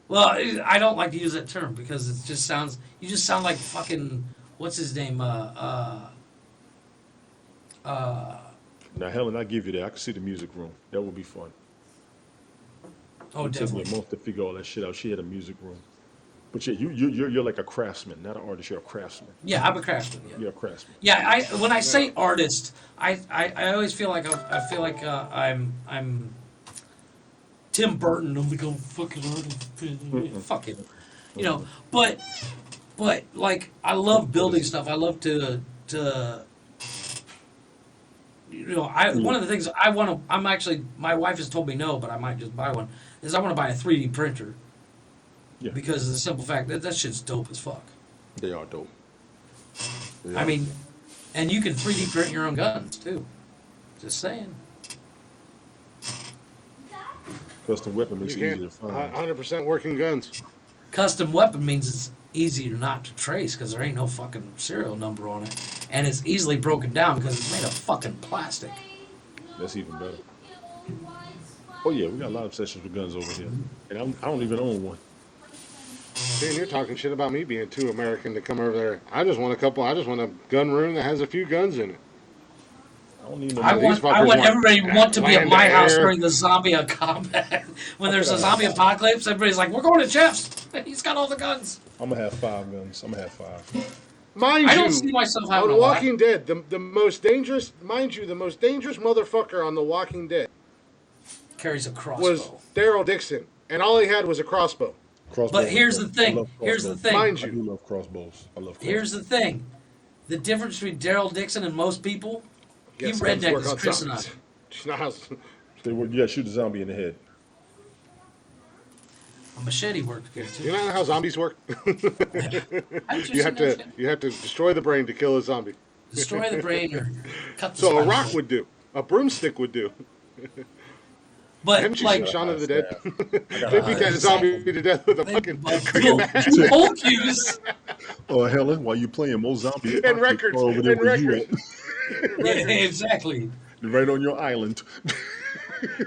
Speaker 6: Well, I don't like to use that term because it just sounds. You just sound like fucking. What's his name?
Speaker 2: Now, Helen, I give you that. I can see the music room. That would be fun.
Speaker 6: Oh,
Speaker 2: It took me a
Speaker 6: definitely.
Speaker 2: month to figure all that shit out. She had a music room. But yeah, you're like a craftsman, not an artist. You're a craftsman.
Speaker 6: Yeah, I'm a craftsman. Yeah.
Speaker 2: You're a craftsman.
Speaker 6: Yeah, when I say artist, I always feel like I'm Tim Burton. I'm like a fucking artist. Fuck him, you know. But like I love building stuff. I love to you know. One of the things I want to. I'm actually my wife has told me no, but I might just buy one. Is I want to buy a 3D printer
Speaker 2: Yeah,
Speaker 6: because of the simple fact that shit's dope as fuck.
Speaker 2: they are dope. They
Speaker 6: I
Speaker 2: are.
Speaker 6: mean, and you can 3D print your own guns too. Just saying.
Speaker 2: Custom weapon makes
Speaker 1: You
Speaker 2: it easier to
Speaker 1: can't.
Speaker 2: find.
Speaker 1: 100% working guns.
Speaker 6: Custom weapon means it's easier not to trace because there ain't no fucking serial number on it, and it's easily broken down because it's made of fucking plastic.
Speaker 2: That's even better. Oh yeah, we got a lot of sessions with guns over here, and I don't even own one.
Speaker 1: See, and you're talking shit about me being too American to come over there. I just want a couple. I just want a gun room that has a few guns in it.
Speaker 2: I don't need no
Speaker 6: I
Speaker 2: money.
Speaker 1: These
Speaker 6: want
Speaker 1: fuckers want
Speaker 6: everybody want to be at
Speaker 1: land
Speaker 6: my
Speaker 1: to
Speaker 6: house
Speaker 1: air.
Speaker 6: during the zombie combat. When there's a zombie apocalypse, everybody's like, "We're going to Jeff's. He's got all the guns."
Speaker 2: I'm gonna have 5 guns. I'm gonna have 5.
Speaker 1: Mind
Speaker 6: I
Speaker 1: you,
Speaker 6: don't see myself having
Speaker 1: on
Speaker 6: a lot.
Speaker 1: Walking Dead, the most dangerous, mind you, the most dangerous motherfucker on The Walking Dead
Speaker 6: Carries a
Speaker 1: was
Speaker 6: crossbow.
Speaker 1: Daryl Dixon, and all he had was a crossbow.
Speaker 2: Crossbows.
Speaker 6: But here's the
Speaker 2: I
Speaker 6: thing.
Speaker 2: love
Speaker 6: Here's the
Speaker 2: crossbows.
Speaker 6: thing.
Speaker 1: Mind
Speaker 2: I do
Speaker 1: you,
Speaker 2: love crossbows. I love crossbows.
Speaker 6: Here's the thing. The difference between Daryl Dixon and most people, he
Speaker 1: yes, guns
Speaker 6: redneck
Speaker 1: work
Speaker 6: as
Speaker 1: on
Speaker 6: Chris and I.
Speaker 1: zombies. You know how-
Speaker 2: They would, yeah, shoot a zombie in the head.
Speaker 6: A machete worked good
Speaker 1: you
Speaker 6: too.
Speaker 1: know how zombies work.
Speaker 6: Haven't you
Speaker 1: You have
Speaker 6: seen that
Speaker 1: to
Speaker 6: shit?
Speaker 1: you have to destroy the brain to kill a zombie.
Speaker 6: Destroy the brain or cut the
Speaker 1: So a
Speaker 6: spinal
Speaker 1: rock
Speaker 6: cord.
Speaker 1: would do. A broomstick would do.
Speaker 6: But
Speaker 1: Haven't you
Speaker 6: like,
Speaker 1: seen Shaun of the Dead?
Speaker 2: got
Speaker 1: They
Speaker 2: a
Speaker 1: beat that zombie to death with a fucking cricket bat.
Speaker 6: Pole cues.
Speaker 2: Oh, Helen, while you playing more zombies,
Speaker 1: And records,
Speaker 2: over there
Speaker 1: and
Speaker 2: where you
Speaker 1: records.
Speaker 6: Yeah, exactly.
Speaker 2: at, right on your island.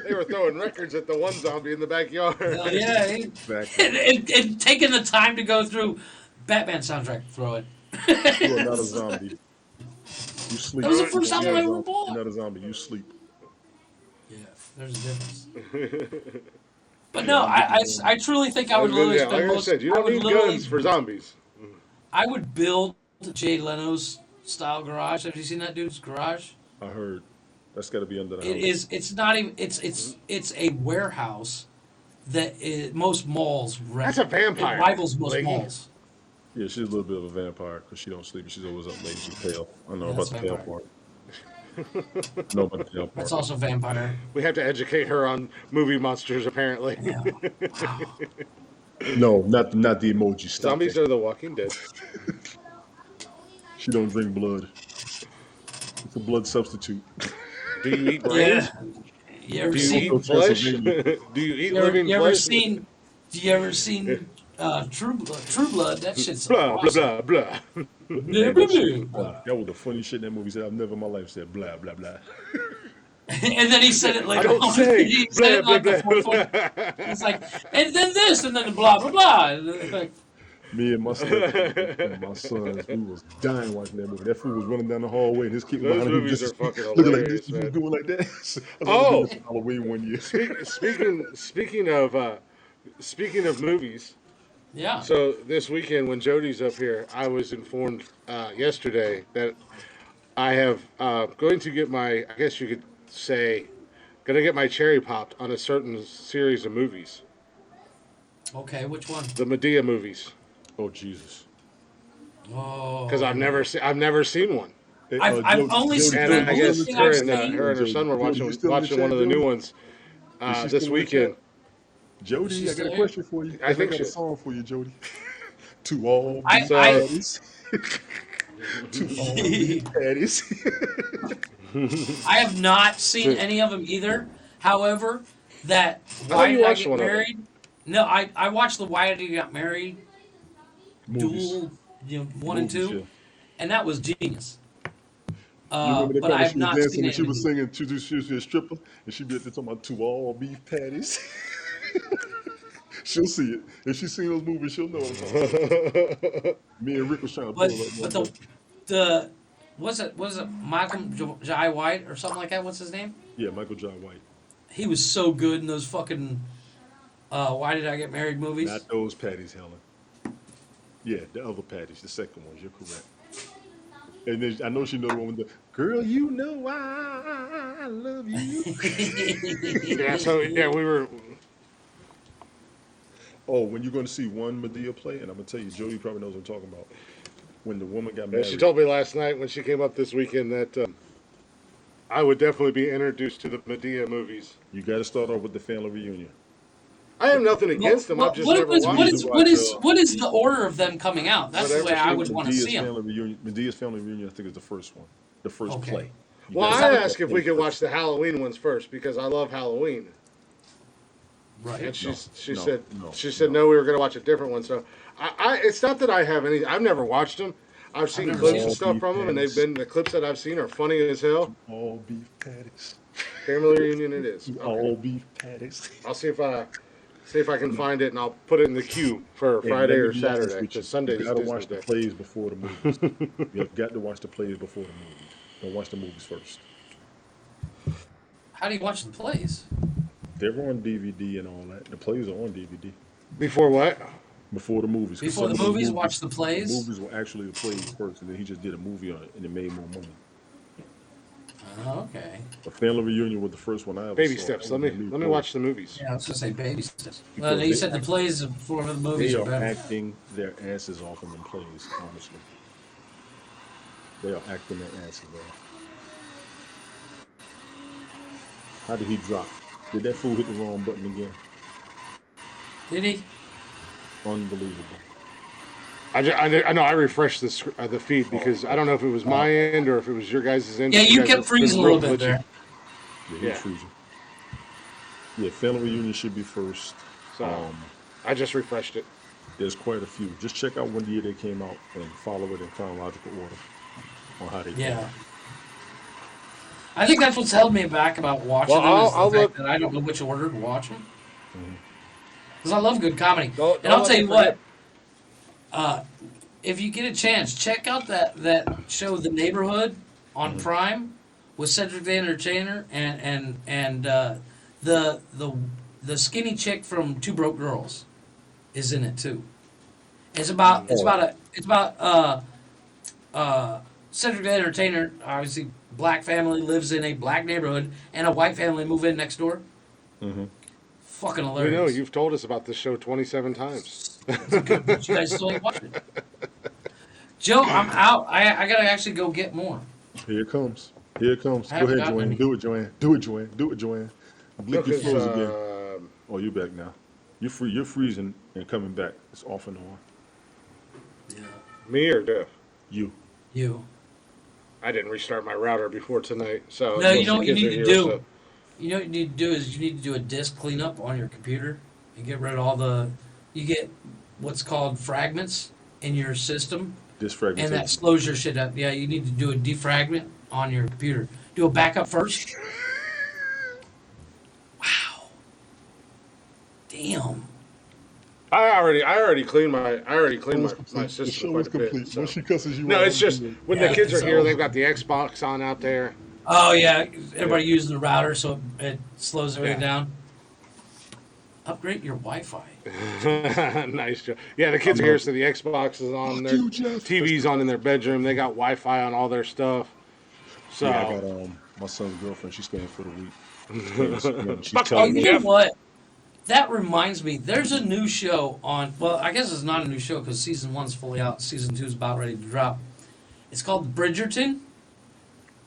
Speaker 1: They were throwing records at the one zombie in the backyard.
Speaker 6: Hell yeah,
Speaker 2: Exactly.
Speaker 6: and taking the time to go through Batman soundtrack, throw it.
Speaker 2: You are not a zombie. You sleep.
Speaker 6: That was the first
Speaker 2: You're
Speaker 6: time
Speaker 2: not
Speaker 6: I
Speaker 2: a
Speaker 6: ever
Speaker 2: zombie.
Speaker 6: bought.
Speaker 2: You're not a zombie. You sleep.
Speaker 6: Yeah, there's a difference. But no, I truly think I would literally
Speaker 1: Yeah,
Speaker 6: spend
Speaker 1: like I
Speaker 6: most.
Speaker 1: said, you
Speaker 6: I
Speaker 1: don't
Speaker 6: would
Speaker 1: need
Speaker 6: literally,
Speaker 1: guns for zombies.
Speaker 6: I would build Jay Leno's style garage. Have you seen that dude's garage?
Speaker 2: I heard. That's got to be under the
Speaker 6: It
Speaker 2: house.
Speaker 6: is. It's not even. It's a warehouse that most malls rent.
Speaker 1: That's a vampire,
Speaker 6: It rivals most
Speaker 1: Leggy.
Speaker 6: malls.
Speaker 2: Yeah, she's a little bit of a vampire because she don't sleep and she's always up late. She's pale. I know
Speaker 6: Yeah,
Speaker 2: about
Speaker 6: that's
Speaker 2: the pale
Speaker 6: vampire.
Speaker 2: part. know about the pale part.
Speaker 6: That's also vampire.
Speaker 1: We have to educate her on movie monsters, apparently.
Speaker 6: Yeah. Wow.
Speaker 2: No, not the emoji. Stop
Speaker 1: Zombies
Speaker 2: it.
Speaker 1: are the Walking Dead.
Speaker 2: She don't drink blood. It's a blood substitute.
Speaker 1: Do you eat brains?
Speaker 6: Yeah. You ever
Speaker 1: Do you
Speaker 6: seen?
Speaker 1: eat flesh?
Speaker 2: Pennsylvania.
Speaker 1: Do you eat
Speaker 6: You ever,
Speaker 1: living
Speaker 6: you ever
Speaker 1: flesh?
Speaker 6: seen? Do you ever seen True Blood? That shit's
Speaker 1: Blah,
Speaker 6: awesome.
Speaker 1: blah, blah, blah.
Speaker 6: Blah, blah, blah.
Speaker 2: That was the funniest shit that movie said. I've never in my life said blah blah blah.
Speaker 6: And then he said it like
Speaker 1: I don't say
Speaker 6: he said
Speaker 1: blah,
Speaker 6: it
Speaker 1: blah,
Speaker 6: like
Speaker 1: blah,
Speaker 6: the fourth one. He's like, and then this, and then blah blah blah. And it's like,
Speaker 2: Me and my son, we was dying watching that movie. That fool was running down the hallway and his kid was
Speaker 1: Those
Speaker 2: behind him
Speaker 1: movies
Speaker 2: just
Speaker 1: are fucking
Speaker 2: looking like
Speaker 1: hilarious,
Speaker 2: this,
Speaker 1: man.
Speaker 2: doing like that. I was
Speaker 1: Oh!
Speaker 2: like, Halloween one year.
Speaker 1: Speaking of movies,
Speaker 6: Yeah.
Speaker 1: So this weekend, when Jody's up here, I was informed yesterday that I have going to get my, I guess you could say, going to get my cherry popped on a certain series of movies.
Speaker 6: Okay, which one?
Speaker 1: The Medea movies.
Speaker 2: Oh Jesus!
Speaker 6: Oh.
Speaker 1: Because I've never seen one.
Speaker 2: Hey,
Speaker 6: I've only seen
Speaker 1: And
Speaker 6: the
Speaker 1: I
Speaker 6: only
Speaker 1: guess
Speaker 6: thing
Speaker 1: her
Speaker 6: I've
Speaker 1: and,
Speaker 6: seen.
Speaker 1: her and her son were
Speaker 2: Jody,
Speaker 1: watching
Speaker 2: you still in the
Speaker 1: watching one
Speaker 2: chat,
Speaker 1: of the new
Speaker 2: Jody?
Speaker 1: ones
Speaker 2: Is she
Speaker 1: this
Speaker 2: still in the
Speaker 1: weekend.
Speaker 2: chat? Jody,
Speaker 6: She's
Speaker 2: I got
Speaker 6: still
Speaker 2: a
Speaker 6: here?
Speaker 2: question for you.
Speaker 1: I think
Speaker 2: got a
Speaker 1: she-
Speaker 2: song for you, Jody. To all
Speaker 6: I-
Speaker 2: beef
Speaker 1: I-
Speaker 2: patties. To all beef patties.
Speaker 6: I have not seen any of them either. However, that
Speaker 1: thought
Speaker 6: Why
Speaker 1: you
Speaker 6: Did I
Speaker 1: watched
Speaker 6: Get
Speaker 1: one of them.
Speaker 6: Married? No, I watched the Why Did You Get Married
Speaker 2: Movies.
Speaker 6: duel, 1 and 2,
Speaker 2: Yeah.
Speaker 6: and that was genius.
Speaker 2: You remember that
Speaker 6: But
Speaker 2: part
Speaker 6: I
Speaker 2: when
Speaker 6: have
Speaker 2: she was
Speaker 6: not
Speaker 2: dancing
Speaker 6: seen
Speaker 2: and she
Speaker 6: any.
Speaker 2: was singing, she was a stripper, and she be at the talking about to all beef patties. She'll see it. If she's seen those movies, she'll know what I'm talking about. Me and Rick was trying to pull
Speaker 6: But
Speaker 2: it up.
Speaker 6: but the was it Malcolm Jai White or something like that? What's his name?
Speaker 2: Yeah, Michael John White.
Speaker 6: He was so good in those fucking Why Did I Get Married movies.
Speaker 2: Not those patties, Helen. Yeah, the other patties, the second ones. You're correct. And then I know she know the one with the girl. You know I love you.
Speaker 1: Yeah, so yeah, we were.
Speaker 2: Oh, when you're going to see one Medea play, and I'm gonna tell you, Jody probably knows what I'm talking about. When the woman got
Speaker 1: Yeah,
Speaker 2: married,
Speaker 1: she told me last night when she came up this weekend that I would definitely be introduced to the Medea movies.
Speaker 2: you got to start off with the family reunion.
Speaker 1: I have nothing against them. I've just never watched them.
Speaker 6: What is the order of them coming out? That's the way I would want to see them.
Speaker 2: Medea's family reunion, I think, is the first one, the first
Speaker 6: Okay.
Speaker 2: play. You
Speaker 1: Well,
Speaker 2: gotta
Speaker 1: I
Speaker 2: start
Speaker 1: asked if
Speaker 2: that
Speaker 1: we could
Speaker 2: first.
Speaker 1: watch the Halloween ones first because I love Halloween.
Speaker 6: Right.
Speaker 1: And she
Speaker 2: No,
Speaker 1: said no, we were going to watch a different one. So it's not that I have any. I've never watched them. I've seen
Speaker 6: never
Speaker 1: clips
Speaker 6: seen
Speaker 1: and
Speaker 2: them.
Speaker 1: stuff from them, and they've been the clips that I've seen are funny as hell.
Speaker 2: All beef patties.
Speaker 1: Family reunion, it is. Okay.
Speaker 2: All beef patties.
Speaker 1: I'll see if I can find it, and I'll put it in the queue for
Speaker 2: And
Speaker 1: Friday
Speaker 2: let me
Speaker 1: or
Speaker 2: be honest
Speaker 1: Saturday
Speaker 2: with you,
Speaker 1: because Sunday's
Speaker 2: you got to
Speaker 1: Disney
Speaker 2: watch the
Speaker 1: Day.
Speaker 2: plays before the movies. You've got to watch the plays before the movies. Don't watch the movies first.
Speaker 6: How do you watch the plays?
Speaker 2: They're on DVD and all that. The plays are on DVD
Speaker 1: Before what?
Speaker 2: before the movies. 'Cause
Speaker 6: Before
Speaker 2: some
Speaker 6: the
Speaker 2: of
Speaker 6: movies, watch the
Speaker 2: The
Speaker 6: plays.
Speaker 2: movies were actually the plays first, and then he just did a movie on it, and it made more money.
Speaker 6: Oh, okay.
Speaker 2: The family reunion was the first one I ever
Speaker 1: Baby
Speaker 2: saw.
Speaker 1: steps.
Speaker 2: That
Speaker 1: Let
Speaker 2: was
Speaker 1: me
Speaker 2: a
Speaker 1: let
Speaker 2: new
Speaker 1: me watch the movies.
Speaker 6: Yeah, I was gonna say baby steps.
Speaker 2: Because
Speaker 6: Well, you
Speaker 2: they
Speaker 6: said the
Speaker 2: act-
Speaker 6: plays before the movies
Speaker 2: They
Speaker 6: are
Speaker 2: are
Speaker 6: better.
Speaker 2: acting their asses off in them plays, honestly. They are acting their asses off. How did he drop? Did that fool hit the wrong button again?
Speaker 6: Did he?
Speaker 2: Unbelievable.
Speaker 1: I know I refreshed the feed because I don't know if it was my end or if it was your guys' end.
Speaker 6: Yeah, you
Speaker 1: guys
Speaker 6: kept
Speaker 1: have been
Speaker 6: freezing a
Speaker 1: real
Speaker 6: little bit
Speaker 1: glitchy.
Speaker 6: there.
Speaker 2: Yeah, he's
Speaker 1: Yeah.
Speaker 2: freezing. Yeah, family reunion should be first.
Speaker 1: So I just refreshed it.
Speaker 2: There's quite a few. Just check out when year they came out and follow it in chronological order on how they came
Speaker 6: Yeah.
Speaker 2: out.
Speaker 6: I think that's what's held me back about watching
Speaker 1: Well,
Speaker 6: them is
Speaker 1: I'll
Speaker 6: the fact
Speaker 1: look-
Speaker 6: that I don't know which order to watch them. Because I love good comedy.
Speaker 1: Don't
Speaker 6: And I'll
Speaker 1: let
Speaker 6: tell
Speaker 1: me
Speaker 6: you what, if you get a chance, check out that show, The Neighborhood, on Prime with Cedric the Entertainer and the skinny chick from Two Broke Girls is in it too. It's about Cedric the Entertainer, obviously black family lives in a black neighborhood and a white family move in next door.
Speaker 2: Mm-hmm.
Speaker 6: Fucking
Speaker 1: We
Speaker 6: hilarious.
Speaker 1: know you've told us about this show 27 times.
Speaker 6: But you guys still ain't watching it. Joe, I'm out. I gotta actually go get more.
Speaker 2: Here it comes. Here it comes.
Speaker 6: I
Speaker 2: Go
Speaker 6: haven't
Speaker 2: ahead,
Speaker 6: gotten
Speaker 2: Joanne.
Speaker 6: any.
Speaker 2: Do it, Joanne. Do it, Joanne. Do it, Joanne. Blink your
Speaker 1: Because,
Speaker 2: froze again. Oh, you're back now. You're free. You're freezing and coming back. It's off and on.
Speaker 1: me or Jeff?
Speaker 2: You.
Speaker 6: You.
Speaker 1: I didn't restart my router before tonight, so
Speaker 6: No, you
Speaker 1: most
Speaker 6: know
Speaker 1: of
Speaker 6: what
Speaker 1: the
Speaker 6: you
Speaker 1: kids
Speaker 6: need
Speaker 1: are
Speaker 6: to
Speaker 1: here,
Speaker 6: do?
Speaker 1: so-
Speaker 6: You know what you need to do is you need to do a disk cleanup on your computer and get rid of all the. You get what's called fragments in your system,
Speaker 2: This
Speaker 6: and
Speaker 2: fragmentation.
Speaker 6: that slows your shit up. Yeah, you need to do a defragment on your computer. Do a backup first. Wow. Damn.
Speaker 1: I already cleaned my my
Speaker 2: The
Speaker 1: system
Speaker 2: show
Speaker 1: quite
Speaker 2: is
Speaker 1: a bit.
Speaker 2: complete.
Speaker 1: So.
Speaker 2: When she cusses you
Speaker 1: No,
Speaker 2: out,
Speaker 1: it's just when the
Speaker 6: Yeah,
Speaker 1: kids are
Speaker 6: so-
Speaker 1: here, they've got the Xbox on out there.
Speaker 6: Oh yeah, everybody using the router, so it slows everything
Speaker 1: Yeah.
Speaker 6: down. Upgrade your Wi-Fi.
Speaker 1: Nice job. Yeah, the kids are here, so the Xbox is on
Speaker 2: Fuck
Speaker 1: their
Speaker 2: you, Jeff.
Speaker 1: TV's on in their bedroom. They got Wi-Fi on all their stuff. So
Speaker 2: Yeah, I got my son's girlfriend. She's staying for the week. She's
Speaker 1: Fuck
Speaker 6: Oh,
Speaker 2: telling
Speaker 1: you,
Speaker 2: me.
Speaker 6: you know
Speaker 1: Jeff.
Speaker 6: what? That reminds me. There's a new show on. Well, I guess it's not a new show because season 1's fully out. Season 2 is about ready to drop. It's called Bridgerton.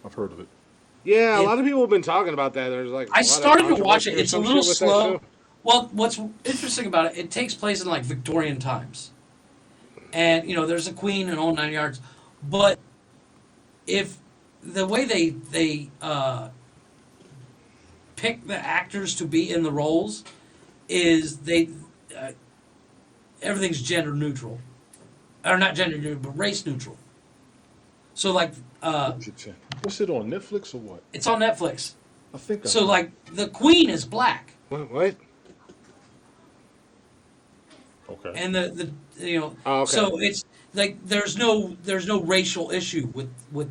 Speaker 2: I've heard of it.
Speaker 1: Yeah, a lot of people have been talking about that. There's like
Speaker 6: I
Speaker 1: a lot of
Speaker 6: started to watch
Speaker 1: controversy
Speaker 6: it.
Speaker 1: or
Speaker 6: It's a
Speaker 1: some
Speaker 6: little
Speaker 1: shit with that
Speaker 6: slow.
Speaker 1: show.
Speaker 6: Well, what's interesting about it? It takes place in like Victorian times, and there's a queen and all 9 yards. But if the way they pick the actors to be in the roles is everything's gender neutral, or not gender neutral, but race neutral. So like
Speaker 2: What's it on Netflix or what?
Speaker 6: it's on Netflix.
Speaker 2: I think.
Speaker 6: So like the queen is black,
Speaker 1: What?
Speaker 2: Okay.
Speaker 6: and the
Speaker 1: Oh, okay.
Speaker 6: so it's like there's no racial issue with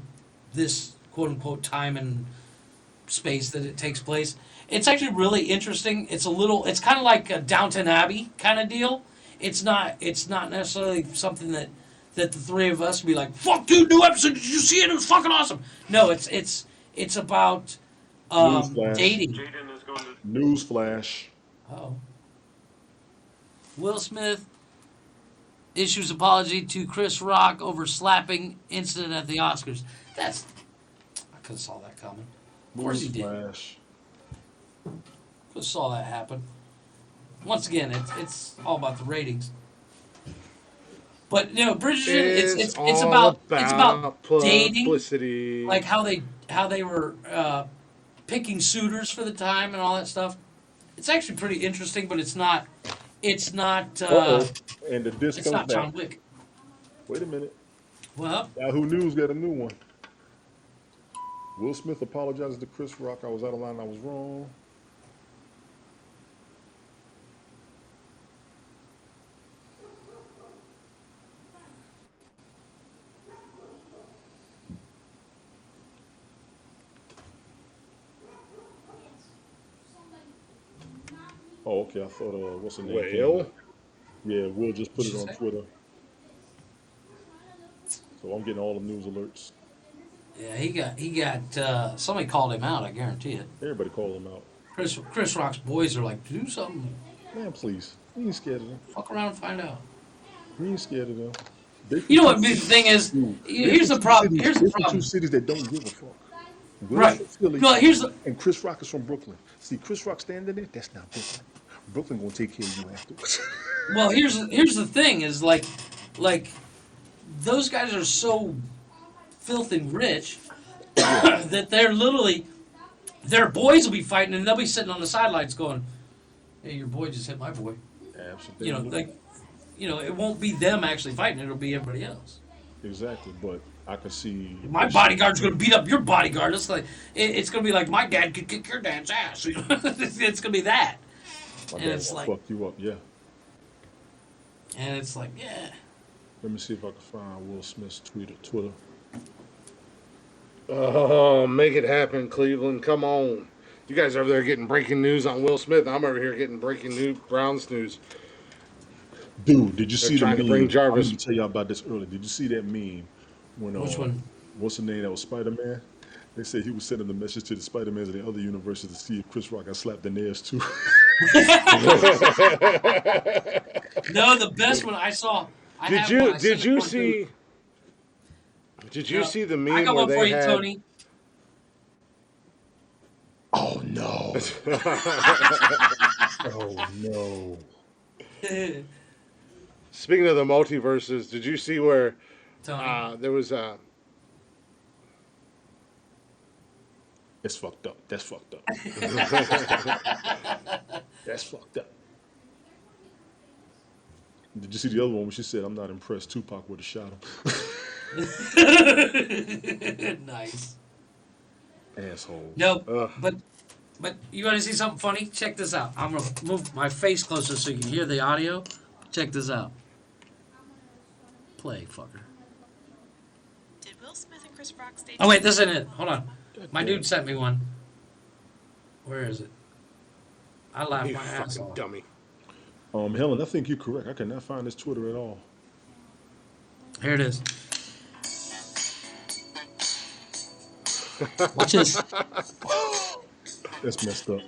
Speaker 6: this quote unquote time and space that it takes place. It's actually really interesting. It's kind of like a Downton Abbey kind of deal. It's not necessarily something that the three of us would be like, fuck dude, new episode, did you see it? It was fucking awesome. No, it's about
Speaker 2: Newsflash.
Speaker 6: dating.
Speaker 2: Newsflash.
Speaker 6: Oh. Will Smith issues apology to Chris Rock over slapping incident at the Oscars. I could have saw that coming. Of course he did.
Speaker 2: Newsflash.
Speaker 6: Could have saw that happen. Once again, it's all about the ratings. But Bridgerton, it's about dating,
Speaker 1: publicity.
Speaker 6: like how they were picking suitors for the time and all that stuff. It's actually pretty interesting, but it's not. It's not.
Speaker 2: And the disc
Speaker 6: It's not
Speaker 2: comes
Speaker 6: John
Speaker 2: back.
Speaker 6: Wick.
Speaker 2: Wait a minute.
Speaker 6: Well,
Speaker 2: Yahoo News got a new one. Will Smith apologizes to Chris Rock. I was out of line. I was wrong. Oh, okay. I thought, what's the name?
Speaker 1: Well,
Speaker 2: Yeah, Will just put it
Speaker 6: What'd
Speaker 2: on
Speaker 6: you say?
Speaker 2: Twitter. So I'm getting all the news alerts.
Speaker 6: yeah, he got somebody called him out. I guarantee it.
Speaker 2: Everybody call him out.
Speaker 6: Chris Rock's boys are like, do something.
Speaker 2: Man, please. We ain't scared of them.
Speaker 6: Fuck around and find out.
Speaker 2: We ain't scared of them. They
Speaker 6: You know what
Speaker 2: from
Speaker 6: the
Speaker 2: two
Speaker 6: thing is?
Speaker 2: cities-
Speaker 6: Here's
Speaker 2: they
Speaker 6: the
Speaker 2: from
Speaker 6: problem.
Speaker 2: cities-
Speaker 6: Here's the
Speaker 2: they from
Speaker 6: problem.
Speaker 2: two cities that don't give a fuck. Will's
Speaker 6: Right.
Speaker 2: from Philly,
Speaker 6: Well, here's the.
Speaker 2: and Chris Rock is from Brooklyn. See, Chris Rock standing there, that's not Brooklyn. Brooklyn gonna take care of you afterwards.
Speaker 6: Well, here's the thing is like those guys are so filthy rich that they're literally their boys will be fighting and they'll be sitting on the sidelines going, "Hey, your boy just hit my boy."
Speaker 2: Absolutely.
Speaker 6: It won't be them actually fighting; it'll be everybody else.
Speaker 2: Exactly, but I can see
Speaker 6: My bodyguard's going to beat up your bodyguard. It's like it's going to be like my dad could kick your dad's ass. It's going to be that,
Speaker 2: my
Speaker 6: and
Speaker 2: dad
Speaker 6: it's
Speaker 2: will
Speaker 6: like,
Speaker 2: fuck you up. Yeah.
Speaker 6: and it's like, yeah.
Speaker 2: Let me see if I can find Will Smith's Twitter.
Speaker 1: oh, make it happen, Cleveland. Come on. You guys are over there getting breaking news on Will Smith. I'm over here getting breaking news, Browns news.
Speaker 2: Dude, did you see the
Speaker 1: trying to
Speaker 2: meme?
Speaker 1: bring Jarvis.
Speaker 2: I meant to tell y'all about this earlier. Did you see that meme when
Speaker 6: Which one?
Speaker 2: What's the name? That was Spider-Man. They said he was sending the message to the Spider-Mans of the other universes to see if Chris Rock got slapped in the ass too.
Speaker 6: No, the best one I saw.
Speaker 1: Did you see? Did you see the meme
Speaker 6: I got
Speaker 1: where
Speaker 6: one for
Speaker 1: they
Speaker 6: you,
Speaker 1: had?
Speaker 6: Tony.
Speaker 2: Oh no! Oh no!
Speaker 1: Speaking of the multiverses, did you see where
Speaker 6: Tony.
Speaker 1: there was
Speaker 2: It's fucked up. That's fucked up. That's fucked up. Did you see the other one when she said, "I'm not impressed"? Tupac would have shot him.
Speaker 6: Nice.
Speaker 2: Asshole.
Speaker 6: No,
Speaker 1: Ugh.
Speaker 6: but you want to see something funny? Check this out. I'm gonna move my face closer so you can hear the audio. Check this out. Play, fucker.
Speaker 7: Did Will Smith and Chris Rock stage?
Speaker 6: Oh wait, this isn't it. Hold on. My dude sent me one. Where is it? I laughed
Speaker 1: you
Speaker 6: my ass
Speaker 1: fucking
Speaker 6: off.
Speaker 1: dummy?
Speaker 2: Helen, I think you're correct. I cannot find his Twitter at all.
Speaker 6: Here it is. Watch this.
Speaker 2: That's messed up.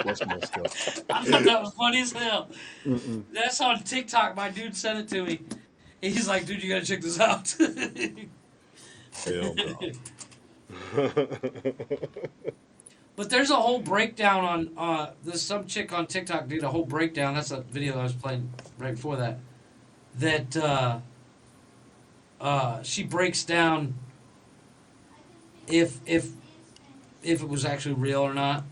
Speaker 2: That's messed up.
Speaker 6: I thought that was funny as hell. That's on TikTok. My dude sent it to me. He's like, dude, you gotta check this out.
Speaker 2: Hell no.
Speaker 6: But there's a whole breakdown on there's some chick on TikTok did a whole breakdown. That's a video I was playing right before that. That she breaks down if it was actually real or not.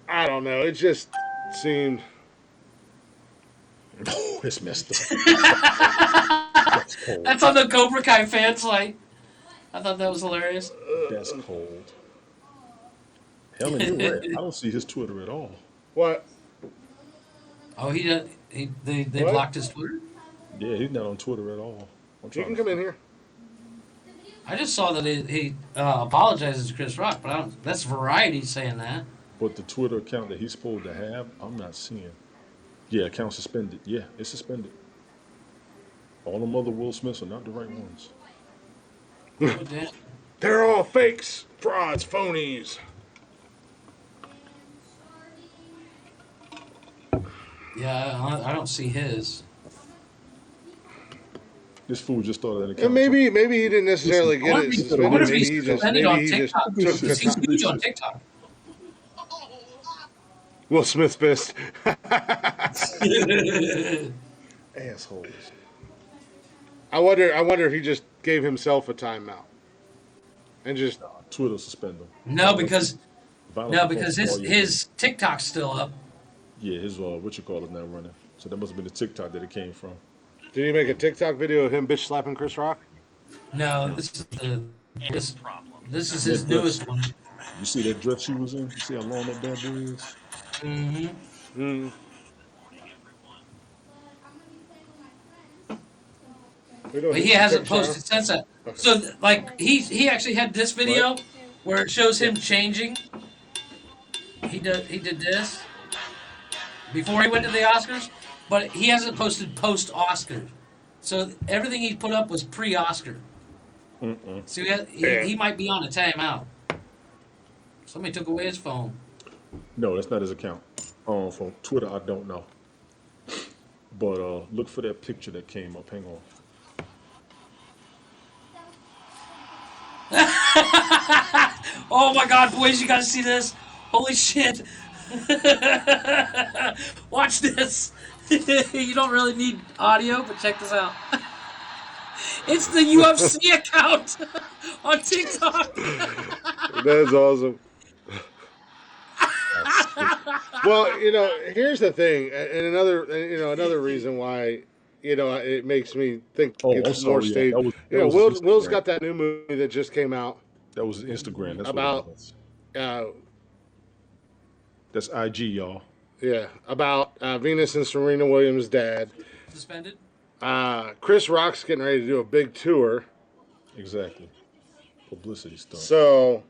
Speaker 1: I don't know. It just seemed.
Speaker 2: Oh, it's messed up. That's cold.
Speaker 6: That's on the Cobra Kai fan site. I thought that was hilarious.
Speaker 2: That's cold. Helen, you're right. I don't see his Twitter at all.
Speaker 1: What?
Speaker 6: Oh, they
Speaker 1: What?
Speaker 6: blocked his Twitter?
Speaker 2: Yeah, he's not on Twitter at all.
Speaker 1: You can come in here.
Speaker 6: I just saw that he apologizes to Chris Rock, but that's Variety saying that.
Speaker 2: But the Twitter account that he's supposed to have, I'm not seeing. Yeah, account suspended. Yeah, it's suspended. All them other Will Smiths are not the right ones.
Speaker 6: Oh, damn.
Speaker 1: They're all fakes, frauds, phonies.
Speaker 6: Yeah, I don't see his.
Speaker 2: This fool just started an account.
Speaker 1: And maybe he didn't necessarily
Speaker 6: I
Speaker 1: get
Speaker 6: wonder
Speaker 1: it
Speaker 6: if
Speaker 1: suspended.
Speaker 6: he's
Speaker 1: Maybe he just
Speaker 6: suspended on
Speaker 1: maybe he just
Speaker 6: TikTok.
Speaker 1: took
Speaker 6: Because
Speaker 1: the
Speaker 6: he's
Speaker 1: time.
Speaker 6: huge on TikTok.
Speaker 1: Will Smith pissed.
Speaker 2: Assholes.
Speaker 1: I wonder if he just gave himself a timeout and just
Speaker 2: Twitter suspend him.
Speaker 6: No, because
Speaker 2: Violent
Speaker 6: his TikTok's still up.
Speaker 2: Yeah, his what you call it now running. So that must have been the TikTok that it came from.
Speaker 1: did he make a TikTok video of him bitch slapping Chris Rock?
Speaker 6: No, this is his newest one.
Speaker 2: You see that dress she was in? You see how long that bad boy is?
Speaker 6: Mm-hmm. But he hasn't posted since that. So, like, he actually had this video where it shows him changing. He did this before he went to the Oscars, but he hasn't posted post-Oscar. So everything he put up was pre-Oscar. So he might be on a timeout. Somebody took away his phone.
Speaker 2: No, that's not his account. From Twitter, I don't know. But look for that picture that came up. Hang on.
Speaker 6: Oh my God, boys, you gotta see this. Holy shit. Watch this. You don't really need audio, but check this out. It's the UFC account on TikTok.
Speaker 1: That's awesome. Well, here's the thing, and another reason why, it makes me think it's more staged. Will's got that new movie that just came out.
Speaker 2: That was Instagram. That's
Speaker 1: about,
Speaker 2: what it was. That's IG, y'all.
Speaker 1: Yeah, about Venus and Serena Williams' dad.
Speaker 6: Suspended?
Speaker 1: Chris Rock's getting ready to do a big tour.
Speaker 2: Exactly. Publicity stuff.
Speaker 1: So.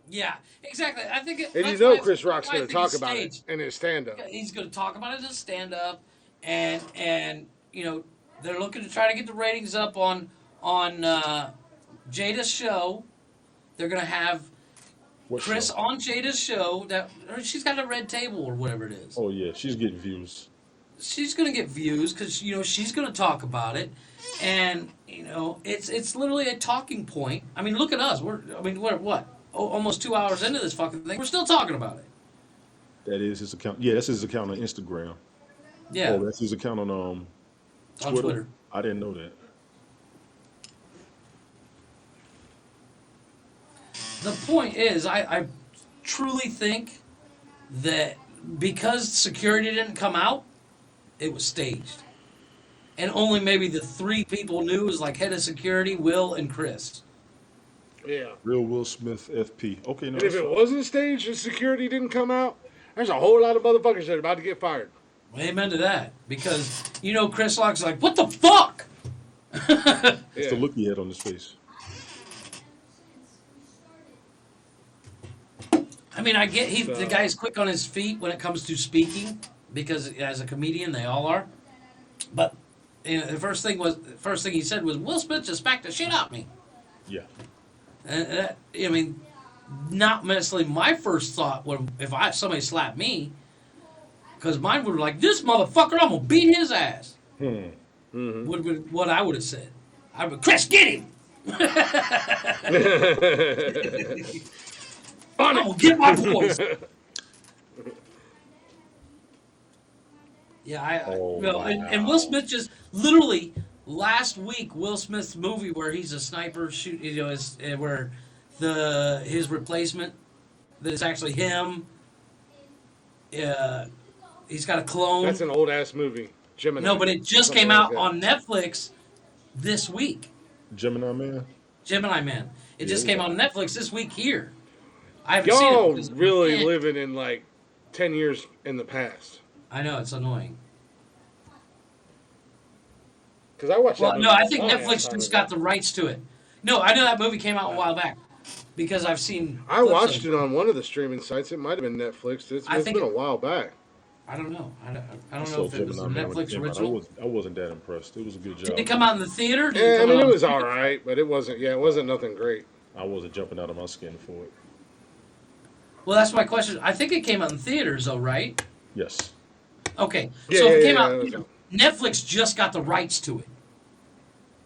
Speaker 6: Yeah, exactly. I think.
Speaker 1: And Chris Rock's going to talk about it in his stand-up.
Speaker 6: He's going to talk about it in his stand-up, and they're looking to try to get the ratings up on Jada's show. They're going to have Chris on Jada's show. She's got a red table or whatever it is.
Speaker 2: Oh yeah, she's getting views.
Speaker 6: She's going to get views because she's going to talk about it, and it's literally a talking point. I mean, look at us. We're what? Almost 2 hours into this fucking thing. We're still talking about it.
Speaker 2: That is his account. Yeah, that's his account on Instagram.
Speaker 6: Yeah.
Speaker 2: Oh, that's his account on
Speaker 6: Twitter. On Twitter.
Speaker 2: I didn't know that.
Speaker 6: The point is, I truly think that because security didn't come out, it was staged. And only maybe the three people knew was like head of security, Will, and Chris.
Speaker 1: Yeah.
Speaker 2: Real Will Smith FP. Okay, no.
Speaker 1: And if it wasn't staged and security didn't come out, there's a whole lot of motherfuckers that are about to get fired.
Speaker 6: Amen to that. Because, Chris Rock's like, what the fuck?
Speaker 2: It's the look he had on his face.
Speaker 6: I mean, I get the guy's quick on his feet when it comes to speaking because as a comedian, they all are. But the first thing he said was, "Will Smith just smacked the shit out of me."
Speaker 2: Yeah.
Speaker 6: And I mean, not necessarily my first thought when if somebody slapped me, because mine would be like, "This motherfucker, I'm gonna beat his ass."
Speaker 1: Mm-hmm.
Speaker 6: Would have been what I would have said. I'd be, "Chris, get him!" I'm gonna get my voice. Yeah, and Will Smith just literally last week, Will Smith's movie where he's a sniper shoot, where his replacement that is actually him. He's got a clone.
Speaker 1: That's an old ass movie. Gemini.
Speaker 6: No, but it just came out on Netflix this week.
Speaker 2: Gemini Man.
Speaker 6: Gemini Man. It just came out on Netflix this week here. I haven't seen it.
Speaker 1: Y'all really living in like 10 years in the past.
Speaker 6: I know, it's annoying.
Speaker 1: Because I watched that movie.
Speaker 6: No, I think Netflix just got the rights to it. No, I know that movie came out a while back because I've seen.
Speaker 1: I watched it on one of the streaming sites. It might have been Netflix. It's been a while back.
Speaker 6: I don't know. I don't know if it was a Netflix original.
Speaker 2: I wasn't that impressed. It was a good job.
Speaker 6: Did it come out in the theater?
Speaker 1: Yeah, I mean, it was all right, but it wasn't. Yeah, it wasn't nothing great.
Speaker 2: I wasn't jumping out of my skin for it.
Speaker 6: Well, that's my question. I think it came out in theaters, though, right?
Speaker 2: Yes.
Speaker 6: Okay.
Speaker 1: Yeah,
Speaker 6: so if it came
Speaker 1: yeah,
Speaker 6: out, Netflix just got the rights to it.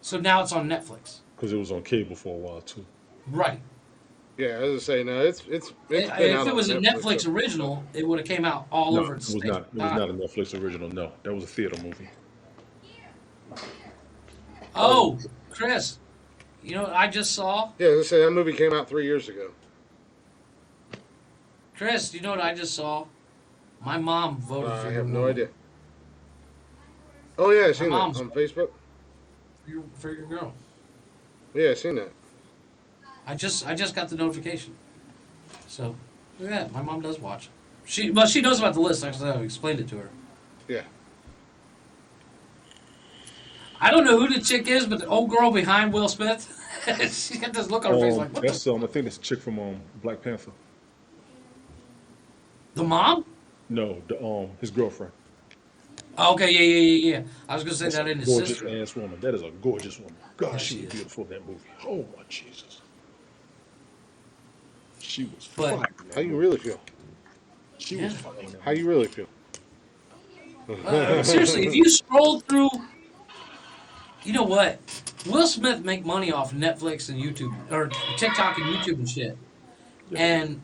Speaker 6: So now it's on Netflix.
Speaker 2: Because it was on cable for a while too.
Speaker 6: Right.
Speaker 1: Yeah, as I say, no, it's been
Speaker 6: If
Speaker 1: out
Speaker 6: it was
Speaker 1: on
Speaker 6: a Netflix original, it would have came out all
Speaker 2: No,
Speaker 6: over.
Speaker 2: it was not. It was not a Netflix original. No, that was a theater movie.
Speaker 6: Oh, Chris, you know what I just saw?
Speaker 1: Yeah, as I say, that movie came out 3 years ago.
Speaker 6: Chris, you know what I just saw? My mom voted for
Speaker 1: I
Speaker 6: your
Speaker 1: have no
Speaker 6: woman.
Speaker 1: idea. Oh yeah, I seen that
Speaker 6: mom's-
Speaker 1: on Facebook.
Speaker 6: For your girl.
Speaker 1: Yeah, I seen that.
Speaker 6: I just got the notification. So, yeah, my mom does watch. She knows about the list. Actually, I explained it to her.
Speaker 1: Yeah.
Speaker 6: I don't know who the chick is, but the old girl behind Will Smith, she's got this look on her face like, what
Speaker 2: That's I think that's a chick from Black Panther.
Speaker 6: the mom?
Speaker 2: No, his girlfriend.
Speaker 6: Oh, okay, yeah. I was gonna say
Speaker 2: That's
Speaker 6: that
Speaker 2: a
Speaker 6: in his
Speaker 2: gorgeous
Speaker 6: sister.
Speaker 2: ass woman. That is a gorgeous woman. God,
Speaker 6: Yeah,
Speaker 2: she
Speaker 6: she
Speaker 2: was
Speaker 6: is.
Speaker 2: beautiful in that movie. Oh my Jesus. She was
Speaker 6: But-
Speaker 2: fine.
Speaker 1: How you really feel?
Speaker 2: She was fine.
Speaker 1: How you really feel?
Speaker 6: Seriously, if you scroll through, you know what? Will Smith make money off Netflix and YouTube or TikTok and YouTube and shit, and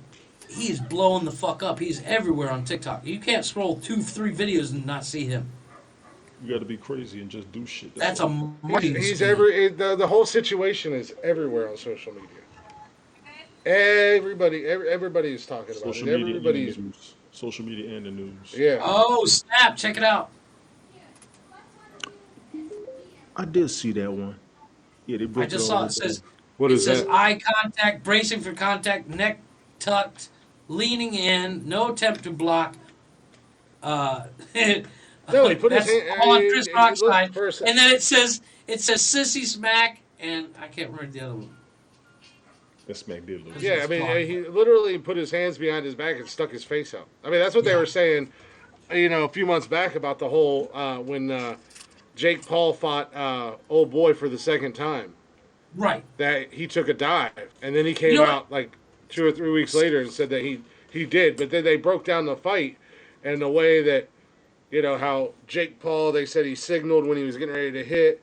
Speaker 6: he's blowing the fuck up. He's everywhere on TikTok. You can't scroll 2-3 videos and not see him.
Speaker 2: You got to be crazy and just do shit.
Speaker 6: That's a
Speaker 2: all.
Speaker 6: money.
Speaker 1: He's
Speaker 6: scheme.
Speaker 1: the whole situation is everywhere on social media. Everybody is talking about
Speaker 2: Social
Speaker 1: it.
Speaker 2: media
Speaker 1: Everybody's
Speaker 2: and the news. Social media and the news.
Speaker 1: yeah.
Speaker 6: Oh snap! Check it out.
Speaker 2: I did see that one. Yeah, they broke
Speaker 6: I just
Speaker 2: it
Speaker 6: saw
Speaker 2: all
Speaker 6: it says
Speaker 1: What
Speaker 6: it
Speaker 1: is
Speaker 6: says
Speaker 1: that?
Speaker 6: eye contact, bracing for contact, neck tucked, leaning in, no attempt to block.
Speaker 1: No, he put his
Speaker 6: that's
Speaker 1: hand-
Speaker 6: all on
Speaker 1: he-
Speaker 6: Chris
Speaker 1: he
Speaker 6: Rock's
Speaker 1: looked
Speaker 6: side,
Speaker 1: for a sec-
Speaker 6: and then it says Sissy Smack, and I can't remember the other one.
Speaker 2: That smack did look.
Speaker 1: Yeah, I mean, he literally put his hands behind his back and stuck his face out. I mean, that's what they were saying, a few months back about the whole when Jake Paul fought old boy for the second time.
Speaker 6: Right.
Speaker 1: That he took a dive, and then he came out like 2 or 3 weeks later and said that he did. But then they broke down the fight and the way that, how Jake Paul, they said he signaled when he was getting ready to hit.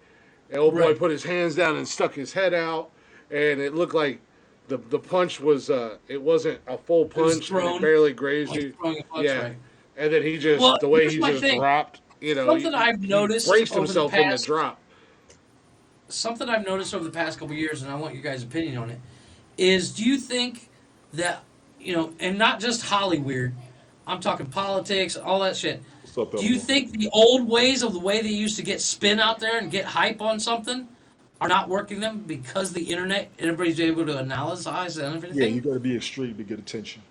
Speaker 1: And old boy put his hands down and stuck his head out, and it looked like the punch was it wasn't a full punch, and it barely grazed you.
Speaker 6: Right.
Speaker 1: And then he just the way he just dropped,
Speaker 6: Something I've noticed
Speaker 1: he braced
Speaker 6: over the
Speaker 1: himself in the
Speaker 6: past-
Speaker 1: drop.
Speaker 6: Something I've noticed over the past couple of years, and I want your guys' opinion on it, is do you think that, and not just Hollyweird, I'm talking politics, all that shit.
Speaker 2: What's up,
Speaker 6: Do you think the old ways of the way they used to get spin out there and get hype on something are not working them because the internet, everybody's able to analyze and everything?
Speaker 2: Yeah, you got to be extreme to get attention.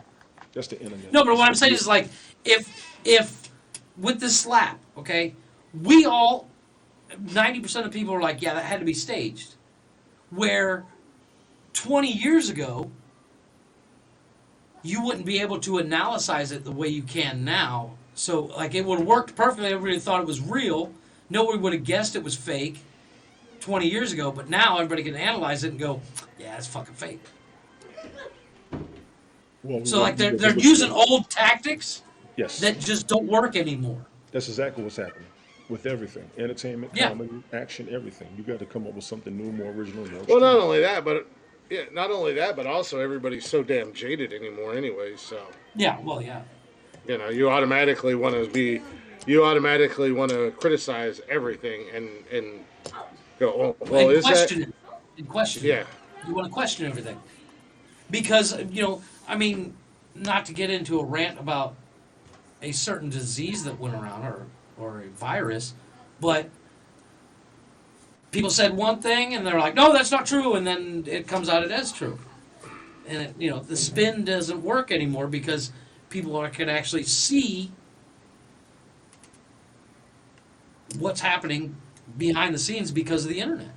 Speaker 2: That's the internet.
Speaker 6: No, but what I'm saying is like, if with this slap, okay, we all 90% of people are like, yeah, that had to be staged. Where 20 years ago, you wouldn't be able to analyze it the way you can now. So, like, it would have worked perfectly. Everybody thought it was real. Nobody would have guessed it was fake 20 years ago. But now everybody can analyze it and go, yeah, it's fucking fake.
Speaker 2: Well,
Speaker 6: So, like, they're using old tactics
Speaker 2: yes,
Speaker 6: that just don't work anymore.
Speaker 2: that's exactly what's happening with everything: entertainment,
Speaker 6: Yeah.
Speaker 2: comedy, action, everything. You got to come up with something new, more original, more.
Speaker 1: Well, not only that, but also everybody's so damn jaded anymore anyway, so
Speaker 6: Yeah, well, yeah.
Speaker 1: you automatically want to criticize everything and go, well,
Speaker 6: And
Speaker 1: is
Speaker 6: question
Speaker 1: that
Speaker 6: it. And question
Speaker 1: yeah.
Speaker 6: it. You want to question everything. Because, I mean, not to get into a rant about a certain disease that went around or a virus, but people said one thing and they're like, no, that's not true, and then it comes out it is true. And, the spin doesn't work anymore because people can actually see what's happening behind the scenes because of the internet.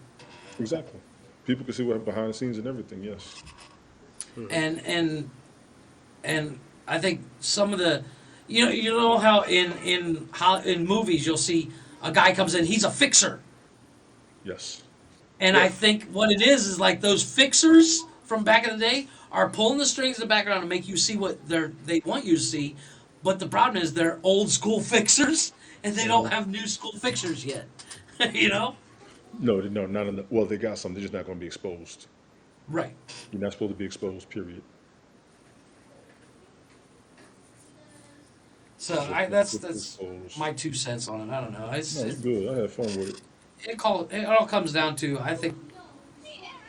Speaker 2: Exactly. People can see what behind the scenes and everything. Yes.
Speaker 6: And I think some of the, you know how in movies you'll see a guy comes in, he's a fixer,
Speaker 2: Yes.
Speaker 6: and I think what it is like those fixers from back in the day are pulling the strings in the background to make you see what they want you to see, but the problem is they're old school fixers and they don't have new school fixers yet,
Speaker 2: No, not in the. Well, they got some. They're just not going to be exposed.
Speaker 6: Right.
Speaker 2: You're not supposed to be exposed. Period.
Speaker 6: So that's
Speaker 2: Exposed.
Speaker 6: my 2 cents on it. I don't know.
Speaker 2: No, it's good. I had fun with it.
Speaker 6: It all comes down to, I think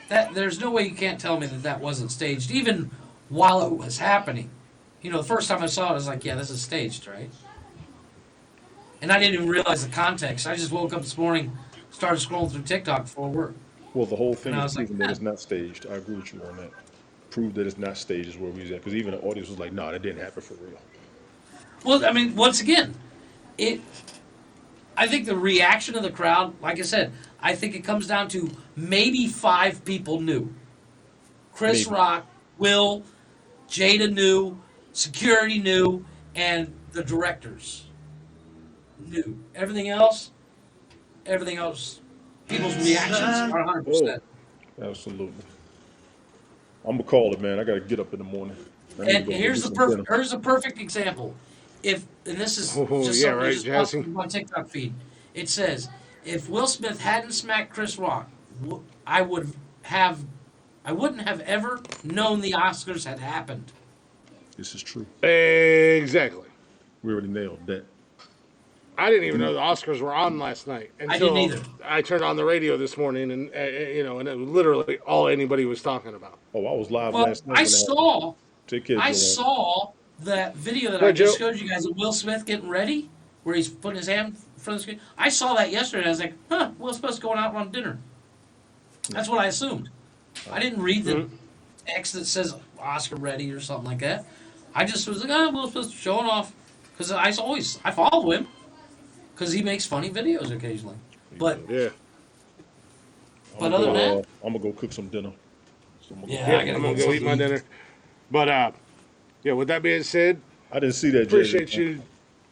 Speaker 6: that there's no way you can't tell me that wasn't staged, even while it was happening. The first time I saw it, I was like, yeah, this is staged, right? And I didn't even realize the context. I just woke up this morning, started scrolling through TikTok before work.
Speaker 2: Well, the whole thing
Speaker 6: And I
Speaker 2: is
Speaker 6: was like,
Speaker 2: proving that it's not staged. I agree with you on that. Prove that it's not staged is where we was at. Because even the audience was like, "Nah, that didn't happen for real."
Speaker 6: Well, I mean, once again, I think the reaction of the crowd, like I said, I think it comes down to maybe 5 people knew. Chris
Speaker 2: Maybe.
Speaker 6: Rock, Will, Jada knew, security knew, and the directors knew. Everything else, people's reactions are 100%.
Speaker 2: Absolutely. I'm gonna call it, man. I gotta get up in the morning. I need to
Speaker 6: And
Speaker 2: go
Speaker 6: here's
Speaker 2: get
Speaker 6: the
Speaker 2: some
Speaker 6: perfect
Speaker 2: dinner.
Speaker 6: here's a perfect example. And this is
Speaker 1: Oh,
Speaker 6: just
Speaker 1: yeah,
Speaker 6: something that
Speaker 1: right,
Speaker 6: just popped
Speaker 1: Jazzy?
Speaker 6: up on my TikTok feed. It says, if Will Smith hadn't smacked Chris Rock, I wouldn't have ever known the Oscars had happened.
Speaker 2: This is true.
Speaker 1: Exactly.
Speaker 2: We already nailed that.
Speaker 1: I didn't even know the Oscars were on last night
Speaker 6: I didn't
Speaker 1: until
Speaker 6: either.
Speaker 1: I turned on the radio this morning, and and it was literally all anybody was talking about.
Speaker 2: Oh, I was live
Speaker 6: Well,
Speaker 2: last night. Take care,
Speaker 6: I
Speaker 2: Joanne.
Speaker 6: saw that video that
Speaker 1: Go
Speaker 6: I
Speaker 1: ahead,
Speaker 6: just
Speaker 1: Joe.
Speaker 6: showed you guys of Will Smith getting ready, where he's putting his hand in front of the screen. I saw that yesterday, and I was like, huh, Will Smith's going out on dinner. That's what I assumed. I didn't read the text that says Oscar ready or something like that. I just was like, oh, Will Smith's showing off. Because I follow him, because he makes funny videos occasionally. But
Speaker 1: Yeah.
Speaker 6: other than that,
Speaker 2: I'm gonna go cook some dinner. So
Speaker 6: Yeah,
Speaker 1: Yeah,
Speaker 6: I gotta
Speaker 1: I'm
Speaker 6: go
Speaker 1: gonna go eat my
Speaker 6: something.
Speaker 1: dinner. But yeah, with that being said,
Speaker 2: I didn't see that.
Speaker 1: appreciate
Speaker 2: Jason.
Speaker 1: you.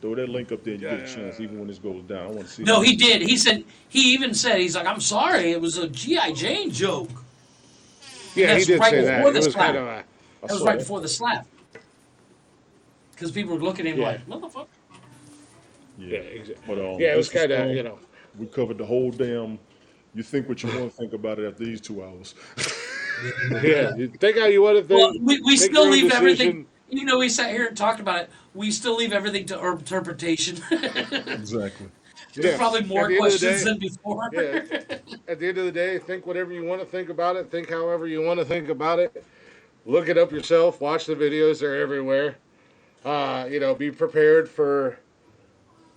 Speaker 2: Throw that link up there. And you get a
Speaker 1: Yeah.
Speaker 2: chance, even when this goes down. I want to see.
Speaker 6: no,
Speaker 2: that.
Speaker 6: he did. He even said, he's like, I'm sorry, it was a G.I. Jane joke.
Speaker 1: Yeah, he
Speaker 6: That's
Speaker 1: did
Speaker 6: right
Speaker 1: say that.
Speaker 6: before
Speaker 1: It
Speaker 6: the
Speaker 1: was
Speaker 6: slap.
Speaker 1: kind of
Speaker 2: I
Speaker 6: That was
Speaker 2: saw
Speaker 6: right
Speaker 2: that.
Speaker 6: before the slap. Because people were looking at him
Speaker 1: Yeah.
Speaker 6: like, motherfucker.
Speaker 2: Yeah,
Speaker 1: exactly.
Speaker 2: But
Speaker 1: Yeah, it was
Speaker 2: this
Speaker 1: kind of
Speaker 2: fun. We covered the whole damn. You think what you want to think about it after these 2 hours.
Speaker 1: Yeah, you think how you want to
Speaker 6: Well,
Speaker 1: think.
Speaker 6: we
Speaker 1: make
Speaker 6: still
Speaker 1: your own
Speaker 6: leave
Speaker 1: decision.
Speaker 6: everything, even though we sat here and talked about it, we still leave everything to our interpretation.
Speaker 2: Exactly.
Speaker 6: There's
Speaker 1: Yeah.
Speaker 6: probably more
Speaker 1: At the end of the
Speaker 6: questions
Speaker 1: day-
Speaker 6: than before.
Speaker 1: Yeah. At the end of the day, think whatever you want to think about it. Think however you want to think about it. Look it up yourself. Watch the videos; they're everywhere. Be prepared for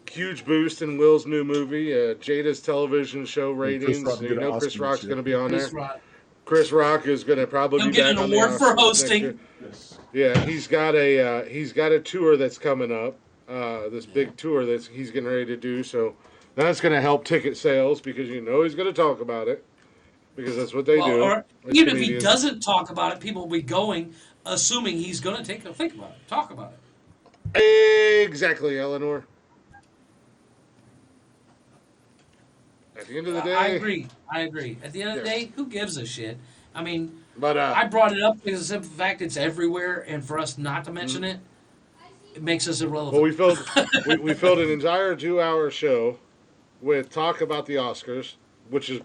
Speaker 1: huge boost in Will's new movie, Jada's television show ratings.
Speaker 2: Rock get an
Speaker 1: Chris
Speaker 2: Oscar
Speaker 1: Rock's
Speaker 2: this year.
Speaker 1: going to be on
Speaker 6: Chris
Speaker 1: there.
Speaker 6: Rock.
Speaker 1: Chris Rock is going to probably
Speaker 6: He'll
Speaker 1: be
Speaker 6: get
Speaker 1: back
Speaker 6: an
Speaker 1: on the
Speaker 6: award for
Speaker 1: Oscars next
Speaker 6: hosting.
Speaker 1: year.
Speaker 2: Yes.
Speaker 1: Yeah, he's got a tour that's coming up. This big tour that he's getting ready to do. So That's going to help ticket sales because you know he's going to talk about it because that's what they do.
Speaker 6: Or
Speaker 1: as
Speaker 6: even if he
Speaker 1: comedians.
Speaker 6: doesn't talk about it, people will be going, assuming he's going to think about it, talk about it.
Speaker 1: Exactly, Eleanor. At the end of the day,
Speaker 6: I agree. At the end of the day, who gives a shit? I mean,
Speaker 1: But
Speaker 6: I brought it up because of the simple fact it's everywhere, and for us not to mention it, it makes us irrelevant.
Speaker 1: well, we filled an entire 2-hour show with talk about the Oscars, which is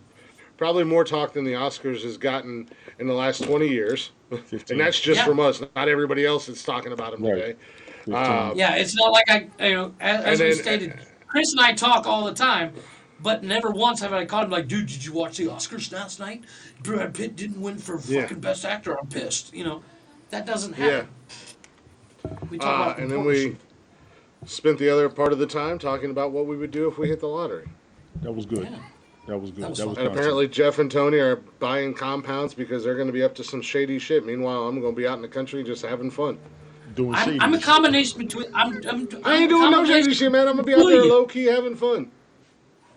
Speaker 1: probably more talk than the Oscars has gotten in the last 20 years.
Speaker 2: 15.
Speaker 1: And that's just
Speaker 6: Yeah.
Speaker 1: from us, not everybody else that's talking about them
Speaker 2: Right.
Speaker 1: today.
Speaker 2: 15.
Speaker 6: Yeah, it's not like as
Speaker 1: And
Speaker 6: we
Speaker 1: then-
Speaker 6: stated, Chris and I talk all the time, but never once have I called him like, dude, did you watch the Oscars last night? Brad Pitt didn't win for
Speaker 1: Yeah.
Speaker 6: fucking Best Actor. I'm pissed. That doesn't happen. We talk about
Speaker 1: And then
Speaker 6: important
Speaker 1: we
Speaker 6: shit.
Speaker 1: spent the other part of the time talking about what we would do if we hit the lottery.
Speaker 2: That was good.
Speaker 6: Yeah.
Speaker 2: That was good.
Speaker 6: That was
Speaker 2: That was
Speaker 6: fun.
Speaker 1: And apparently Jeff and Tony are buying compounds because they're going to be up to some shady shit. Meanwhile, I'm going to be out in the country just having fun.
Speaker 2: doing shady
Speaker 6: I'm a
Speaker 2: shit.
Speaker 6: combination between. I'm
Speaker 1: I ain't doing no shady shit, man. I'm going to be out there low key having fun.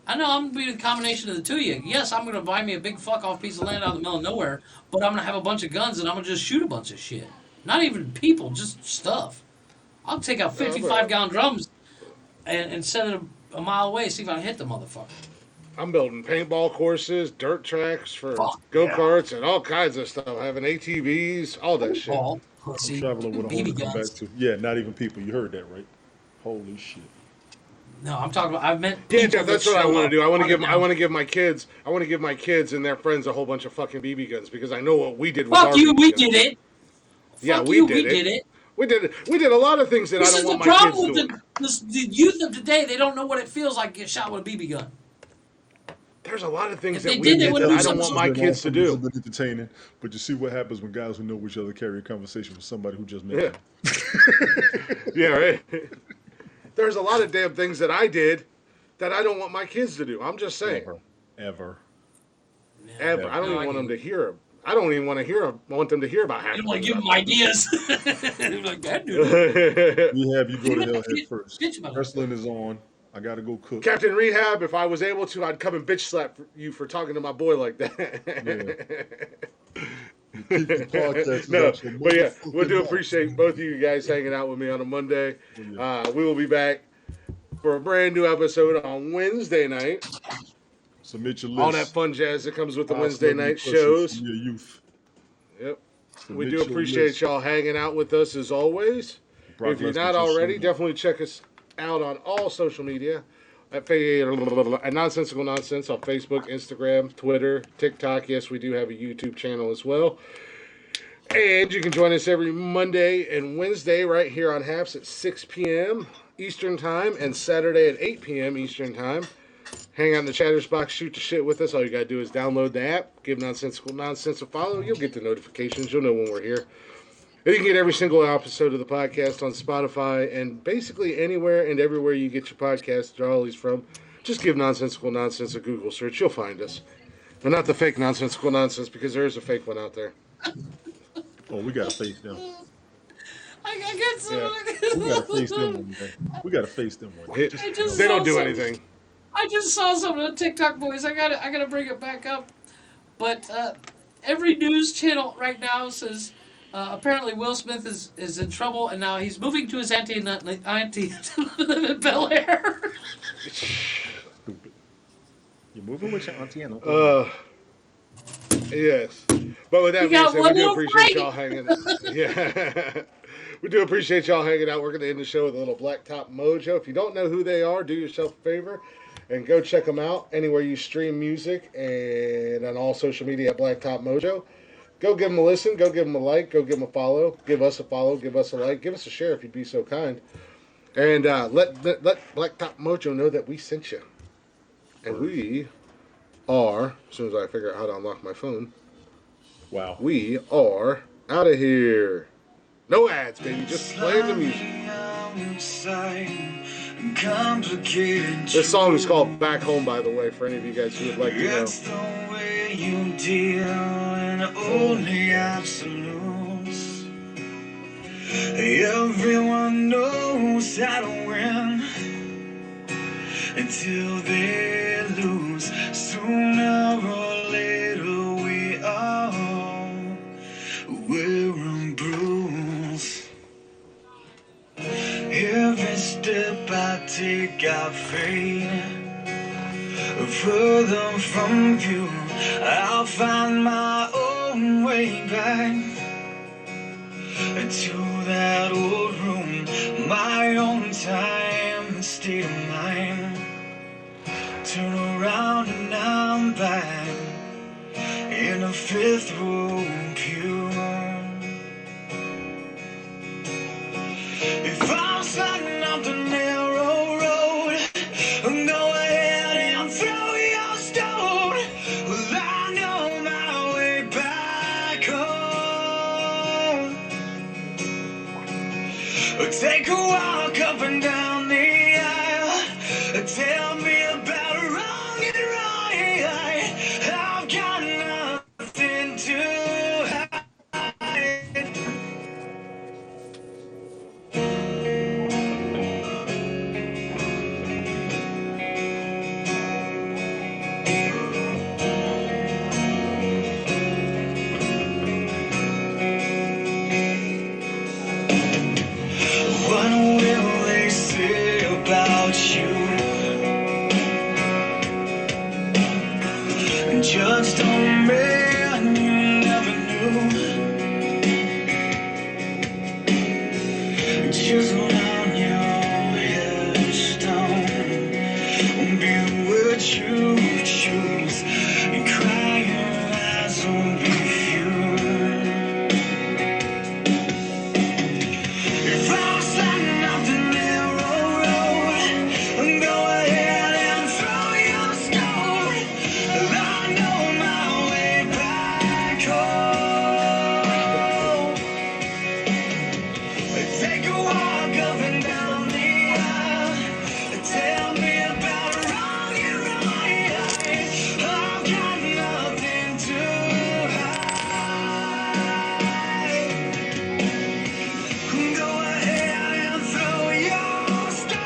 Speaker 6: I know I'm gonna be the combination of the two of you. Yes, I'm gonna buy me a big fuck off piece of land out in the middle of nowhere, but I'm gonna have a bunch of guns and I'm gonna just shoot a bunch of shit. Not even people, just stuff. I'll take out 55-gallon drums and set it a mile away, see if I can hit the motherfucker.
Speaker 1: I'm building paintball courses, dirt tracks for
Speaker 6: Fuck,
Speaker 1: go-karts, and all kinds of stuff. Having ATVs, all that shit.
Speaker 6: Ball, pussy,
Speaker 2: Traveling with a home to
Speaker 6: BB
Speaker 2: come back
Speaker 6: guns.
Speaker 2: to. Yeah, not even people. You heard that, right? Holy shit.
Speaker 6: No, I'm talking about. I've met.
Speaker 1: Yeah,
Speaker 6: people
Speaker 1: Jeff, that's
Speaker 6: that
Speaker 1: what I
Speaker 6: show
Speaker 1: want to
Speaker 6: up
Speaker 1: do. I want to
Speaker 6: on
Speaker 1: give.
Speaker 6: the
Speaker 1: I want to give my kids. I want to give my kids and their friends a whole bunch of fucking BB guns because I know what we did with
Speaker 6: Fuck
Speaker 1: our
Speaker 6: you,
Speaker 1: BB
Speaker 6: we
Speaker 1: guns.
Speaker 6: did it.
Speaker 1: Yeah,
Speaker 6: Fuck
Speaker 1: we
Speaker 6: you,
Speaker 1: did
Speaker 6: we
Speaker 1: it.
Speaker 6: did it.
Speaker 1: We did it. We did a lot of things that
Speaker 6: This
Speaker 1: I
Speaker 6: is
Speaker 1: don't
Speaker 6: the
Speaker 1: want my
Speaker 6: problem
Speaker 1: kids
Speaker 6: with
Speaker 1: doing.
Speaker 6: the youth of today. They don't know what it feels like to get shot with a BB gun.
Speaker 1: There's a lot of things
Speaker 6: If
Speaker 1: that
Speaker 6: they
Speaker 1: we
Speaker 6: did, they
Speaker 1: did
Speaker 6: wouldn't
Speaker 1: that
Speaker 6: do
Speaker 1: I don't want
Speaker 6: something
Speaker 1: my kids to do.
Speaker 2: Been entertaining, but you see what happens when guys who know each other carry a conversation with somebody who just met
Speaker 1: Yeah.
Speaker 2: them.
Speaker 1: Yeah, right. There's a lot of damn things that I did that I don't want my kids to do. I'm just saying.
Speaker 2: Ever.
Speaker 1: Ever. I don't even want them to hear. I don't even want them to hear about half.
Speaker 6: I don't
Speaker 1: the
Speaker 6: want to
Speaker 1: things
Speaker 6: give them
Speaker 1: I
Speaker 6: ideas. They're like that dude.
Speaker 2: We have you go to hell head
Speaker 6: Bitch
Speaker 2: first.
Speaker 6: about it.
Speaker 2: Wrestling is on. I gotta go cook.
Speaker 1: Captain Rehab, if I was able to, I'd come and bitch slap you for talking to my boy like that.
Speaker 2: Keep the podcast
Speaker 1: No,
Speaker 2: out your
Speaker 1: but yeah,
Speaker 2: motherfucking
Speaker 1: we do
Speaker 2: mouth.
Speaker 1: appreciate both of you guys hanging out with me on a Monday. We will be back for a brand new episode on Wednesday night.
Speaker 2: Submit your list.
Speaker 1: All that fun jazz that comes with the
Speaker 2: I'll
Speaker 1: Wednesday
Speaker 2: slug you
Speaker 1: night
Speaker 2: pussy
Speaker 1: shows.
Speaker 2: from your youth.
Speaker 1: Yep.
Speaker 2: Submit
Speaker 1: We do
Speaker 2: your
Speaker 1: appreciate
Speaker 2: list.
Speaker 1: y'all hanging out with us as always.
Speaker 2: Brock
Speaker 1: If you're
Speaker 2: Lesnar
Speaker 1: not
Speaker 2: just
Speaker 1: already,
Speaker 2: showed up.
Speaker 1: definitely check us out on all social media at Nonsensical Nonsense on Facebook, Instagram, Twitter, TikTok. Yes, we do have a YouTube channel as well. And you can join us every Monday and Wednesday right here on Haps at 6 p.m. Eastern Time and Saturday at 8 p.m. Eastern Time. Hang out in the chatters box, shoot the shit with us. All you got to do is download the app, give Nonsensical Nonsense a follow. You'll get the notifications. You'll know when we're here. And you can get every single episode of the podcast on Spotify and basically anywhere and everywhere you get your podcasts, they're always from. Just give Nonsensical Nonsense a Google search. You'll find us. But not the fake Nonsensical Nonsense because there is a fake one out there.
Speaker 2: Oh, we gotta face them.
Speaker 6: I get some.
Speaker 1: Yeah.
Speaker 2: We gotta face them one day. We gotta face them one day.
Speaker 1: They don't do anything.
Speaker 6: I just saw something on TikTok, boys. I gotta bring it back up. But every news channel right now says apparently Will Smith is in trouble, and now he's moving to his auntie in Bel Air.
Speaker 2: Stupid. You're moving with your auntie and
Speaker 1: Yes. But with that
Speaker 6: We
Speaker 1: being
Speaker 6: got
Speaker 1: said, we
Speaker 6: one
Speaker 1: do
Speaker 6: more
Speaker 1: appreciate
Speaker 6: fight.
Speaker 1: y'all hanging Yeah. We do appreciate y'all hanging out. We're going to end the show with a little Blacktop Mojo. If you don't know who they are, do yourself a favor and go check them out anywhere you stream music and on all social media at Blacktop Mojo. Go give them a listen. Go give them a like. Go give them a follow. Give us a follow. Give us a like. Give us a share if you'd be so kind. And let Blacktop Mojo know that we sent you. And we are, as soon as I figure out how to unlock my phone,
Speaker 2: wow.
Speaker 1: we are out of here. No ads, baby. Just playing the music. This song is called Back Home, by the way, for any of you guys who would like to know.
Speaker 8: It's the way you deal and only absolutes. Everyone knows how to win. until they lose. Sooner or later we all will bruise. Every step I take I fade further from you. I'll find my own way back to that old room, my own time and state of mind. Turn around and I'm back in a fifth row pew. If I'm sliding up the narrow road, go ahead and throw your stone. Well, I know my way back home. Take a walk up and down the aisle. Tell me about wrong and right. I've got nothing to hide. What will they say about you? Judged on a man you never knew. Chisel on your headstone. Be what you choose. And crying eyes will be few. If I'm sliding up the narrow road, go ahead and throw your stone. I know my way back home. Take a walk up and down the aisle. Tell me about wrong and right. I've got nothing to hide. Go ahead and throw your stone.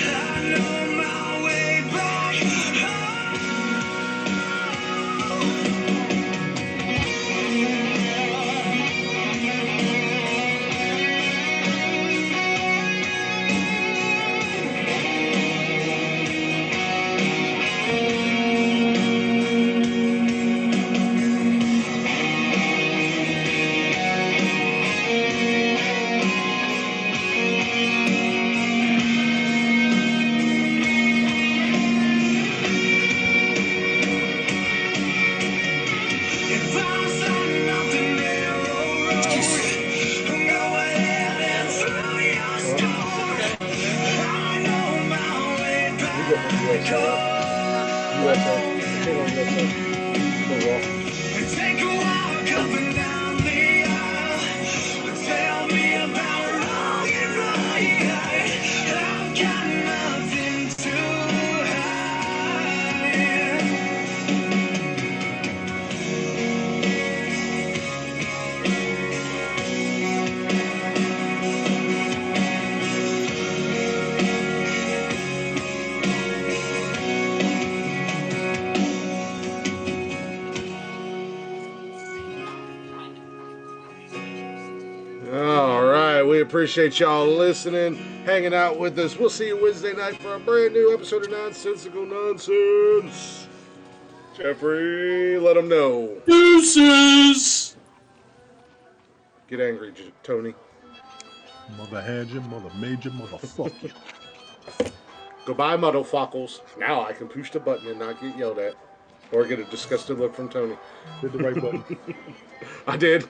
Speaker 8: I know my way back home. If I'm sliding up the narrow road, go ahead and throw your stone. I know my way back home. Take a walk up and down the aisle. Tell me about wrong and right. I've got nothing to hide.
Speaker 1: All right, we appreciate y'all listening, hanging out with us. We'll see you Wednesday night for a brand new episode of Nonsensical Nonsense. Jeffrey, let them know.
Speaker 2: Deuces!
Speaker 1: Get angry, Tony.
Speaker 2: Mother had you, mother made you, motherfuck you.
Speaker 1: Goodbye, motherfuckers. Now I can push the button and not get yelled at. Or get a disgusted look from Tony.
Speaker 2: Hit the right button.
Speaker 1: I did.